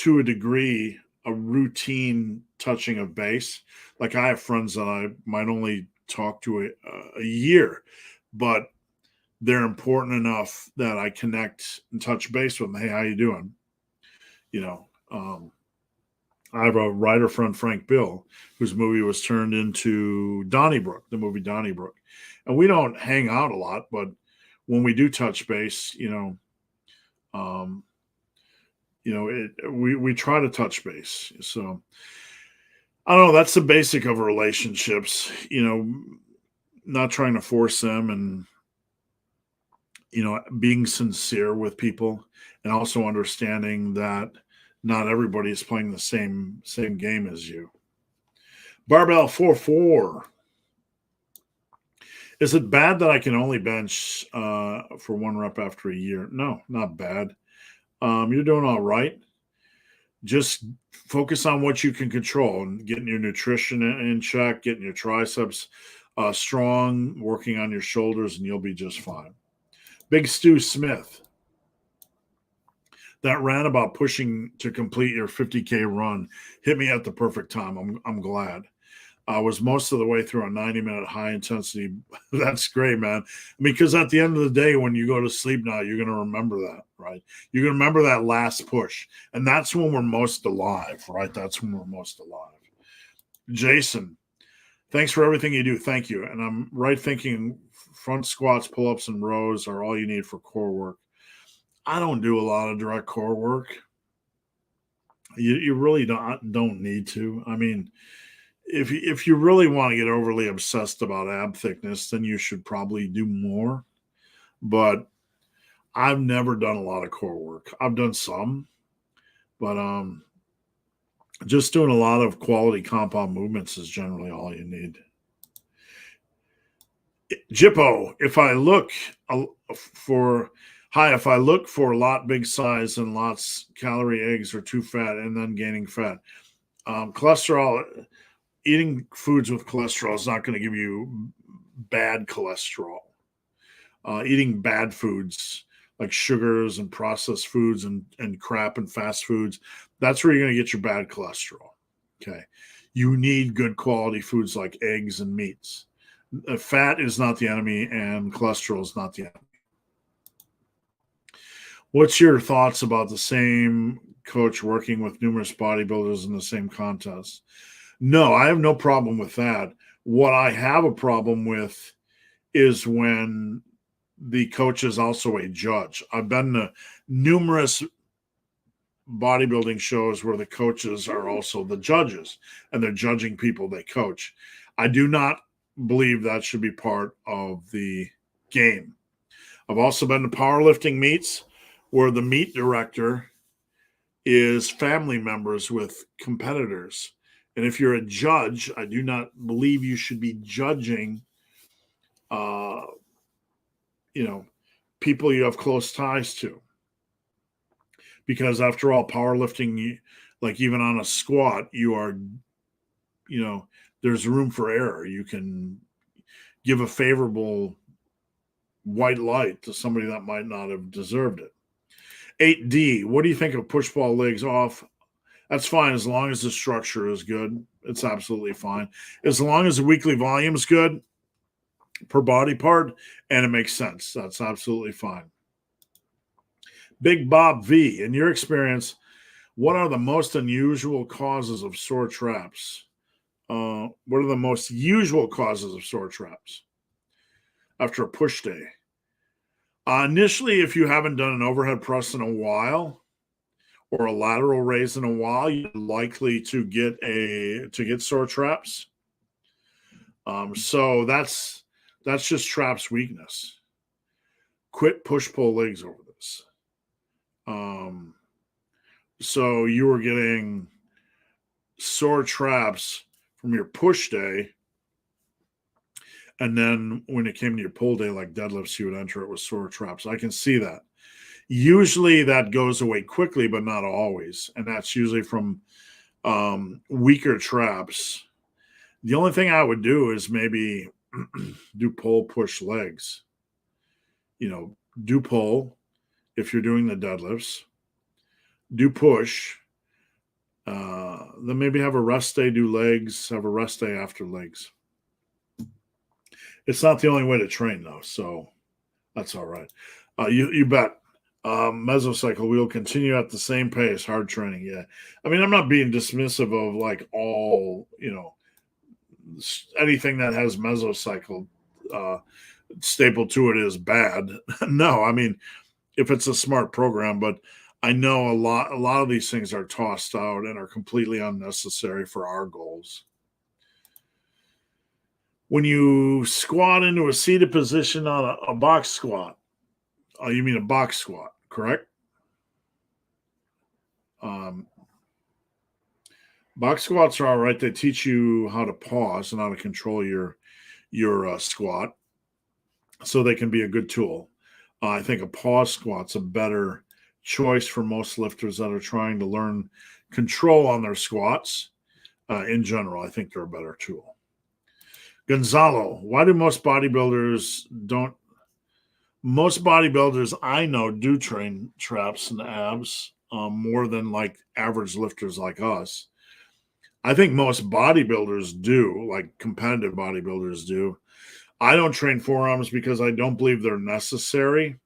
a degree, a routine touching of base. Like, I have friends that I might only talk to a year, but they're important enough that I connect and touch base with them. Hey, how you doing? I have a writer friend, Frank Bill, whose movie was turned into Donnybrook, the movie Donnybrook. And we don't hang out a lot, but when we do touch base, we try to touch base. So I don't know. That's the basic of relationships, not trying to force them, and, being sincere with people, and also understanding that not everybody is playing the same game as you. Barbell 4-4. Is it bad that I can only bench for one rep after a year? No, not bad. You're doing all right. Just focus on what you can control and getting your nutrition in check, getting your triceps strong, working on your shoulders, and you'll be just fine. Big Stu Smith, that rant about pushing to complete your 50K run hit me at the perfect time. I'm glad. I was most of the way through a 90-minute high intensity. That's great, man. Because at the end of the day, when you go to sleep now, you're going to remember that, right? You're going to remember that last push. And that's when we're most alive, right? That's when we're most alive. Jason, thanks for everything you do. Thank you. And I'm right thinking front squats, pull-ups, and rows are all you need for core work. I don't do a lot of direct core work. You really don't need to. I mean, if you really want to get overly obsessed about ab thickness, then you should probably do more. But I've never done a lot of core work. I've done some, but just doing a lot of quality compound movements is generally all you need. Jippo, if I look for a lot big size and lots calorie eggs are too fat and then gaining fat, cholesterol. Eating foods with cholesterol is not going to give you bad cholesterol. Eating bad foods like sugars and processed foods and crap and fast foods, that's where you're going to get your bad cholesterol. Okay. You need good quality foods like eggs and meats. Fat is not the enemy and cholesterol is not the enemy. What's your thoughts about the same coach working with numerous bodybuilders in the same contest? No, I have no problem with that. What I have a problem with is when the coach is also a judge. I've been to numerous bodybuilding shows where the coaches are also the judges and they're judging people they coach. I do not believe that should be part of the game. I've also been to powerlifting meets where the meet director is family members with competitors. And if you're a judge, I do not believe you should be judging, people you have close ties to. Because after all, powerlifting, like even on a squat, there's room for error. You can give a favorable white light to somebody that might not have deserved it. 8D, what do you think of push ball legs off? That's fine as long as the structure is good. It's absolutely fine. As long as the weekly volume is good per body part and it makes sense. That's absolutely fine. Big Bob V, in your experience, what are the most unusual causes of sore traps? What are the most usual causes of sore traps after a push day? Initially, if you haven't done an overhead press in a while, or a lateral raise in a while, you're likely to get sore traps. So that's just traps weakness. Quit push pull legs over this. So you were getting sore traps from your push day, and then when it came to your pull day, like deadlifts, you would enter it with sore traps. I can see that. Usually that goes away quickly, but not always. And that's usually from weaker traps. The only thing I would do is maybe do pull, push legs. Do pull if you're doing the deadlifts. Do push. Then maybe have a rest day, do legs, have a rest day after legs. It's not the only way to train, though, so that's all right. You bet. Mesocycle, we will continue at the same pace, hard training. Yeah. I mean, I'm not being dismissive of like all, anything that has mesocycle stapled to it is bad. No, I mean, if it's a smart program, but I know a lot of these things are tossed out and are completely unnecessary for our goals. When you squat into a seated position on a box squat, you mean a box squat, correct? Box squats are all right. They teach you how to pause and how to control your squat, so they can be a good tool. I think a pause squat's a better choice for most lifters that are trying to learn control on their squats. In general, I think they're a better tool. Gonzalo, why do most bodybuilders I know do train traps and abs more than like average lifters like us? I think most bodybuilders do, like competitive bodybuilders do. I don't train forearms because I don't believe they're necessary.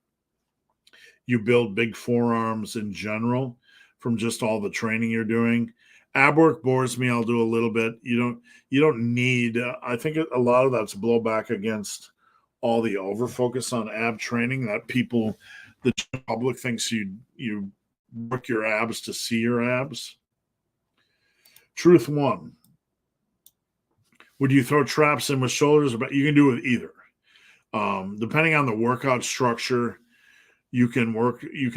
You build big forearms in general from just all the training you're doing. Ab work bores me. I'll do a little bit. You don't need, I think a lot of that's blowback against all the over focus on ab training that people, the public thinks you work your abs to see your abs. Truth one. Would you throw traps in with shoulders? But you can do it with either. Depending on the workout structure, you can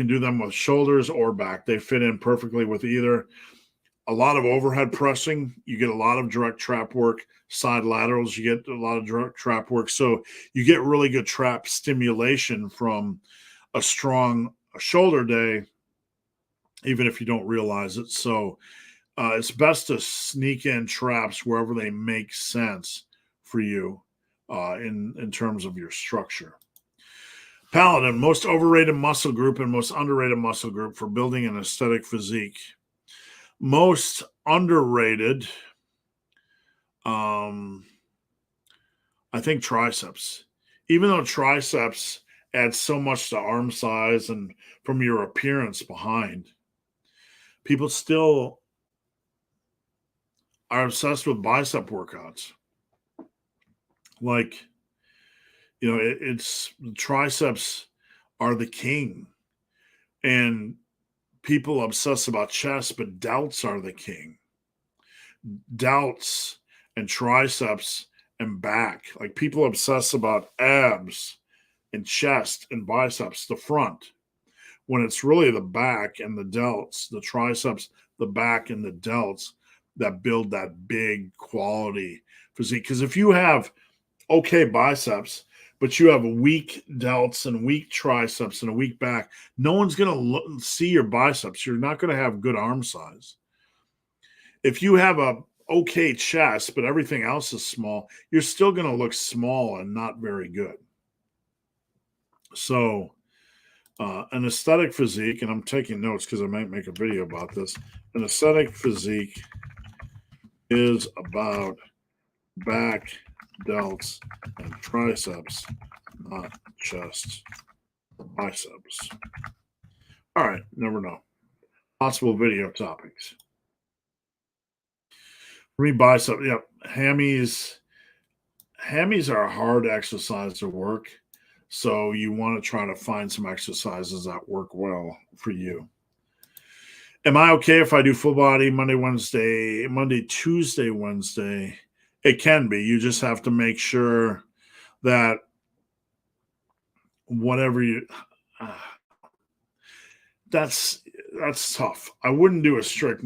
do them with shoulders or back. They fit in perfectly with either. A lot of overhead pressing, you get a lot of direct trap work. Side laterals, you get a lot of direct trap work. So you get really good trap stimulation from a strong shoulder day, even if you don't realize it. So it's best to sneak in traps wherever they make sense for you in terms of your structure. Paladin, most overrated muscle group and most underrated muscle group for building an aesthetic physique. Most underrated, I think triceps. Even though triceps add so much to arm size and from your appearance behind, people still are obsessed with bicep workouts. Like, it's triceps are the king, and people obsess about chest, but delts are the king. Delts and triceps and back. Like, people obsess about abs and chest and biceps, the front, when it's really the back and the delts, the triceps, the back and the delts that build that big quality physique. Because if you have okay biceps, but you have weak delts and weak triceps and a weak back, no one's going to see your biceps. You're not going to have good arm size. If you have a okay chest, but everything else is small, you're still going to look small and not very good. So an aesthetic physique, and I'm taking notes because I might make a video about this. An aesthetic physique is about back, delts, and triceps, not chest, biceps. All right, never know. Possible video topics. For me, bicep, hammies are a hard exercise to work. So you want to try to find some exercises that work well for you. Am I okay if I do full body Monday, Tuesday, Wednesday? It can be. You just have to make sure that whatever you that's tough. I wouldn't do a strict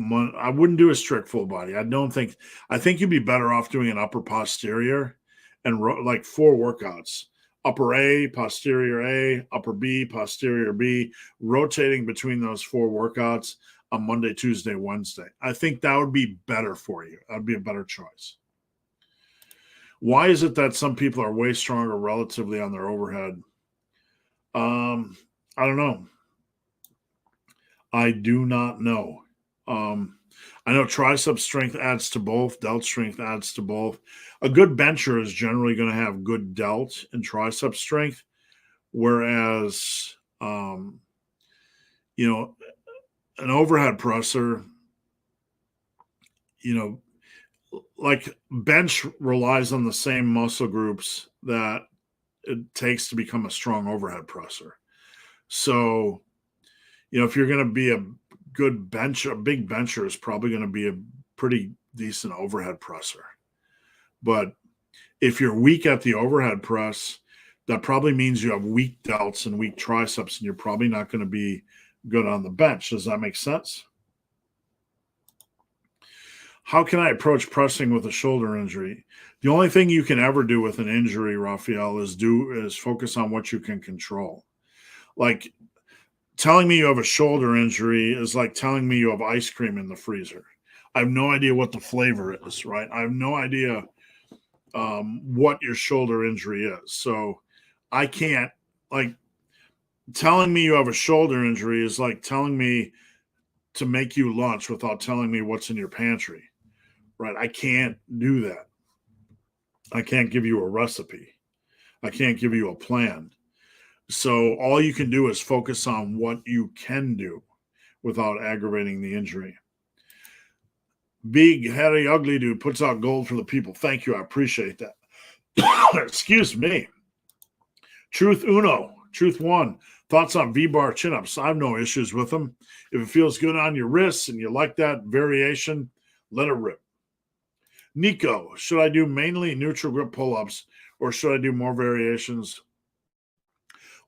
full body. I think you'd be better off doing an upper posterior and like 4 workouts. Upper A, posterior A, upper B, posterior B, rotating between those 4 workouts on Monday, Tuesday, Wednesday. I think that would be better for you. That would be a better choice. Why is it that some people are way stronger relatively on their overhead? I don't know. I do not know. I know tricep strength adds to both. Delt strength adds to both. A good bencher is generally going to have good delt and tricep strength, whereas, an overhead presser, like bench relies on the same muscle groups that it takes to become a strong overhead presser. So, if you're going to be a good bencher, a big bencher is probably going to be a pretty decent overhead presser. But if you're weak at the overhead press, that probably means you have weak delts and weak triceps, and you're probably not going to be good on the bench. Does that make sense? How can I approach pressing with a shoulder injury? The only thing you can ever do with an injury, Raphael, is focus on what you can control. Like, telling me you have a shoulder injury is like telling me you have ice cream in the freezer. I have no idea what the flavor is, right? I have no idea what your shoulder injury is. So I can't, like, telling me you have a shoulder injury is like telling me to make you lunch without telling me what's in your pantry, right? I can't do that. I can't give you a recipe. I can't give you a plan. So all you can do is focus on what you can do without aggravating the injury. Big, hairy, ugly dude puts out gold for the people. Thank you. I appreciate that. Excuse me. Truth uno. Truth one. Thoughts on V-bar chin-ups. I have no issues with them. If it feels good on your wrists and you like that variation, let it rip. Nico, should I do mainly neutral grip pull-ups or should I do more variations?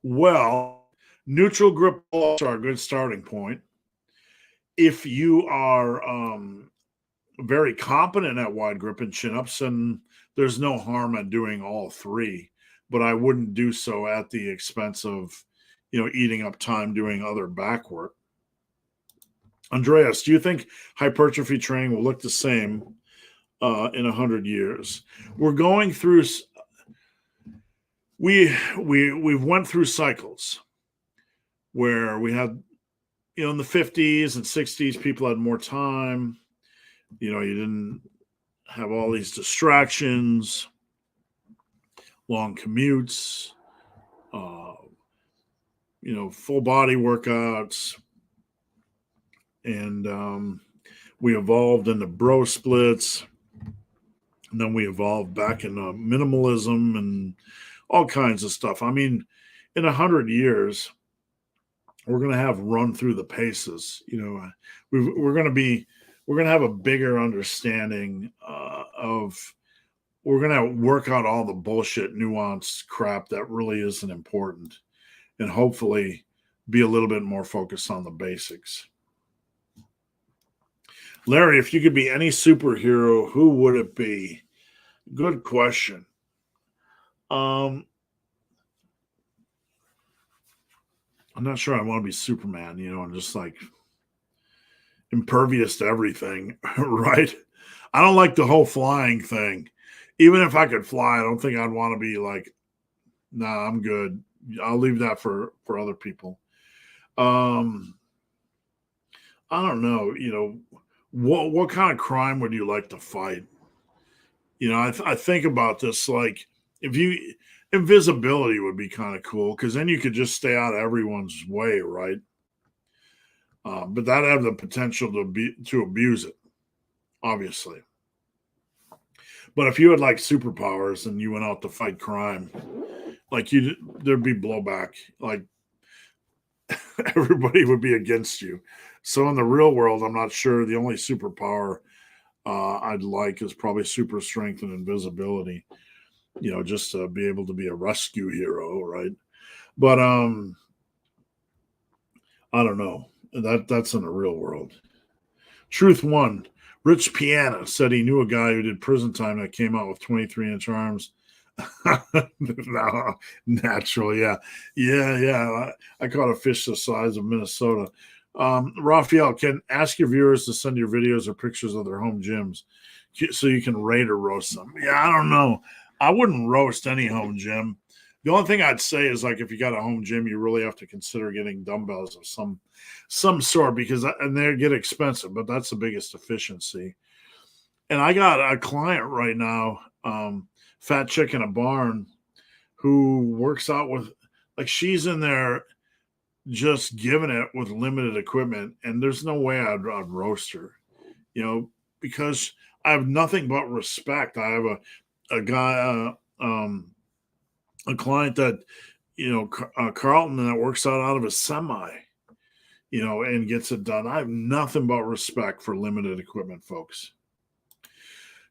Well, neutral grip pull-ups are a good starting point. If you are very competent at wide grip and chin-ups, and there's no harm at doing all three, but I wouldn't do so at the expense of, eating up time doing other back work. Andreas, do you think hypertrophy training will look the same in 100 years? We're going through, we've went through cycles where we had, in the 50s and 60s, people had more time. You didn't have all these distractions, long commutes, full body workouts. And we evolved into bro splits. And then we evolved back into minimalism and all kinds of stuff. I mean, in 100 years, we're going to have run through the paces. We're going to have a bigger understanding we're going to work out all the bullshit, nuanced crap that really isn't important, and hopefully be a little bit more focused on the basics. Larry, if you could be any superhero, who would it be? Good question. I'm not sure I want to be Superman, and just like impervious to everything, right? I don't like the whole flying thing. Even if I could fly, I don't think I'd want to be like, nah, I'm good. I'll leave that for other people. I don't know, what kind of crime would you like to fight? I think about this, like, invisibility would be kind of cool, because then you could just stay out of everyone's way, right? But that'd have the potential to abuse it, obviously. But if you had like superpowers and you went out to fight crime, like there'd be blowback. Like everybody would be against you. So in the real world, I'm not sure. The only superpower I'd like is probably super strength and invisibility. Just to be able to be a rescue hero, right? But I don't know. That's in the real world. Truth one. Rich Piana said he knew a guy who did prison time that came out with 23-inch arms. No, natural, yeah. I caught a fish the size of Minnesota. Raphael, can ask your viewers to send your videos or pictures of their home gyms so you can rate or roast them. Yeah, I don't know. I wouldn't roast any home gym. The only thing I'd say is, like, if you got a home gym, you really have to consider getting dumbbells of some sort, and they get expensive, but that's the biggest efficiency. And I got a client right now, fat chick in a barn, who works out with, like, she's in there just giving it with limited equipment, and there's no way I'd roast her, because I have nothing but respect. I have a guy, a client that, Carlton, that works out of a semi, and gets it done. I have nothing but respect for limited equipment, folks.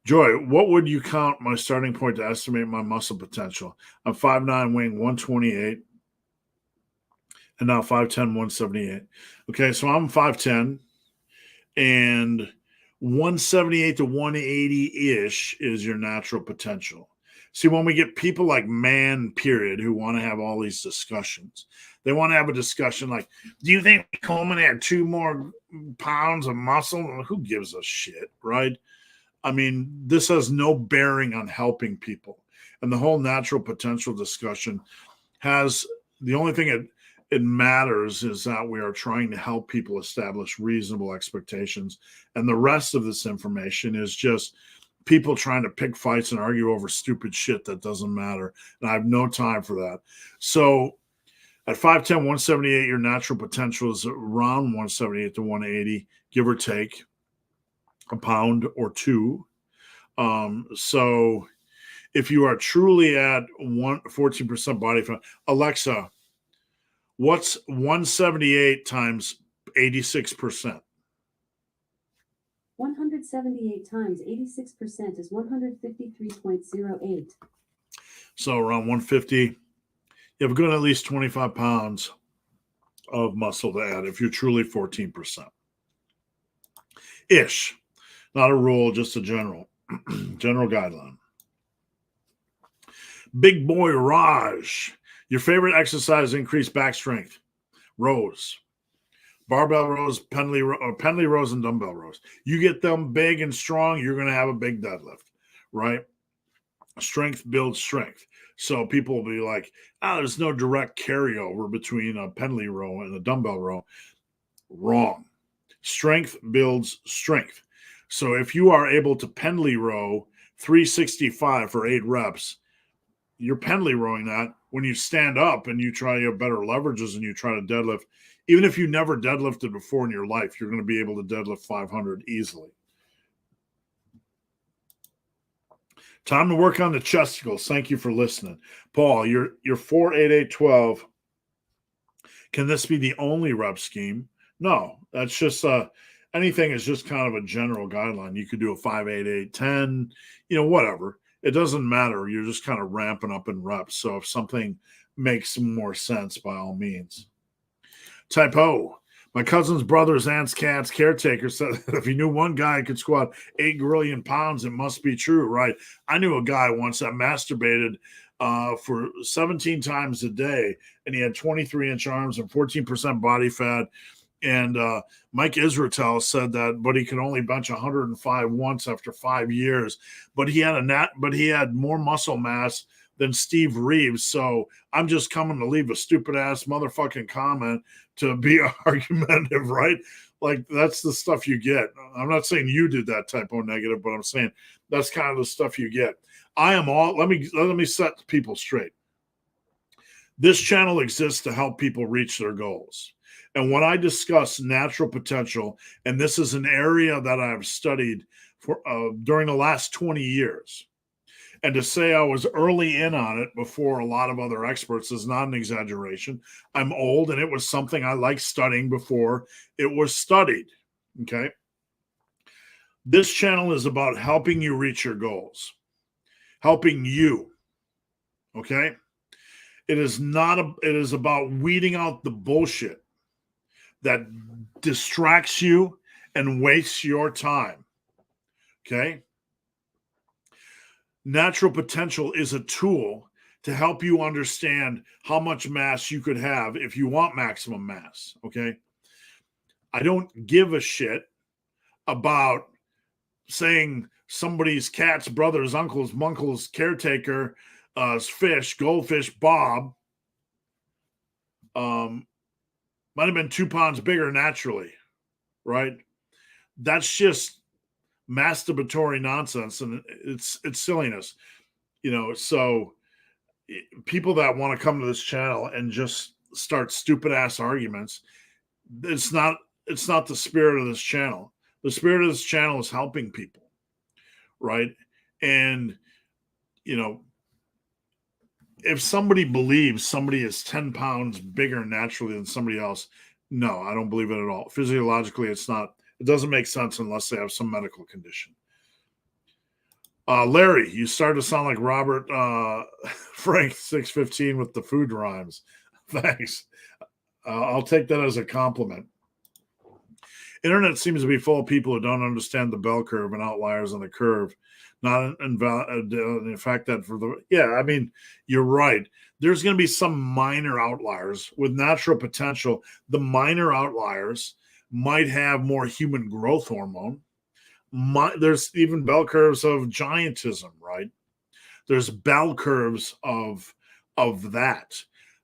Joy, what would you count my starting point to estimate my muscle potential? I'm 5'9", weighing 128, and now 5'10", 178. Okay, so I'm 5'10", and 178 to 180-ish is your natural potential. See, when we get people like Man Period who want to have all these discussions, they want to have a discussion like, do you think Coleman had 2 more pounds of muscle? Who gives a shit, right? I mean, this has no bearing on helping people. And the whole natural potential discussion has the only thing it matters is that we are trying to help people establish reasonable expectations. And the rest of this information is just people trying to pick fights and argue over stupid shit that doesn't matter. And I have no time for that. So at 5'10", 178, your natural potential is around 178 to 180, give or take a pound or 2. So if you are truly at 14% body fat, Alexa, what's 178 times 86%? 178 times 86% is 153.08. So around 150, you have a good at least 25 pounds of muscle to add if you're truly 14%. Ish. Not a rule, just a general guideline. Big boy Raj. Your favorite exercise to increase back strength? Rows. Barbell rows, Pendley rows, and dumbbell rows. You get them big and strong, you're going to have a big deadlift, right? Strength builds strength. So people will be like, there's no direct carryover between a Pendley row and a dumbbell row. Wrong. Strength builds strength. So if you are able to Pendley row 365 for 8 reps, you're Pendley rowing that. When you stand up and you try your better leverages and you try to deadlift, even if you never deadlifted before in your life, you're going to be able to deadlift 500 easily. Time to work on the chesticles. Thank you for listening. Paul, you're 48812. Can this be the only rep scheme? No, that's just anything is just kind of a general guideline. You could do a 58810, whatever. It doesn't matter. You're just kind of ramping up in reps. So if something makes more sense, by all means. Typo. My cousin's brother's aunt's cat's caretaker said that if he knew one guy could squat 8 grillion pounds, it must be true, right? I knew a guy once that masturbated for 17 times a day, and he had 23-inch arms and 14% body fat. And Mike Israetel said that, but he could only bench 105 once after 5 years. But he had more muscle mass than Steve Reeves. So I'm just coming to leave a stupid ass motherfucking comment to be argumentative, right? Like, that's the stuff you get. I'm not saying you did that typo negative, but I'm saying that's kind of the stuff you get. Let me set people straight. This channel exists to help people reach their goals. And when I discuss natural potential, and this is an area that I've studied for during the last 20 years, and to say I was early in on it before a lot of other experts is not an exaggeration. I'm old, and it was something I liked studying before it was studied, okay? This channel is about helping you reach your goals, helping you, okay? It is about weeding out the bullshit that distracts you and wastes your time, okay? Natural potential is a tool to help you understand how much mass you could have if you want maximum mass, okay? I don't give a shit about saying somebody's cat's brother's uncle's munkle's caretaker fish, goldfish Bob, might have been 2 pounds bigger naturally, right? That's just masturbatory nonsense, and it's silliness, So people that want to come to this channel and just start stupid ass arguments, it's not the spirit of this channel. The spirit of this channel is helping people, right? And if somebody believes somebody is 10 pounds bigger naturally than somebody else, no, I don't believe it at all. Physiologically, it doesn't make sense unless they have some medical condition. Larry, you started to sound like Robert Frank 615 with the food rhymes. Thanks. I'll take that as a compliment. Internet seems to be full of people who don't understand the bell curve and outliers on the curve. not invalid. The fact that I mean, you're right. There's going to be some minor outliers with natural potential. The minor outliers might have more human growth hormone. There's even bell curves of giantism, right? There's bell curves of that.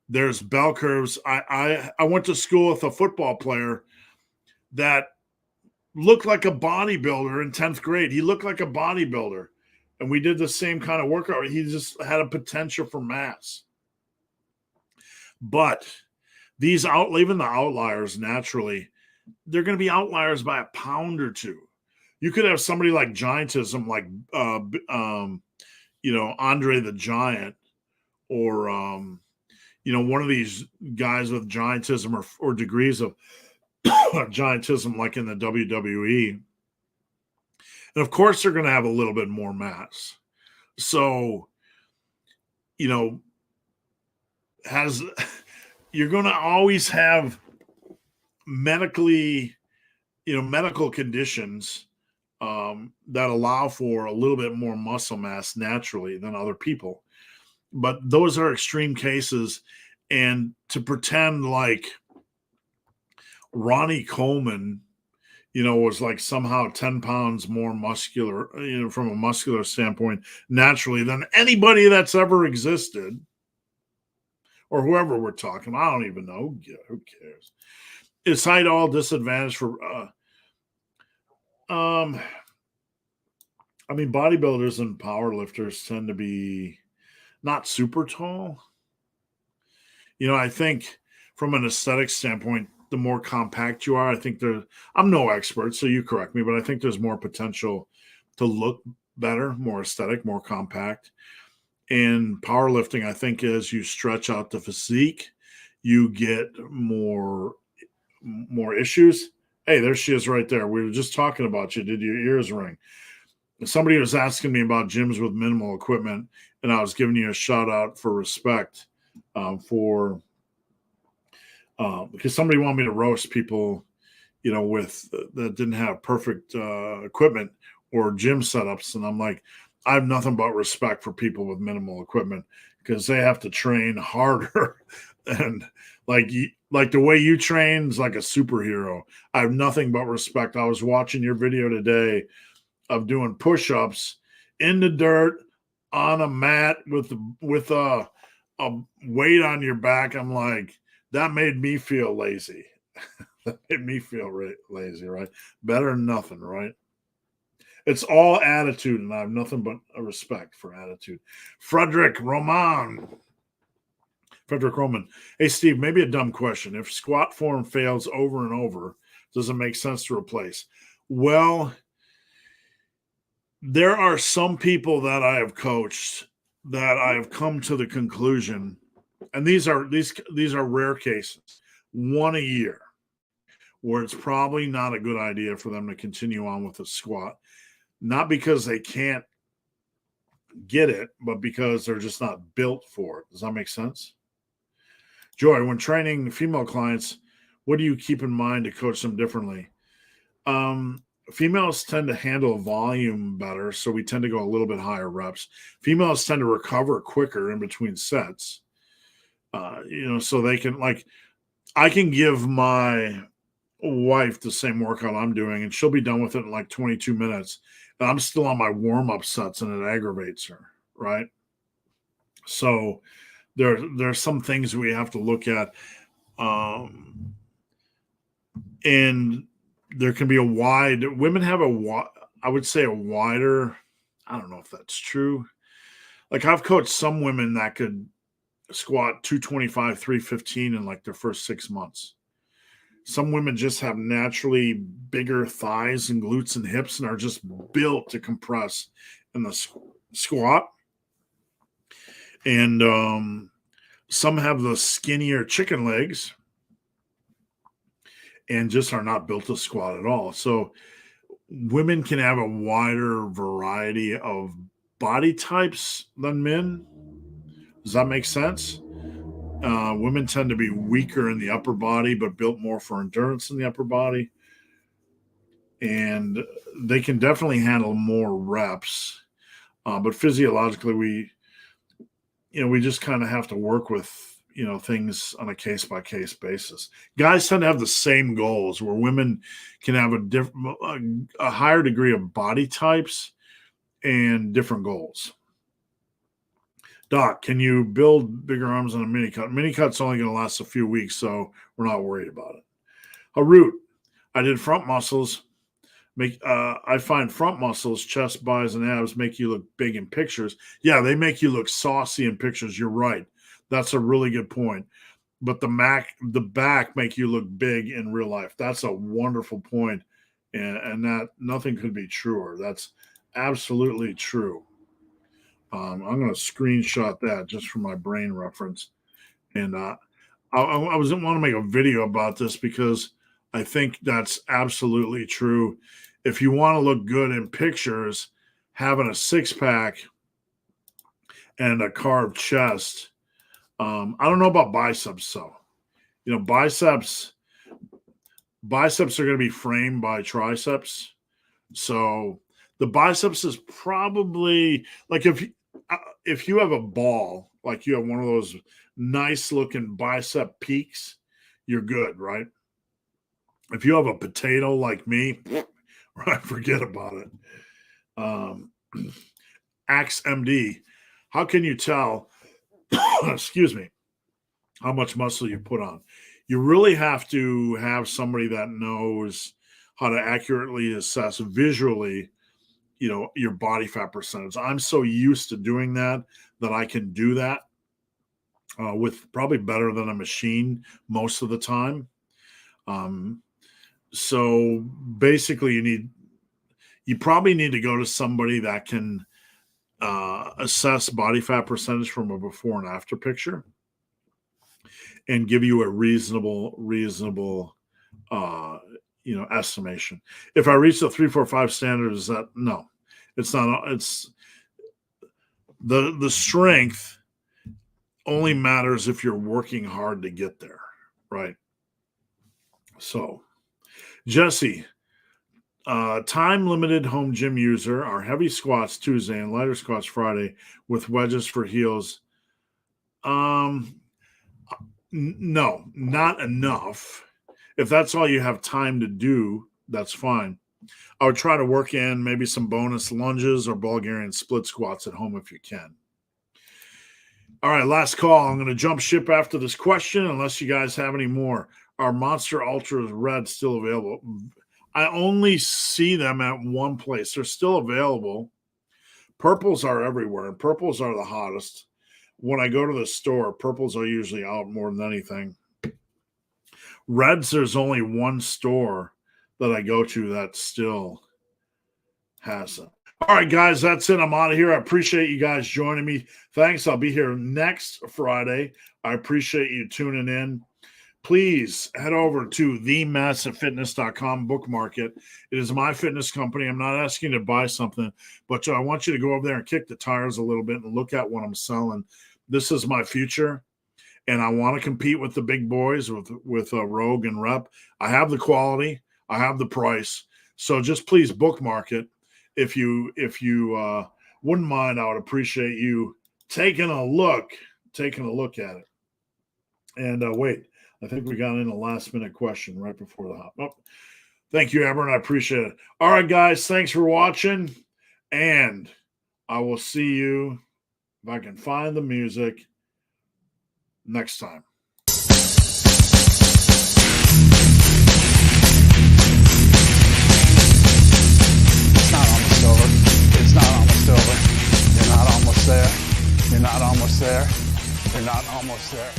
There's bell curves. I went to school with a football player that looked like a bodybuilder in 10th grade. He looked like a bodybuilder. And we did the same kind of workout. He just had a potential for mass. But even the outliers naturally, they're going to be outliers by a pound or two. You could have somebody like giantism, like Andre the Giant, or one of these guys with giantism or degrees of giantism, like in the WWE. And of course, they're going to have a little bit more mass. So, you're going to always have medical conditions that allow for a little bit more muscle mass naturally than other people. But those are extreme cases. And to pretend like Ronnie Coleman, was like somehow 10 pounds more muscular, from a muscular standpoint, naturally than anybody that's ever existed, or whoever we're talking. I don't even know. Who cares? Is height all disadvantage for, I mean, bodybuilders and powerlifters tend to be not super tall. I think from an aesthetic standpoint, the more compact you are, I think I'm no expert, so you correct me, but I think there's more potential to look better, more aesthetic, more compact. And powerlifting, I think, as you stretch out the physique, you get more issues. Hey, there she is right there. We were just talking about you. Did your ears ring? Somebody was asking me about gyms with minimal equipment, and I was giving you a shout out for respect because somebody wanted me to roast people, that didn't have perfect equipment or gym setups. And I'm like, I have nothing but respect for people with minimal equipment because they have to train harder. And like the way you train is like a superhero. I have nothing but respect. I was watching your video today of doing push-ups in the dirt on a mat with a weight on your back. I'm like, that made me feel lazy. That made me feel lazy, right? Better than nothing, right? It's all attitude, and I have nothing but a respect for attitude. Frederick Roman. Hey, Steve, maybe a dumb question. If squat form fails over and over, does it make sense to replace? Well, there are some people that I have coached that I have come to the conclusion, and these are rare cases, one a year, where it's probably not a good idea for them to continue on with a squat. Not because they can't get it, but because they're just not built for it. Does that make sense? Joy, when training female clients, what do you keep in mind to coach them differently? Females tend to handle volume better, so we tend to go a little bit higher reps. Females tend to recover quicker in between sets. So they can, like, I can give my wife the same workout I'm doing, and she'll be done with it in like 22 minutes. And I'm still on my warm-up sets, and it aggravates her, right? So there's some things we have to look at. And there can be women have I would say a wider, I don't know if that's true. Like I've coached some women that could squat 225, 315 in like their first 6 months. Some women just have naturally bigger thighs and glutes and hips and are just built to compress in the squat. And some have the skinnier chicken legs and just are not built to squat at all. So women can have a wider variety of body types than men. Does that make sense? Women tend to be weaker in the upper body, but built more for endurance in the upper body. And they can definitely handle more reps. But physiologically, we just kind of have to work with, things on a case-by-case basis. Guys tend to have the same goals, where women can have a higher degree of body types and different goals. Doc, can you build bigger arms on a mini cut? Mini cut's only going to last a few weeks, so we're not worried about it. Harut, I did front muscles. I find front muscles, chest, buys, and abs make you look big in pictures. Yeah, they make you look saucy in pictures. You're right. That's a really good point. But the back make you look big in real life. That's a wonderful point, and that nothing could be truer. That's absolutely true. I'm going to screenshot that just for my brain reference. And I want to make a video about this because I think that's absolutely true. If you want to look good in pictures, having a six-pack and a carved chest, I don't know about biceps, though. Biceps are going to be framed by triceps. So the biceps is probably like if you have a ball, like you have one of those nice looking bicep peaks, you're good, right? If you have a potato like me, right, forget about it. Axe MD, how can you tell, excuse me, how much muscle you put on? You really have to have somebody that knows how to accurately assess visually, your body fat percentage. I'm so used to doing that I can do that with probably better than a machine most of the time. So basically you probably need to go to somebody that can assess body fat percentage from a before and after picture and give you a reasonable estimation. If I reach the 3, 4, 5 standard, is that no? It's not. It's the strength only matters if you're working hard to get there, right? So, Jesse, time limited home gym user. Our heavy squats Tuesday and lighter squats Friday with wedges for heels. No, not enough. If that's all you have time to do, that's fine. I would try to work in maybe some bonus lunges or Bulgarian split squats at home if you can. All right, last call. I'm going to jump ship after this question unless you guys have any more. Are Monster Ultras Red still available? I only see them at one place. They're still available. Purples are everywhere, and purples are the hottest. When I go to the store, purples are usually out more than anything. Reds, there's only one store that I go to that still has them. All right, guys, that's it. I'm out of here. I appreciate you guys joining me. Thanks. I'll be here next Friday. I appreciate you tuning in. Please head over to themassivefitness.com, bookmark it. It is my fitness company. I'm not asking you to buy something, but I want you to go over there and kick the tires a little bit and look at what I'm selling. This is my future, and I want to compete with the big boys, with Rogue and Rep. I have the quality. I have the price. So just please bookmark it. If you wouldn't mind, I would appreciate you taking a look at it. And wait, I think we got in a last-minute question right before the hop. Oh, thank you, Amber, and I appreciate it. All right, guys, thanks for watching, and I will see you, if I can find the music, next time. It's not almost over. It's not almost over. You're not almost there. You're not almost there. You're not almost there.